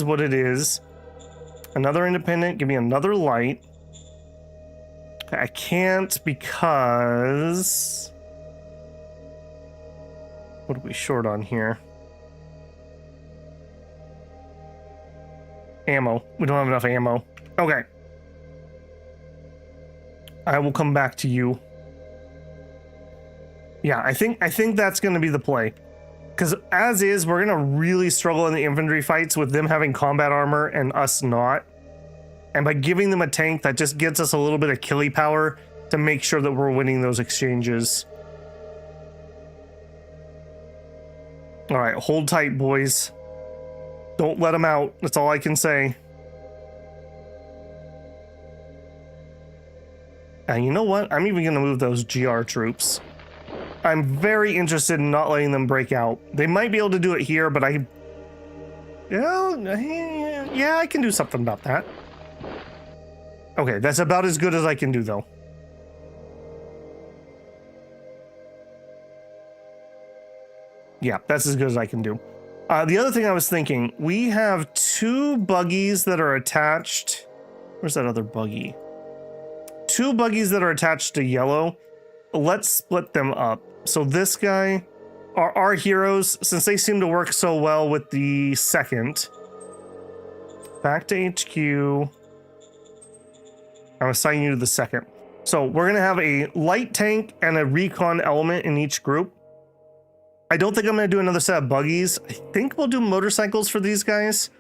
A: what it is. Another independent, give me another light. I can't because... What are we short on here? Ammo. We don't have enough ammo. Okay. I will come back to you. Yeah, I think that's going to be the play. Because as is, we're going to really struggle in the infantry fights with them having combat armor and us not. And by giving them a tank, that just gets us a little bit of killy power to make sure that we're winning those exchanges. All right, hold tight, boys. Don't let them out. That's all I can say. And you know what? I'm even going to move those GR troops. I'm very interested in not letting them break out. They might be able to do it here, but yeah, I can do something about that. Okay, that's about as good as I can do, though. Yeah, that's as good as I can do. The other thing I was thinking, we have 2 buggies that are attached. Where's that other buggy? 2 buggies that are attached to yellow. Let's split them up. So this guy, our heroes, since they seem to work so well with the second, back to HQ. I'm assigning you to the second. So we're going to have a light tank and a recon element in each group. I don't think I'm going to do another set of buggies. I think we'll do motorcycles for these guys.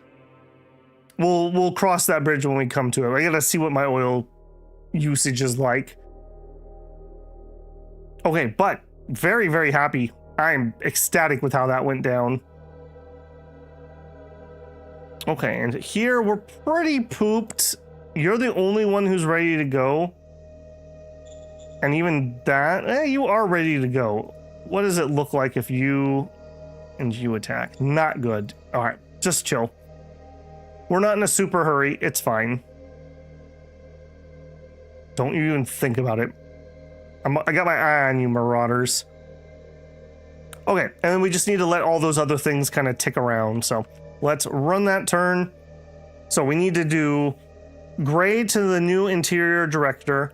A: We'll cross that bridge when we come to it. I got to see what my oil usage is like. Okay, but very, very happy. I'm ecstatic with how that went down. Okay, and here we're pretty pooped. You're the only one who's ready to go. And even that, you are ready to go. What does it look like if you and you attack? Not good. All right, just chill. We're not in a super hurry. It's fine. Don't you even think about it. I got my eye on you, marauders. Okay, and then we just need to let all those other things kind of tick around. So let's run that turn. So we need to do Gray to the new interior director,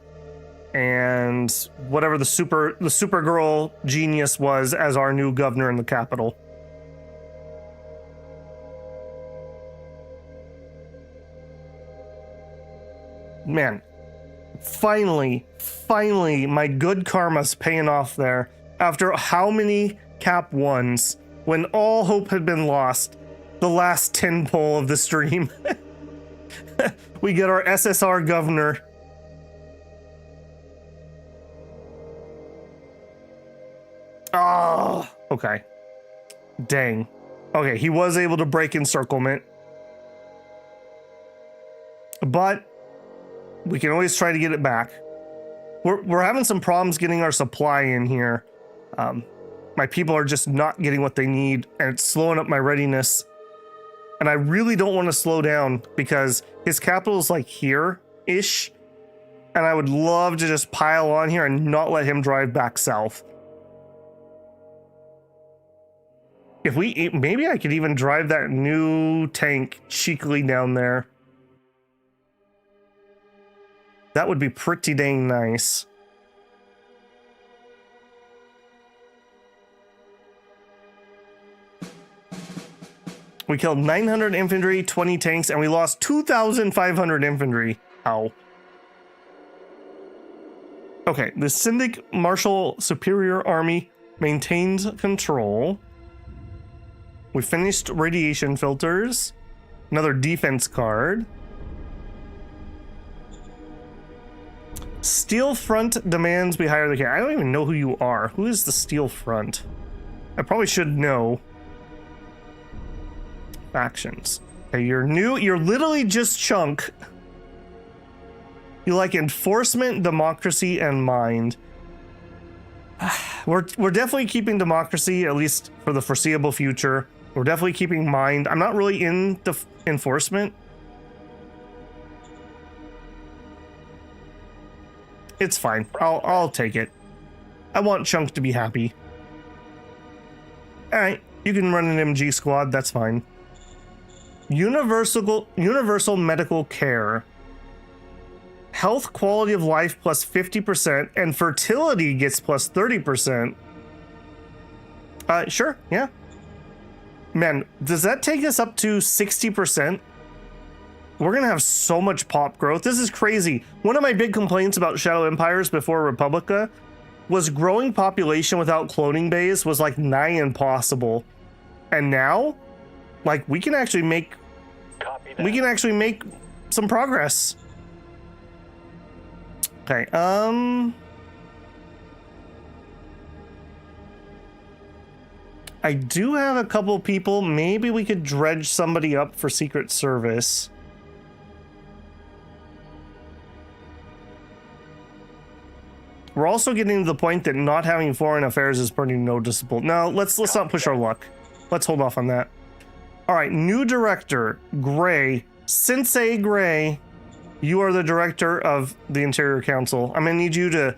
A: and whatever the Supergirl genius was as our new governor in the capital. Man, finally, my good karma's paying off there. After how many Cap 1s, when all hope had been lost, the last 10 poll of the stream. We get our SSR governor. Oh, okay. Dang. Okay, he was able to break encirclement. But we can always try to get it back. We're having some problems getting our supply in here. My people are just not getting what they need, and it's slowing up my readiness. And I really don't want to slow down because his capital is like here-ish. And I would love to just pile on here and not let him drive back south. Maybe I could even drive that new tank cheekily down there. That would be pretty dang nice. We killed 900 infantry, 20 tanks, and we lost 2,500 infantry. Ow. Okay, the Syndic Martial Superior Army maintains control. We finished radiation filters. Another defense card. Steel Front demands we hire the king. I don't even know who you are. Who is the Steel Front? I probably should know. Factions. Okay, you're new. You're literally just Chunk. You like enforcement, democracy, and mind. We're definitely keeping democracy, at least for the foreseeable future. We're definitely keeping mind. I'm not really in the enforcement. It's fine. I'll take it. I want Chunk to be happy. All right, you can run an MG squad. That's fine. Universal medical care. Health quality of life plus 50%, and fertility gets plus 30%. Sure, yeah. Man, does that take us up to 60%? We're gonna have so much pop growth. This is crazy. One of my big complaints about Shadow Empires before Republica was growing population without cloning bays was like nigh impossible. And now, like, we can actually make some progress. Okay, I do have a couple people. Maybe we could dredge somebody up for Secret Service. We're also getting to the point that not having foreign affairs is pretty noticeable. No, let's not push our luck. Let's hold off on that. All right, new director, Gray, Sensei Gray. You are the director of the Interior Council. I'm gonna need you to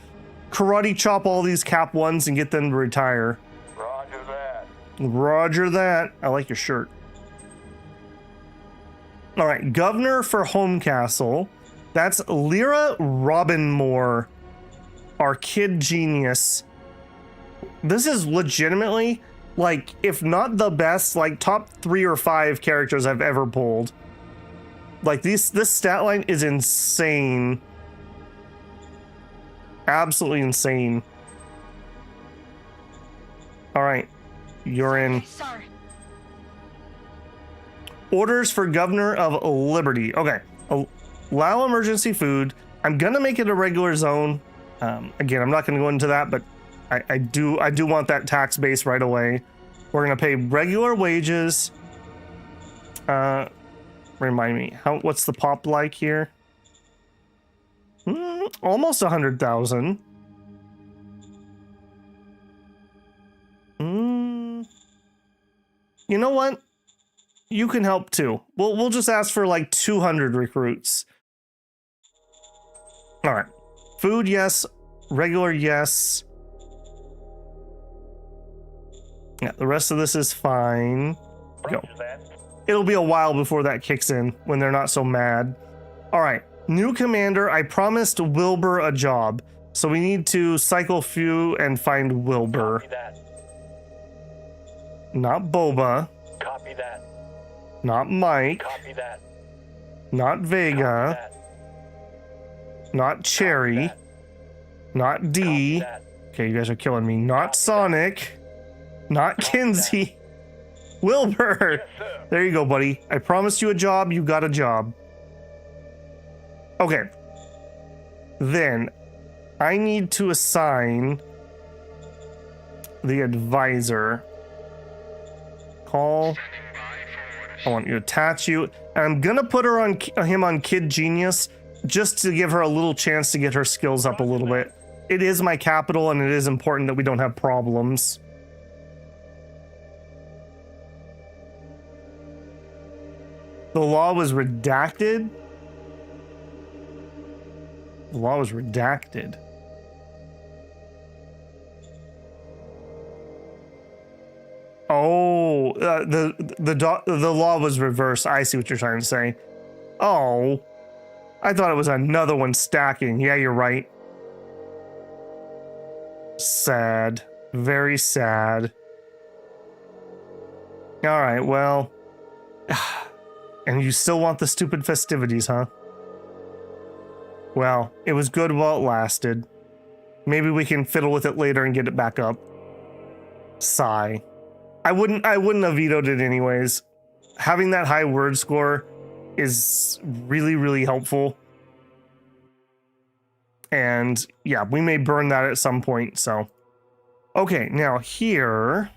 A: karate chop all these Cap 1s and get them to retire.
B: Roger that.
A: Roger that. I like your shirt. All right, governor for Homecastle. That's Lyra Robinmore, our kid genius. This is legitimately, like, if not the best, like top 3 or 5 characters I've ever pulled. Like, this stat line is insane. Absolutely insane. All right, you're in.
C: Sorry.
A: Orders for Governor of Liberty. Okay, allow emergency food. I'm gonna make it a regular zone. Again, I'm not gonna go into that, but I do want that tax base right away. We're gonna pay regular wages. Remind me, what's the pop like here? Almost 100,000. You know what? You can help too. We'll just ask for like 200 recruits. All right. Food, yes. Regular, yes. Yeah, the rest of this is fine. Go. It'll be a while before that kicks in when they're not so mad. All right, new commander. I promised Wilbur a job, so we need to cycle through and find Wilbur.
B: Copy that.
A: Not Boba.
B: Copy that.
A: Not Mike.
B: Copy that.
A: Not Vega.
B: Copy
A: Not Cherry.
B: that.
A: Not D.
B: Copy that.
A: Okay, you guys are killing me. Not
B: Copy
A: Sonic. Not Kinsey. Wilbur.
B: Yes, sir.
A: There you go, buddy. I promised you a job. You got a job. Okay. Then I need to assign the advisor. Call. I want you to attach you. And I'm gonna put her on him on Kid Genius just to give her a little chance to get her skills up a little bit. It is my capital, and it is important that we don't have problems. The law was redacted. The law was redacted. Oh, the law was reversed. I see what you're trying to say. Oh, I thought it was another one stacking. Yeah, you're right. Sad. Very sad. All right, well. And you still want the stupid festivities, huh? Well, it was good while it lasted. Maybe we can fiddle with it later and get it back up. Sigh. I wouldn't have vetoed it anyways. Having that high word score is really, really helpful. And yeah, we may burn that at some point, so. Okay, now here.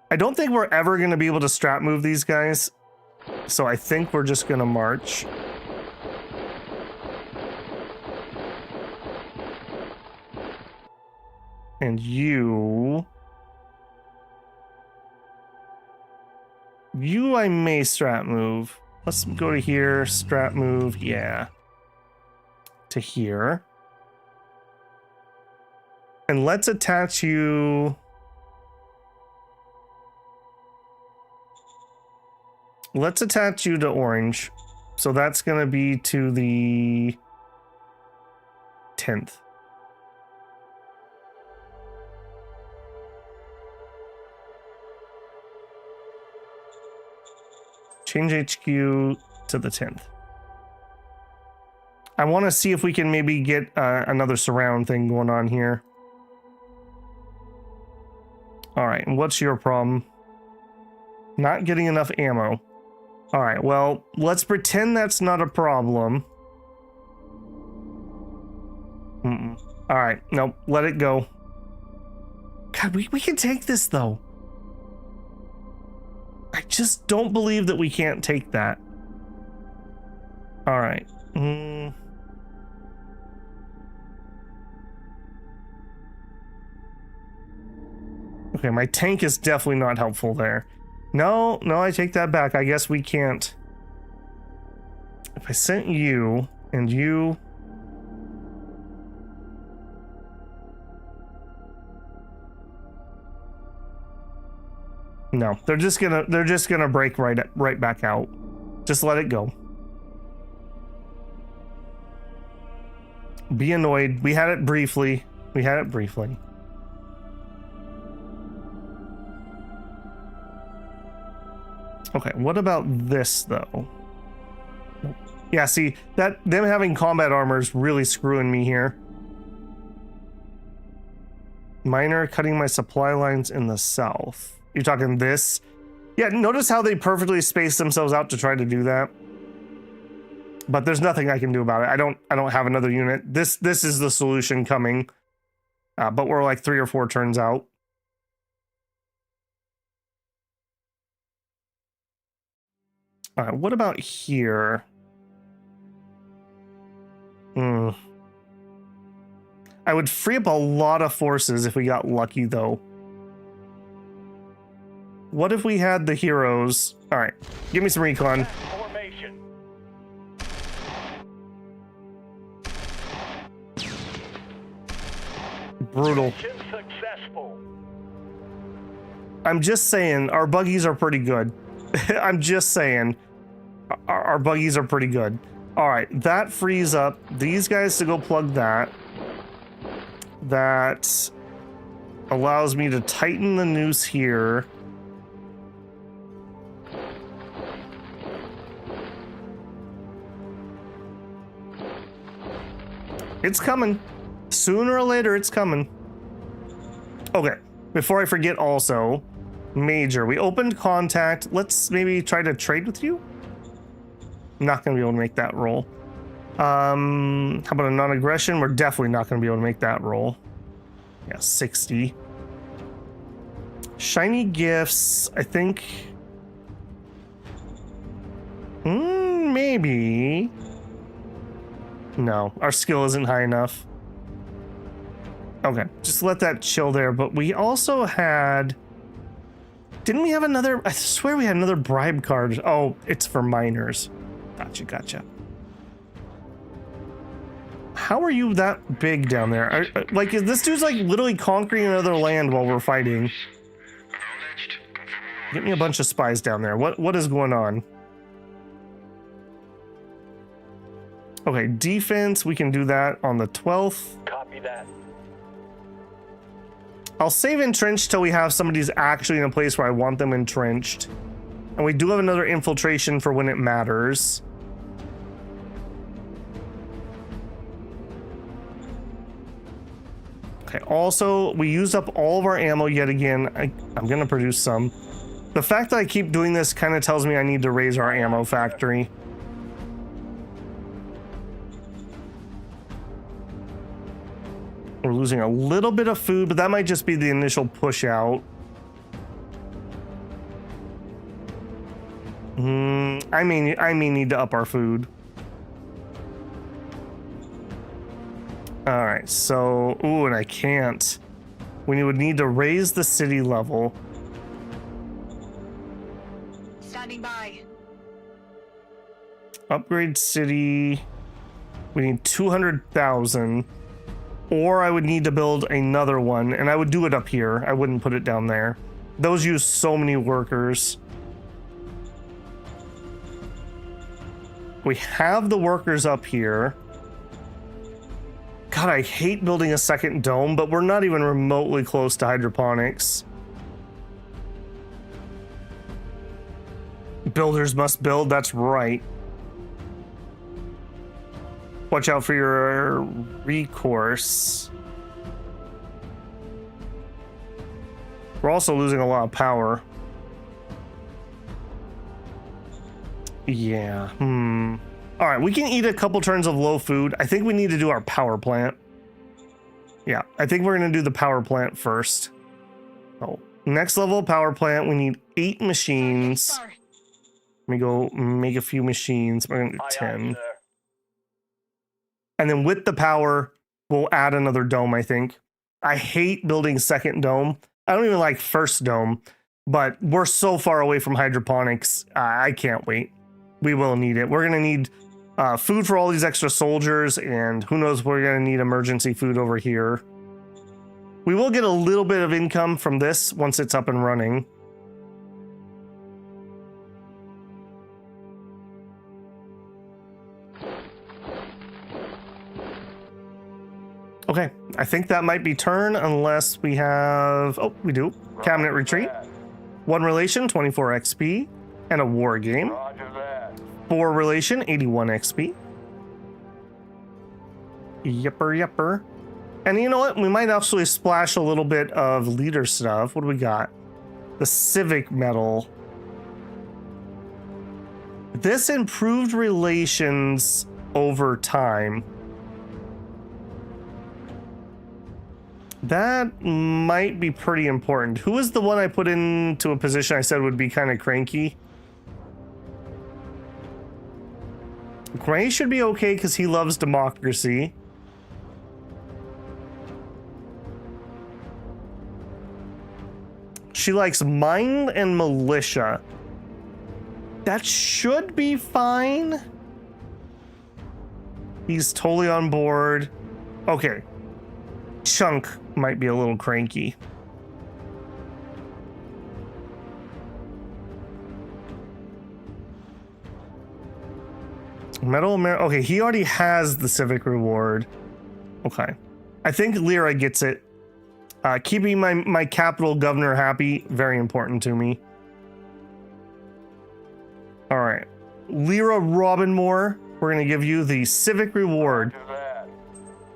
A: I don't think we're ever going to be able to strap move these guys. So I think we're just going to march. And you I may strap move. Let's go to here, strap move, yeah. To here. And let's attach you. Let's attach you to orange. So that's going to be to the 10th. Change HQ to the 10th. I want to see if we can maybe get another surround thing going on here. All right, and what's your problem? Not getting enough ammo. All right, well, let's pretend that's not a problem. All right, nope, let it go. God, we can take this, though. I just don't believe that we can't take that. All right. Okay, my tank is definitely not helpful there. No, I take that back. I guess we can't. If I sent you and you. No, they're just gonna break right back out. Just let it go. Be annoyed. We had it briefly. Okay, what about this though? Yeah, see, them having combat armor is really screwing me here. Miner cutting my supply lines in the south. You're talking this? Yeah, notice how they perfectly space themselves out to try to do that. But there's nothing I can do about it. I don't have another unit. This is the solution coming. But we're like 3 or 4 turns out. All right, what about here? I would free up a lot of forces if we got lucky, though. What if we had the heroes? All right, give me some recon.
B: Formation.
A: Brutal.
B: Mission successful.
A: I'm just saying, our buggies are pretty good. I'm just saying, our buggies are pretty good. All right, that frees up these guys to go plug that. That allows me to tighten the noose here. It's coming. Sooner or later, it's coming. Okay, before I forget also, Major, we opened contact. Let's maybe try to trade with you. I'm not going to be able to make that roll. How about a non-aggression? We're definitely not going to be able to make that roll. Yeah, 60. Shiny gifts, I think. Maybe. No, our skill isn't high enough. Okay, just let that chill there. But we also had... Didn't we have another... I swear we had another bribe card. Oh, it's for miners. Gotcha. How are you that big down there? Like, this dude's like literally conquering another land while we're fighting. Get me a bunch of spies down there. What is going on? Okay, defense, we can do that on the 12th.
B: Copy that.
A: I'll save entrenched till we have somebody who's actually in a place where I want them entrenched. And we do have another infiltration for when it matters. Okay, also, we used up all of our ammo yet again. I'm gonna produce some. The fact that I keep doing this kind of tells me I need to raise our ammo factory. We're losing a little bit of food, but that might just be the initial push out. I may need to up our food. All right, so, ooh, and I can't. We would need to raise the city level.
C: Standing by.
A: Upgrade city. We need 200,000. Or I would need to build another one, and I would do it up here. I wouldn't put it down there. Those use so many workers. We have the workers up here. God, I hate building a second dome, but we're not even remotely close to hydroponics. Builders must build, that's right. Watch out for your recourse. We're also losing a lot of power. Yeah, All right, we can eat a couple turns of low food. I think we need to do our power plant. Yeah, I think we're gonna do the power plant first. Oh, next level power plant, we need 8 machines. Let me go make a few machines. We're gonna do 10. And then with the power, we'll add another dome, I think. I hate building second dome. I don't even like first dome, but we're so far away from hydroponics. I can't wait. We will need it. We're gonna need food for all these extra soldiers, and who knows, we're gonna need emergency food over here. We will get a little bit of income from this once it's up and running. Okay, I think that might be turn unless we have, oh, we do. Cabinet retreat. 1 relation, 24 XP, and a war game. 4 relation, 81 XP. Yepper. And you know what? We might actually splash a little bit of leader stuff. What do we got? The civic medal. This improved relations over time. That might be pretty important. Who was the one I put into a position I said would be kind of cranky? Gray should be okay because he loves democracy. She likes mine and militia. That should be fine. He's totally on board. Okay. Chunk might be a little cranky. Okay, he already has the civic reward. Okay. I think Lyra gets it. Keeping my capital governor happy, very important to me. All right. Lyra Robinmore, we're going to give you the civic reward.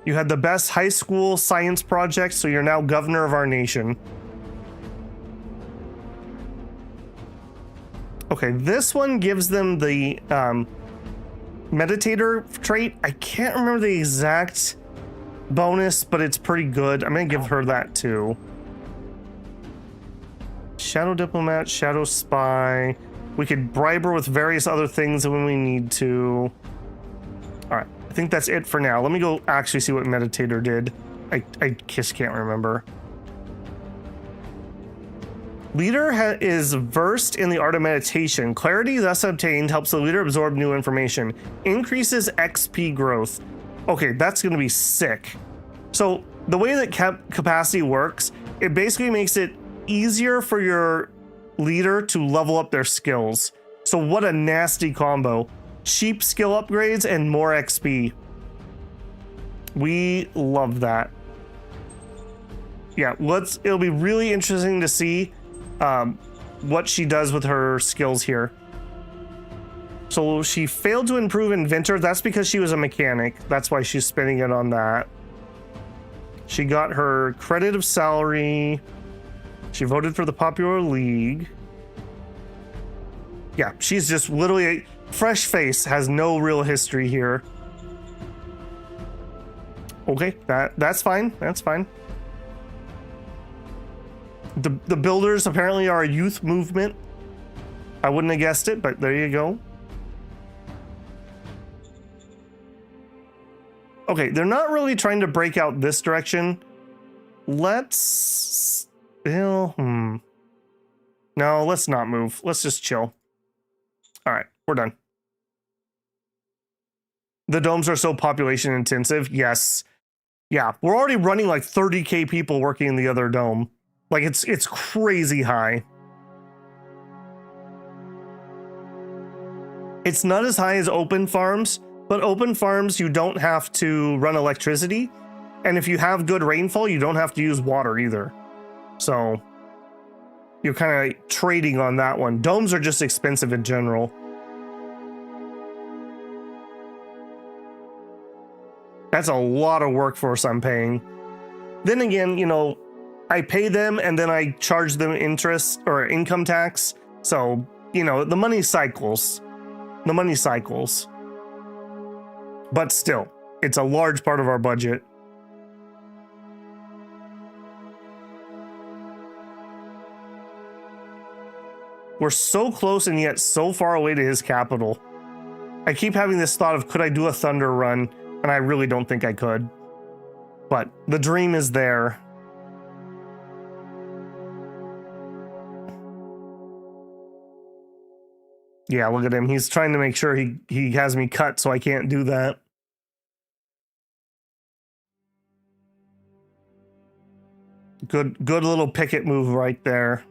A: You had the best high school science project, so you're now governor of our nation. Okay, this one gives them the meditator trait. I can't remember the exact bonus, but it's pretty good. I'm gonna give her that too. Shadow diplomat, shadow spy. We could bribe her with various other things when we need to. All right, I think that's it for now. Let me go actually see what meditator did. I just can't remember. Leader is versed in the art of meditation. Clarity thus obtained helps the leader absorb new information. Increases XP growth. Okay, that's going to be sick. So the way that capacity works, it basically makes it easier for your leader to level up their skills. So what a nasty combo. Cheap skill upgrades and more XP. We love that. Yeah, it'll be really interesting to see what she does with her skills here. So she failed to improve inventor. That's because she was a mechanic. That's why she's spending it on that. She got her credit of salary. She voted for the Popular League. Yeah, she's just literally a fresh face, has no real history here. Okay, that's fine. That's fine. The builders apparently are a youth movement. I wouldn't have guessed it, but there you go. Okay, they're not really trying to break out this direction. Let's... No, let's not move. Let's just chill. All right, we're done. The domes are so population intensive. Yes. Yeah, we're already running like 30k people working in the other dome. Like it's crazy high. It's not as high as open farms, but open farms you don't have to run electricity. And if you have good rainfall, you don't have to use water either. So you're kind of trading on that one. Domes are just expensive in general. That's a lot of workforce I'm paying. Then again, you know, I pay them and then I charge them interest or income tax. So, you know, the money cycles. The money cycles. But still, it's a large part of our budget. We're so close and yet so far away to his capital. I keep having this thought of, could I do a thunder run? And I really don't think I could. But the dream is there. Yeah, look at him. He's trying to make sure he has me cut so I can't do that. Good little picket move right there.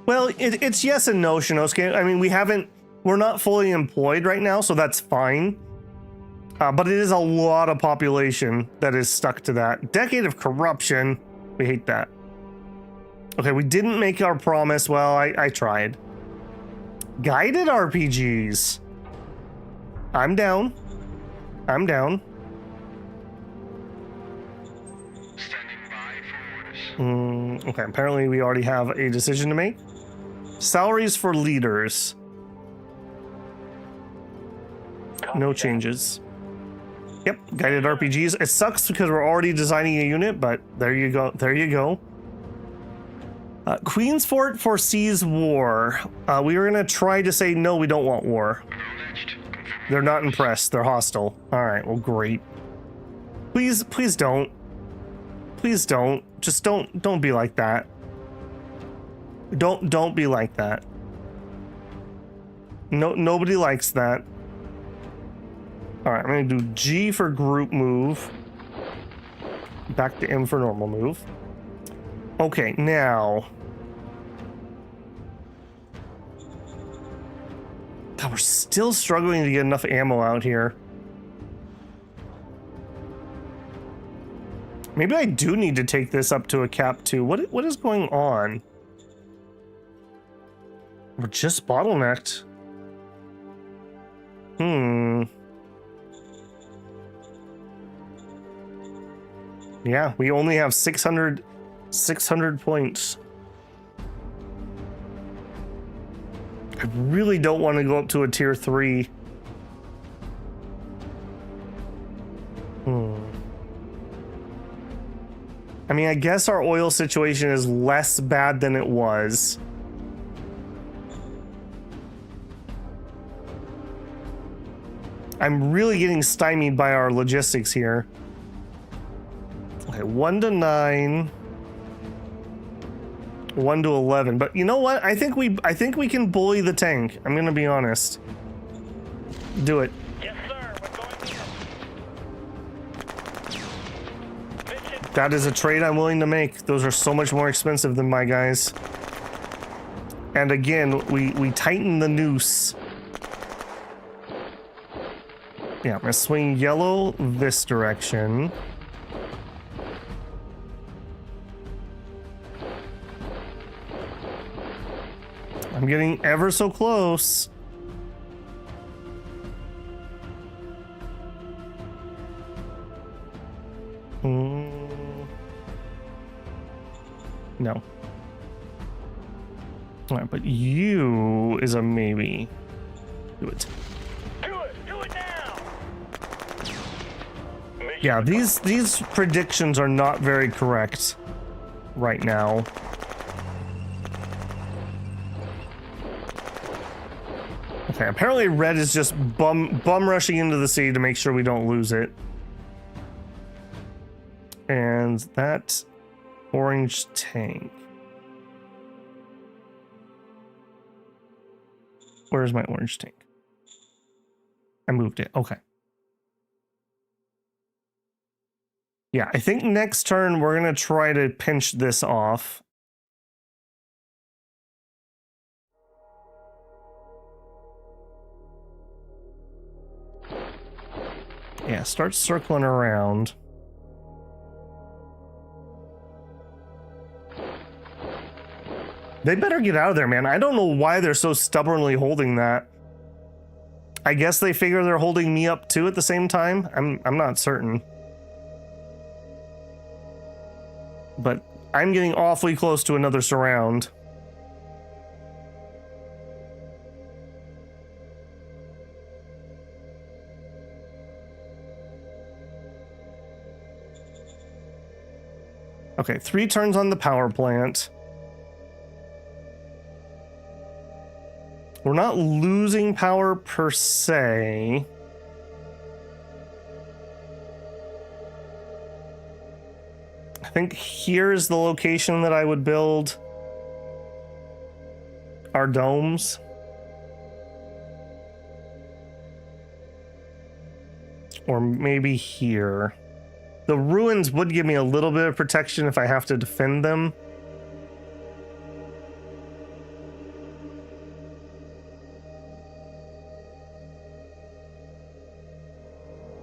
A: Well, it's yes and no, Shinosuke. I mean, we're not fully employed right now, so that's fine. But it is a lot of population that is stuck to that. Decade of corruption. We hate that. Okay, we didn't make our promise. Well, I tried. Guided RPGs. I'm down. I'm down.
B: Standing by for orders.
A: Okay, apparently we already have a decision to make. Salaries for leaders. No changes. Yep, guided RPGs. It sucks because we're already designing a unit, but there you go. There you go. Queen's Fort foresees war. We were going to try to say, no, we don't want war. They're not impressed. They're hostile. All right, well, great. Please don't. Please don't. Just don't be like that. Don't be like that. No, nobody likes that. All right, I'm going to do G for group move. Back to M for normal move. Okay, now. God, we're still struggling to get enough ammo out here. Maybe I do need to take this up to a cap 2. What is going on? We're just bottlenecked. Yeah, we only have 600 points. I really don't want to go up to a tier 3. I mean, I guess our oil situation is less bad than it was. I'm really getting stymied by our logistics here. Okay, 1 to 9. 1 to 11. But you know what? I think we can bully the tank. I'm gonna be honest. Do it.
B: Yes, sir. We're going in. Mission.
A: That is a trade I'm willing to make. Those are so much more expensive than my guys. And again, we tighten the noose. Yeah, I'm gonna swing yellow this direction. I'm getting ever so close. All right, but you is a maybe. Do it.
B: Do it now.
A: Yeah, these predictions are not very correct right now. Okay, apparently red is just bum rushing into the city to make sure we don't lose it. And that orange tank. Where's my orange tank? I moved it. Okay. Yeah, I think next turn we're going to try to pinch this off. Yeah, start circling around. They better get out of there, man. I don't know why they're so stubbornly holding that. I guess they figure they're holding me up too at the same time. I'm not certain. But I'm getting awfully close to another surround. Okay, 3 turns on the power plant. We're not losing power per se. I think here's the location that I would build our domes. Or maybe here. The ruins would give me a little bit of protection if I have to defend them.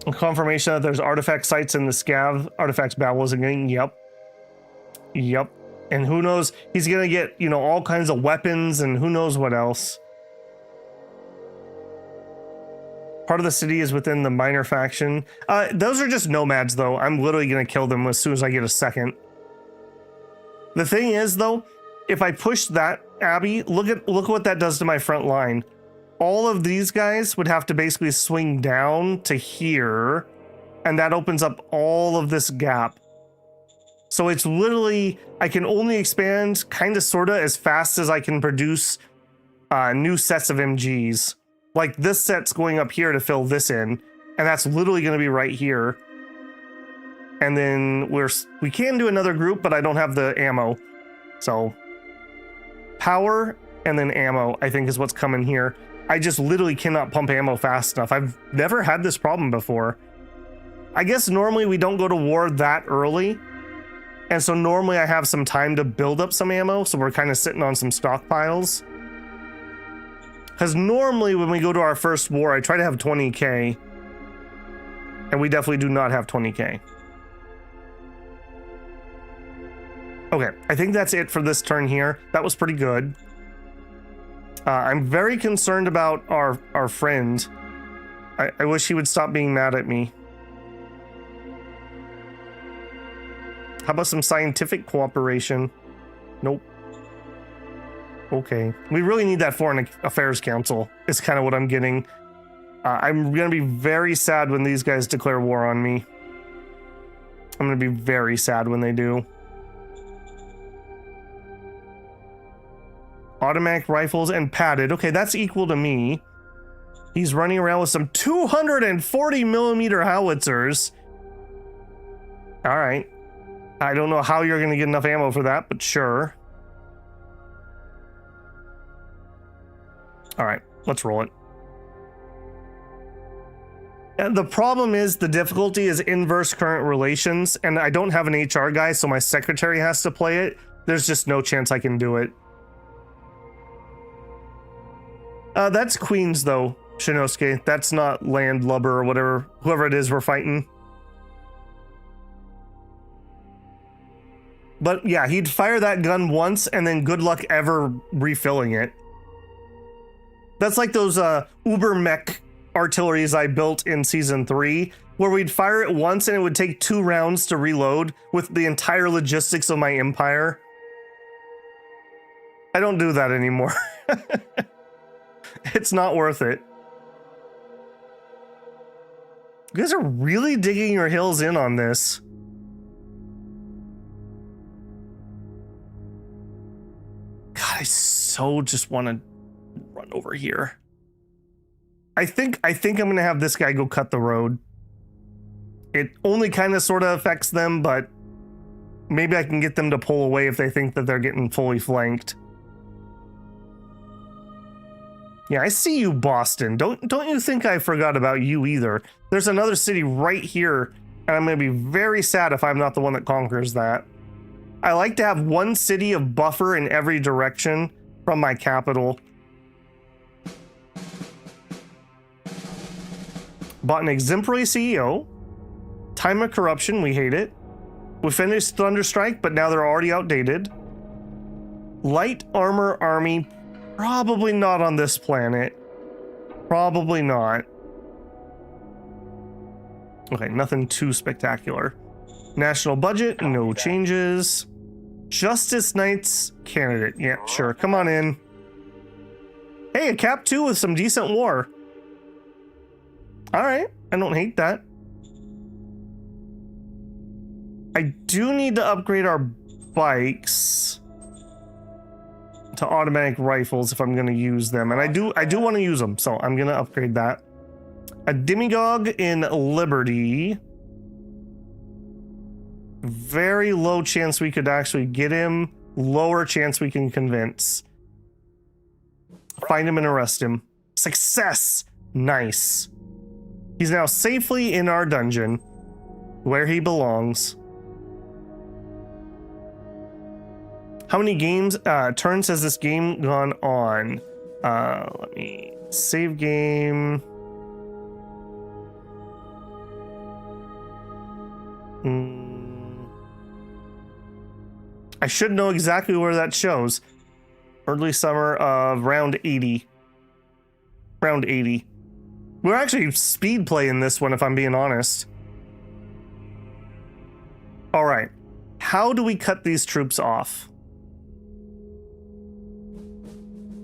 A: A confirmation that there's artifact sites in the scav. Artifacts Babel isn't getting. Yep. And who knows? He's gonna get, you know, all kinds of weapons and who knows what else. Part of the city is within the minor faction. Those are just nomads, though. I'm literally gonna kill them as soon as I get a second. The thing is, though, if I push that Abbey, look what that does to my front line. All of these guys would have to basically swing down to here, and that opens up all of this gap. So it's literally, I can only expand kind of sort of as fast as I can produce new sets of MGs. Like this set's going up here to fill this in, and that's literally going to be right here. And then we can do another group, but I don't have the ammo. So power and then ammo, I think, is what's coming here. I just literally cannot pump ammo fast enough. I've never had this problem before. I guess normally we don't go to war that early. And so normally I have some time to build up some ammo. So we're kind of sitting on some stockpiles. Because normally when we go to our first war, I try to have 20k. And we definitely do not have 20k. Okay, I think that's it for this turn here. That was pretty good. I'm very concerned about our friend. I wish he would stop being mad at me. How about some scientific cooperation? Nope. Okay. We really need that Foreign Affairs Council, is kind of what I'm getting. I'm going to be very sad when these guys declare war on me. I'm going to be very sad when they do. Automatic rifles and padded. Okay, that's equal to me. He's running around with some 240 millimeter howitzers. All right. I don't know how you're going to get enough ammo for that, but sure. All right, let's roll it. And the problem is the difficulty is inverse current relations, and I don't have an HR guy, so my secretary has to play it. There's just no chance I can do it. That's Queens, though, Shinosuke. That's not Landlubber or whatever, whoever it is we're fighting. But yeah, he'd fire that gun once and then good luck ever refilling it. That's like those Uber mech artilleries I built in season 3, where we'd fire it once and it would take 2 rounds to reload with the entire logistics of my empire. I don't do that anymore. It's not worth it. You guys are really digging your heels in on this. God, I so just want to run over here. I think I'm gonna have this guy go cut the road. It only kind of sort of affects them, but maybe I can get them to pull away if they think that they're getting fully flanked. Yeah, I see you, Boston. Don't you think I forgot about you either? There's another city right here, and I'm gonna be very sad if I'm not the one that conquers that. I like to have one city of buffer in every direction from my capital. Bought an exemplary CEO. Time of corruption, we hate it. We finished Thunderstrike, but now they're already outdated. Light armor army, probably not on this planet. Probably not. Okay, nothing too spectacular. National budget, no changes. Justice Knights candidate, yeah, sure, come on in. Hey, a Cap 2 with some decent war. All right, I don't hate that. I do need to upgrade our bikes to automatic rifles if I'm going to use them, and I do want to use them, so I'm going to upgrade that. A demigod in Liberty. Very low chance we could actually get him. Lower chance we can convince. Find him and arrest him. Success. Nice. He's now safely in our dungeon, where he belongs. How many turns has this game gone on? Let me save game. I should know exactly where that shows. Early summer of round 80. Round 80. We're actually speed playing this one, if I'm being honest. All right. How do we cut these troops off?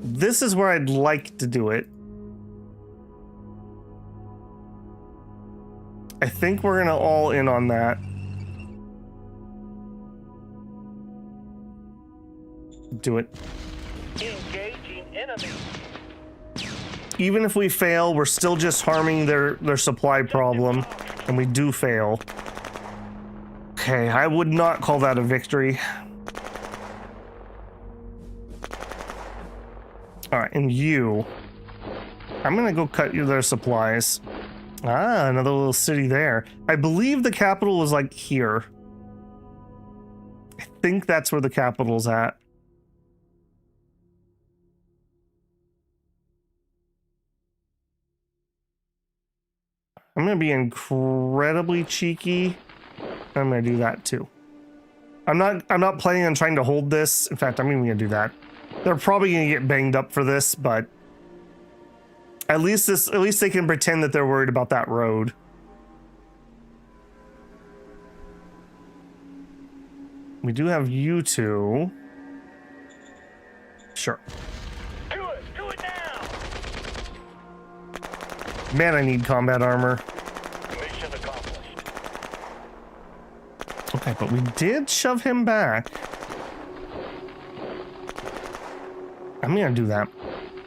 A: This is where I'd like to do it. I think we're gonna all in on that. Do it.
B: Engaging enemy.
A: Even if we fail, we're still just harming their supply problem, and we do fail. Okay, I would not call that a victory. All right, and you. I'm gonna go cut you their supplies. Ah, another little city there. I believe the capital is like here. I think that's where the capital's at. I'm gonna be incredibly cheeky. I'm gonna do that too. I'm not planning on trying to hold this. In fact, I'm even gonna do that. They're probably gonna get banged up for this, but at least they can pretend that they're worried about that road. We do have you two. Sure.
B: Do it now.
A: Man, I need combat armor.
B: Mission accomplished.
A: Okay, but we did shove him back. I'm gonna do that.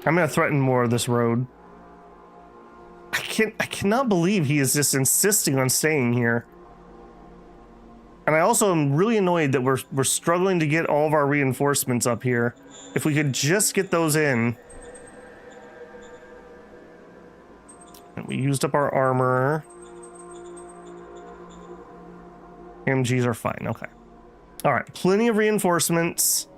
A: I'm gonna threaten more of this road. I cannot believe he is just insisting on staying here. And I also am really annoyed that we're struggling to get all of our reinforcements up here. If we could just get those in. And we used up our armor. MGs are fine, okay. All right, plenty of reinforcements.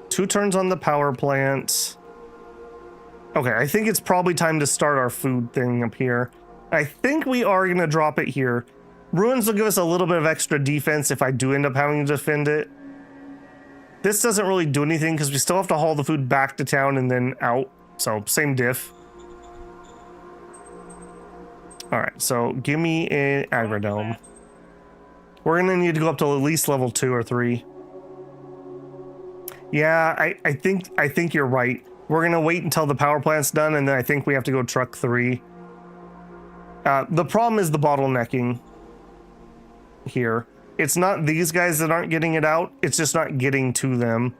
A: Two turns on the power plant. Okay, I think it's probably time to start our food thing up here. I think we are going to drop it here. Ruins will give us a little bit of extra defense if I do end up having to defend it. This doesn't really do anything because we still have to haul the food back to town and then out. So, same diff. All right, so give me an agrodome. We're gonna need to go up to at least level 2 or 3. Yeah, I think you're right. We're gonna wait until the power plant's done, and then I think we have to go truck 3. The problem is the bottlenecking here. It's not these guys that aren't getting it out, it's just not getting to them.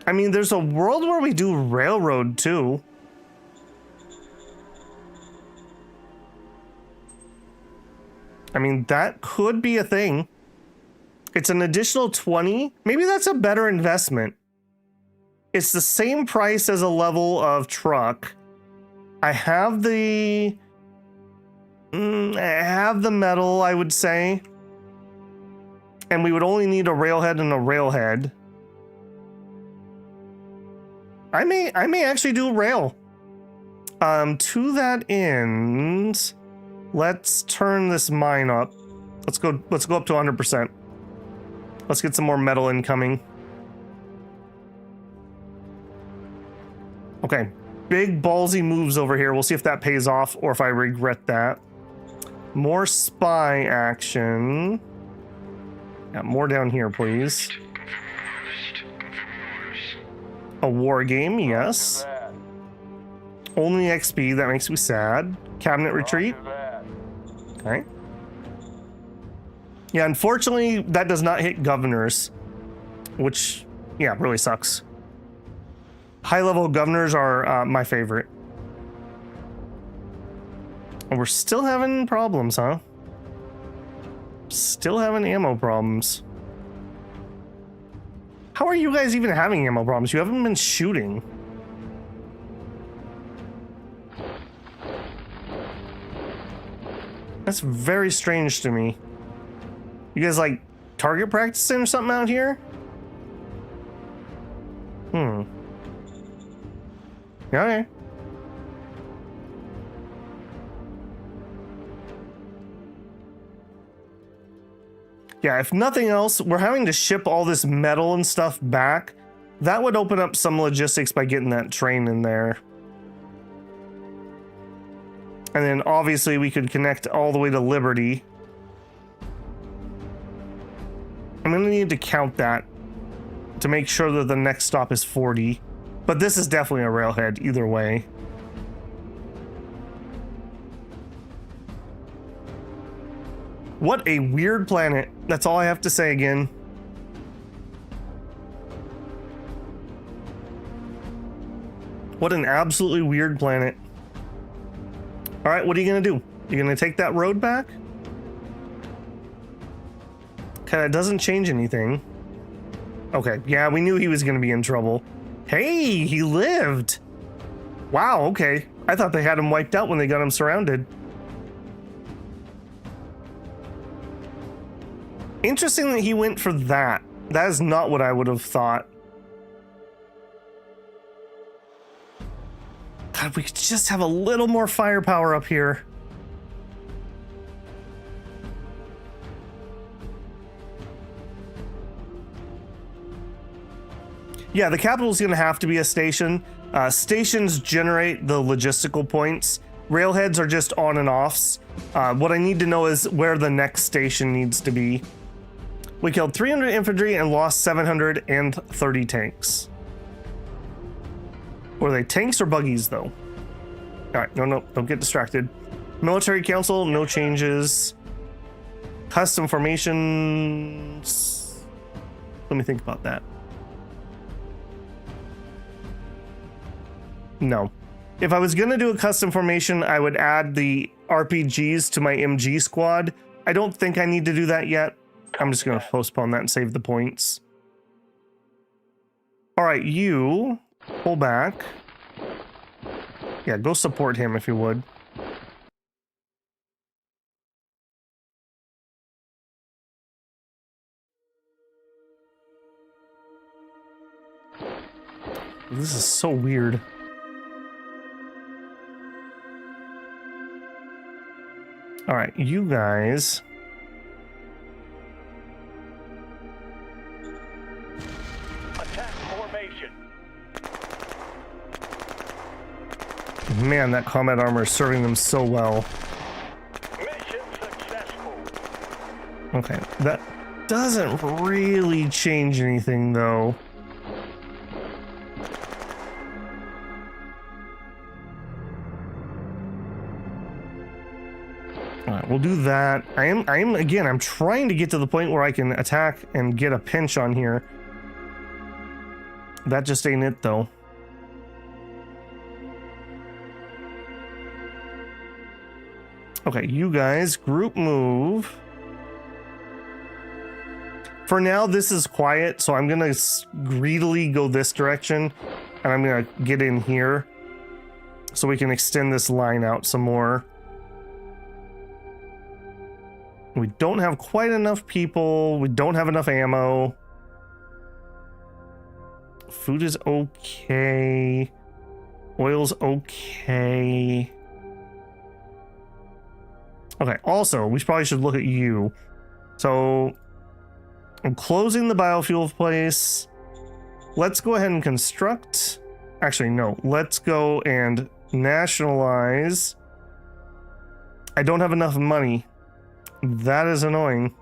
A: I mean, there's a world where we do railroad too. I mean, that could be a thing. It's an additional 20. Maybe that's a better investment. It's the same price as a level of truck. I have the metal, I would say. And we would only need a railhead and a railhead. I may actually do a rail. To that end, let's turn this mine up. Let's go up to 100%. Let's get some more metal incoming. Okay, big ballsy moves over here. We'll see if that pays off or if I regret that. More spy action. Yeah, more down here, please. A war game, yes. Only XP, that makes me sad. Cabinet retreat. Okay. Yeah, unfortunately, that does not hit governors, which, yeah, really sucks. High-level governors are my favorite. And we're still having problems, huh? Still having ammo problems. How are you guys even having ammo problems? You haven't been shooting. That's very strange to me. You guys like target practicing or something out here? Okay. Yeah, if nothing else, we're having to ship all this metal and stuff back. That would open up some logistics by getting that train in there. And then obviously we could connect all the way to Liberty. I'm gonna need to count that to make sure that the next stop is 40. But this is definitely a railhead either way. What a weird planet. That's all I have to say again. What an absolutely weird planet. All right, what are you gonna do? You gonna take that road back? Okay, that doesn't change anything. Okay, yeah, we knew he was gonna be in trouble. Hey, he lived. Wow, okay. I thought they had him wiped out when they got him surrounded. Interesting that he went for that. That is not what I would have thought. God, we could just have a little more firepower up here. Yeah, the capital is going to have to be a station. Stations generate the logistical points. Railheads are just on and offs. What I need to know is where the next station needs to be. We killed 300 infantry and lost 730 tanks. Were they tanks or buggies, though? All right, no, don't get distracted. Military council, no changes. Custom formations. Let me think about that. No. If I was going to do a custom formation, I would add the RPGs to my MG squad. I don't think I need to do that yet. I'm just going to postpone that and save the points. All right, you pull back. Yeah, go support him if you would. This is so weird. All right, you guys.
B: Attack formation.
A: Man, that combat armor is serving them so well.
B: Mission
A: Okay, that doesn't really change anything though. All right, we'll do that. I'm trying to get to the point where I can attack and get a pinch on here. That just ain't it though. Okay, you guys, group move. For now, this is quiet, so I'm gonna greedily go this direction, and I'm gonna get in here so we can extend this line out some more. We don't have quite enough people. We don't have enough ammo. Food is okay. Oil's okay. Okay, also, we probably should look at you. So, I'm closing the biofuel place. Let's go ahead and construct. Actually, no. Let's go and nationalize. I don't have enough money. That is annoying.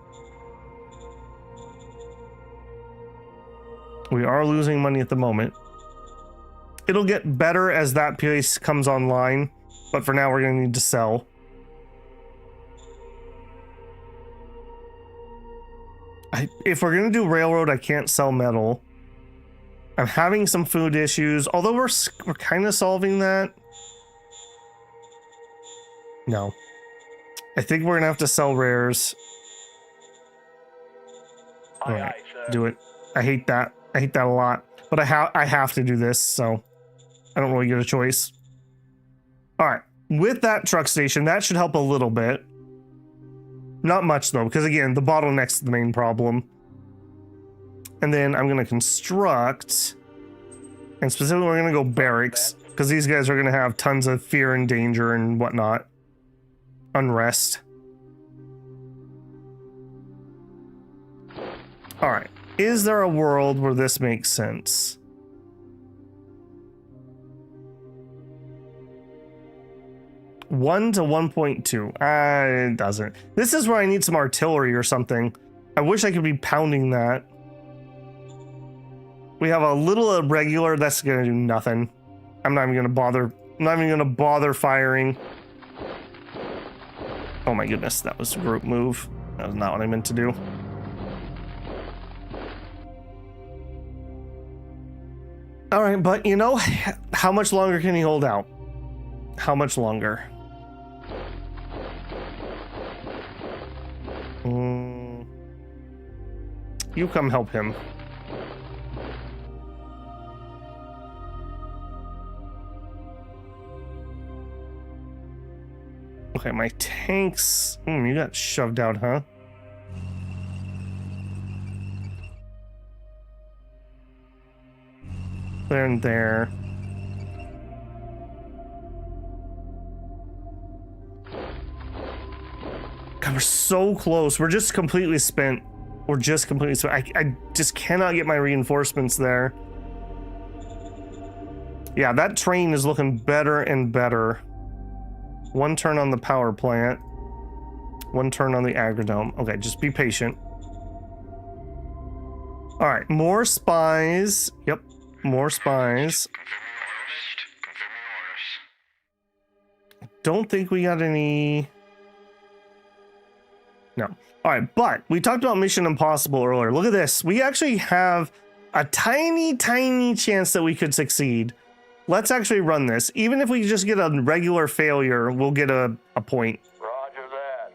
A: We are losing money at the moment. It'll get better as that place comes online, but for now we're going to need to sell. If we're going to do railroad, I can't sell metal. I'm having some food issues, although we're kind of solving that. No. I think we're going to have to sell rares. All right, do it. I hate that. I hate that a lot. But I have to do this, so I don't really get a choice. All right. With that truck station, that should help a little bit. Not much, though, because, again, the bottleneck's the main problem. And then I'm going to construct... And specifically, we're going to go barracks, because these guys are going to have tons of fear and danger and whatnot. Unrest. All right. Is there a world where this makes sense? One to 1.2. It doesn't. This is where I need some artillery or something. I wish I could be pounding that. We have a little irregular. That's gonna do nothing. I'm not even gonna bother. I'm not even gonna bother firing. Oh my goodness, that was a group move. That was not what I meant to do. All right, but you know, how much longer can he hold out? How much longer? You come help him. Okay, my tanks... you got shoved out, huh? There and there. God, we're so close. We're just completely spent. We're just completely spent. I just cannot get my reinforcements there. Yeah, that train is looking better and better. One turn on the power plant. One turn on the agrodome. Okay, just be patient. All right, more spies. Yep, more spies. Don't think we got any... No. All right, but we talked about Mission Impossible earlier. Look at this. We actually have a tiny, tiny chance that we could succeed. Let's actually run this. Even if we just get a regular failure, we'll get a point.
B: Roger that.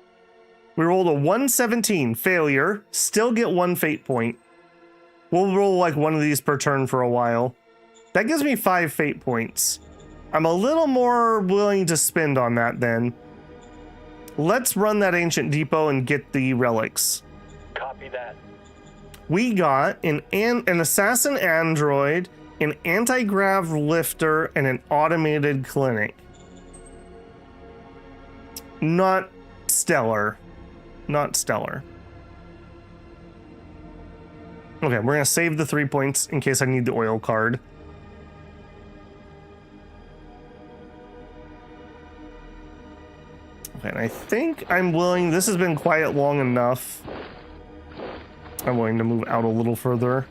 A: We rolled a 117 failure, still get 1 fate point. We'll roll like one of these per turn for a while. That gives me 5 fate points. I'm a little more willing to spend on that then. Let's run that ancient depot and get the relics.
B: Copy that.
A: We got an assassin android, an anti-grav lifter, and an automated clinic. Not stellar. Not stellar. Okay, we're gonna save the 3 points in case I need the oil card. Okay, and I think I'm willing. This has been quiet long enough. I'm willing to move out a little further.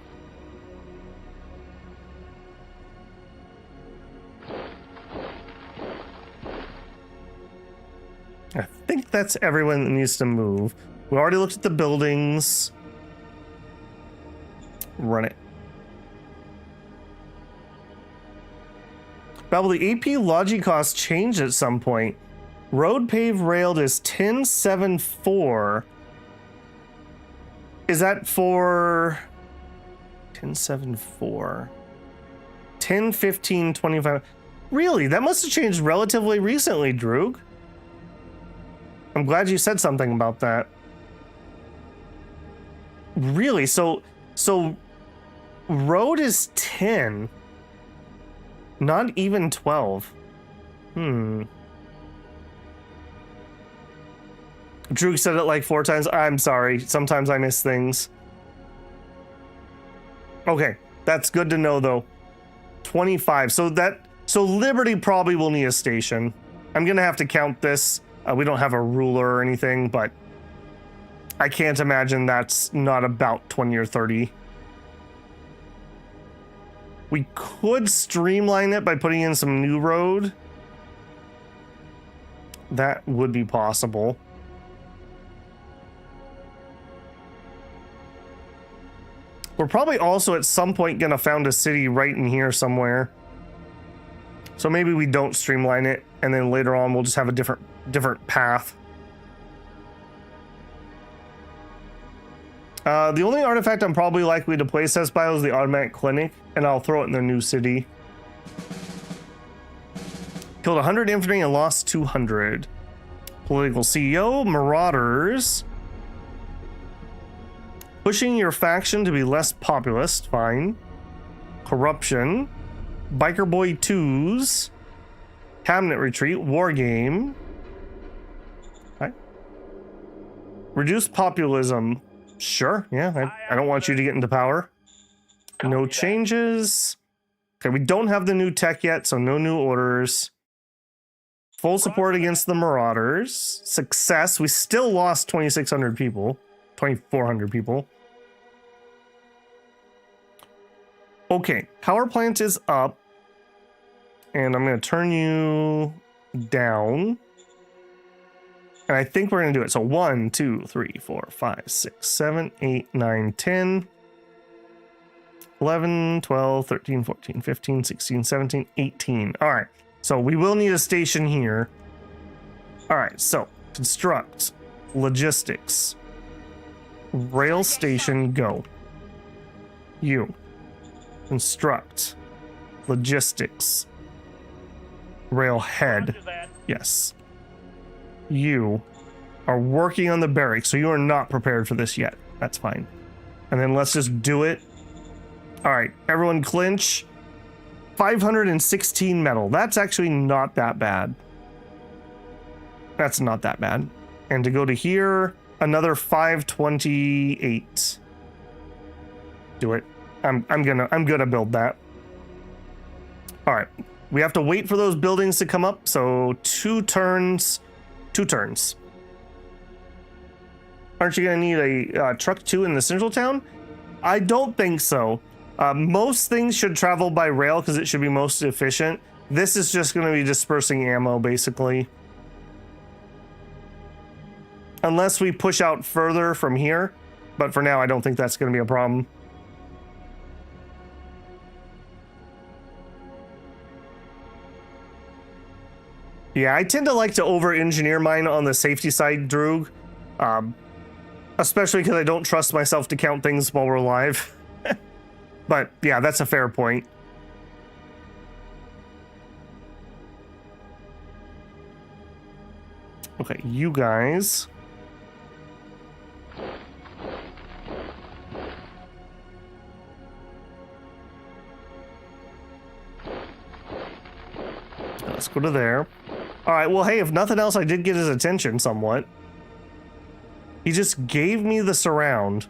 A: I think that's everyone that needs to move. We already looked at the buildings. Run it. Babel, the AP logi cost changed at some point. Road paved railed is 1074. Is that for 1074? 1015 25. Really? That must have changed relatively recently, Droog. I'm glad you said something about that. Really? So road is 10. Not even 12. Drew said it like 4 times. I'm sorry. Sometimes I miss things. Okay. That's good to know though. 25. So Liberty probably will need a station. I'm going to have to count this. We don't have a ruler or anything, but I can't imagine that's not about 20 or 30. We could streamline it by putting in some new road. That would be possible. We're probably also at some point gonna found a city right in here somewhere. So maybe we don't streamline it, and then later on we'll just have a different path. The only artifact I'm probably likely to place as bio is the automatic clinic, and I'll throw it in the new city. Killed 100 infantry and lost 200. Political CEO, marauders. Pushing your faction to be less populist, fine. Corruption. Biker Boy 2s. Cabinet retreat, war game. Okay. Reduce populism. Sure, yeah, I don't want you to get into power. No changes. Okay, we don't have the new tech yet, so no new orders. Full support against the marauders. Success. We still lost 2,600 people. 2,400 people. Okay, power plant is up. And I'm going to turn you down. And I think we're going to do it. So 1, 2, 3, 4, 5, 6, 7, 8, 9, 10, 11, 12, 13, 14, 15, 16, 17, 18. All right. So we will need a station here. All right. So construct, logistics, rail station, go. You construct, logistics, rail head. Yes. You are working on the barracks, so you are not prepared for this yet. That's fine. And then let's just do it. All right, everyone clinch. 516 metal. That's actually not that bad. That's not that bad. And to go to here, another 528. Do it. I'm gonna build that. All right. We have to wait for those buildings to come up, so 2 turns. 2 turns. Aren't you going to need a truck 2 in the central town? I don't think so. Most things should travel by rail because it should be most efficient. This is just going to be dispersing ammo, basically. Unless we push out further from here. But for now, I don't think that's going to be a problem. Yeah, I tend to like to over-engineer mine on the safety side, Droog. Especially because I don't trust myself to count things while we're live. But yeah, that's a fair point. Okay, you guys. Let's go to there. All right, well, hey, if nothing else, I did get his attention somewhat. He just gave me the surround.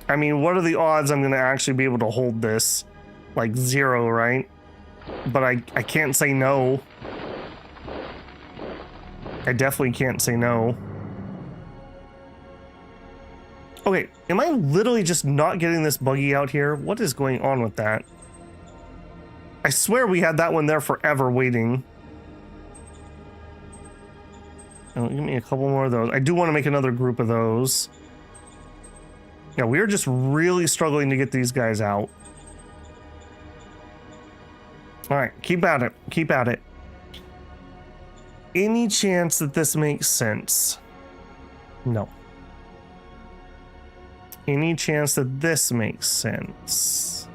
A: I mean, what are the odds I'm going to actually be able to hold this? Like 0, right? But I can't say no. I definitely can't say no. Okay, am I literally just not getting this buggy out here? What is going on with that? I swear we had that one there forever waiting. Oh, give me a couple more of those. I do want to make another group of those. Yeah, we're just really struggling to get these guys out. All right, keep at it. Keep at it. Any chance that this makes sense? No. Any chance that this makes sense?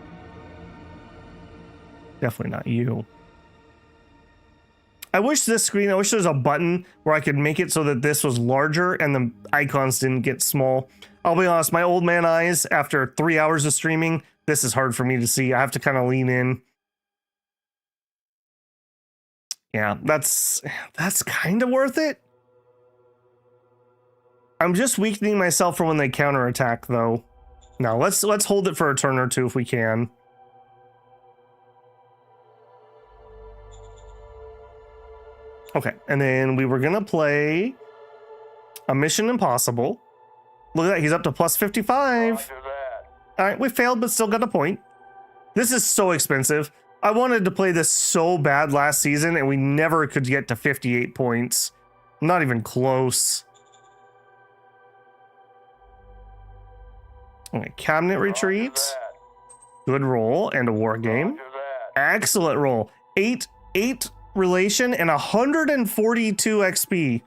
A: Definitely not you. I wish this screen, I wish there's a button where I could make it so that this was larger and the icons didn't get small. I'll be honest, my old man eyes, after 3 hours of streaming, this is hard for me to see. I have to kind of lean in. Yeah, that's kind of worth it. I'm just weakening myself for when they counterattack, though. Now, let's hold it for a turn or two if we can. Okay, and then we were gonna play a Mission Impossible. Look at that, he's up to plus 55. All right, we failed, but still got a point. This is so expensive. I wanted to play this so bad last season, and we never could get to 58 points. Not even close. Okay, cabinet retreat. Good roll and a war game. Excellent roll. 8 relation and 142 XP.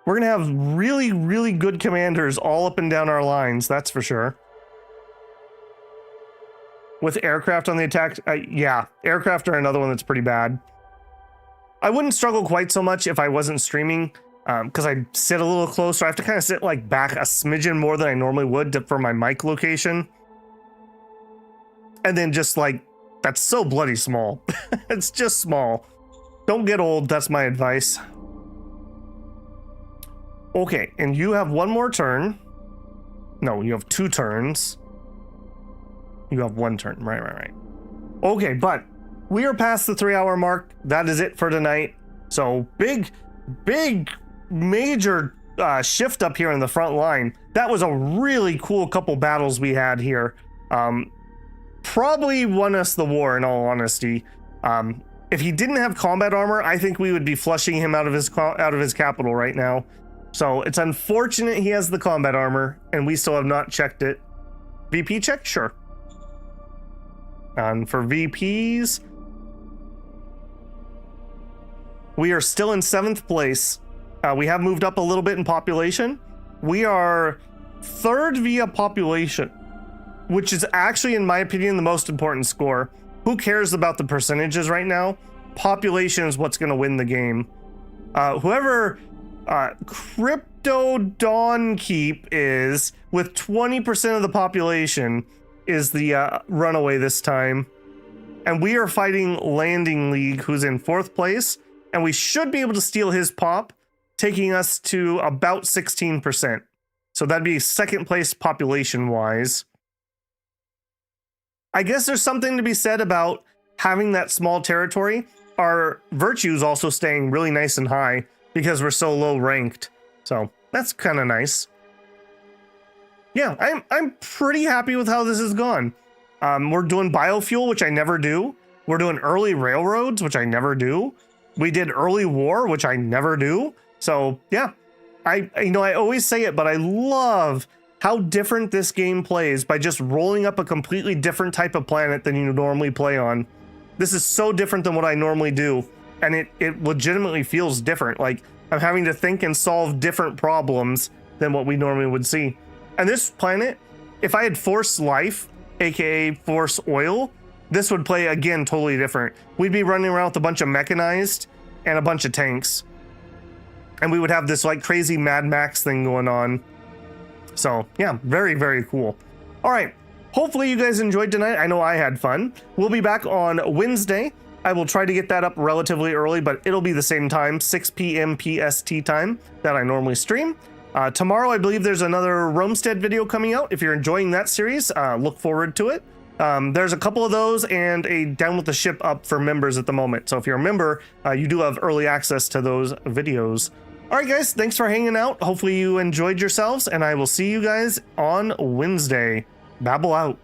A: We're gonna have really, really good commanders all up and down our lines, that's for sure. With aircraft on the attack, yeah, aircraft are another one that's pretty bad. I wouldn't struggle quite so much if I wasn't streaming, because I sit a little closer. I have to kind of sit like back a smidgen more than I normally would for my mic location. And then just like, that's so bloody small. It's just small. Don't get old, that's my advice. Okay, and you have one more turn. No, you have 2 turns. You have 1 turn, right. Okay, but we are past the 3-hour mark. That is it for tonight. So big, major shift up here in the front line. That was a really cool couple battles we had here. Probably won us the war, in all honesty. If he didn't have combat armor, I think we would be flushing him out of his capital right now. So it's unfortunate he has the combat armor, and we still have not checked it. VP check? Sure. And for VPs, we are still in 7th place. We have moved up a little bit in population. We are 3rd via population, which is actually, in my opinion, the most important score. Who cares about the percentages right now? Population is what's going to win the game. Whoever Crypto Dawn Keep is, with 20% of the population, is the runaway this time. And we are fighting Landing League, who's in 4th place. And we should be able to steal his pop, taking us to about 16%. So that'd be 2nd place population-wise. I guess there's something to be said about having that small territory. Our virtue's also staying really nice and high because we're so low ranked. So that's kind of nice. Yeah, I'm pretty happy with how this has gone. We're doing biofuel, which I never do. We're doing early railroads, which I never do. We did early war, which I never do. So yeah, I always say it, but I love how different this game plays by just rolling up a completely different type of planet than you normally play on. This is so different than what I normally do, and it legitimately feels different. Like I'm having to think and solve different problems than what we normally would see. And this planet, if I had Force Life, aka Force Oil, this would play again totally different. We'd be running around with a bunch of mechanized and a bunch of tanks. And we would have this like crazy Mad Max thing going on. So yeah, very, very cool. All right, hopefully you guys enjoyed tonight. I know I had fun. We'll be back on Wednesday. I will try to get that up relatively early, but it'll be the same time, 6 p.m. PST time that I normally stream. Tomorrow, I believe there's another Roamstead video coming out. If you're enjoying that series, look forward to it. There's a couple of those and a Down with the Ship up for members at the moment. So if you're a member, you do have early access to those videos. All right, guys, thanks for hanging out. Hopefully you enjoyed yourselves, and I will see you guys on Wednesday. Babble out.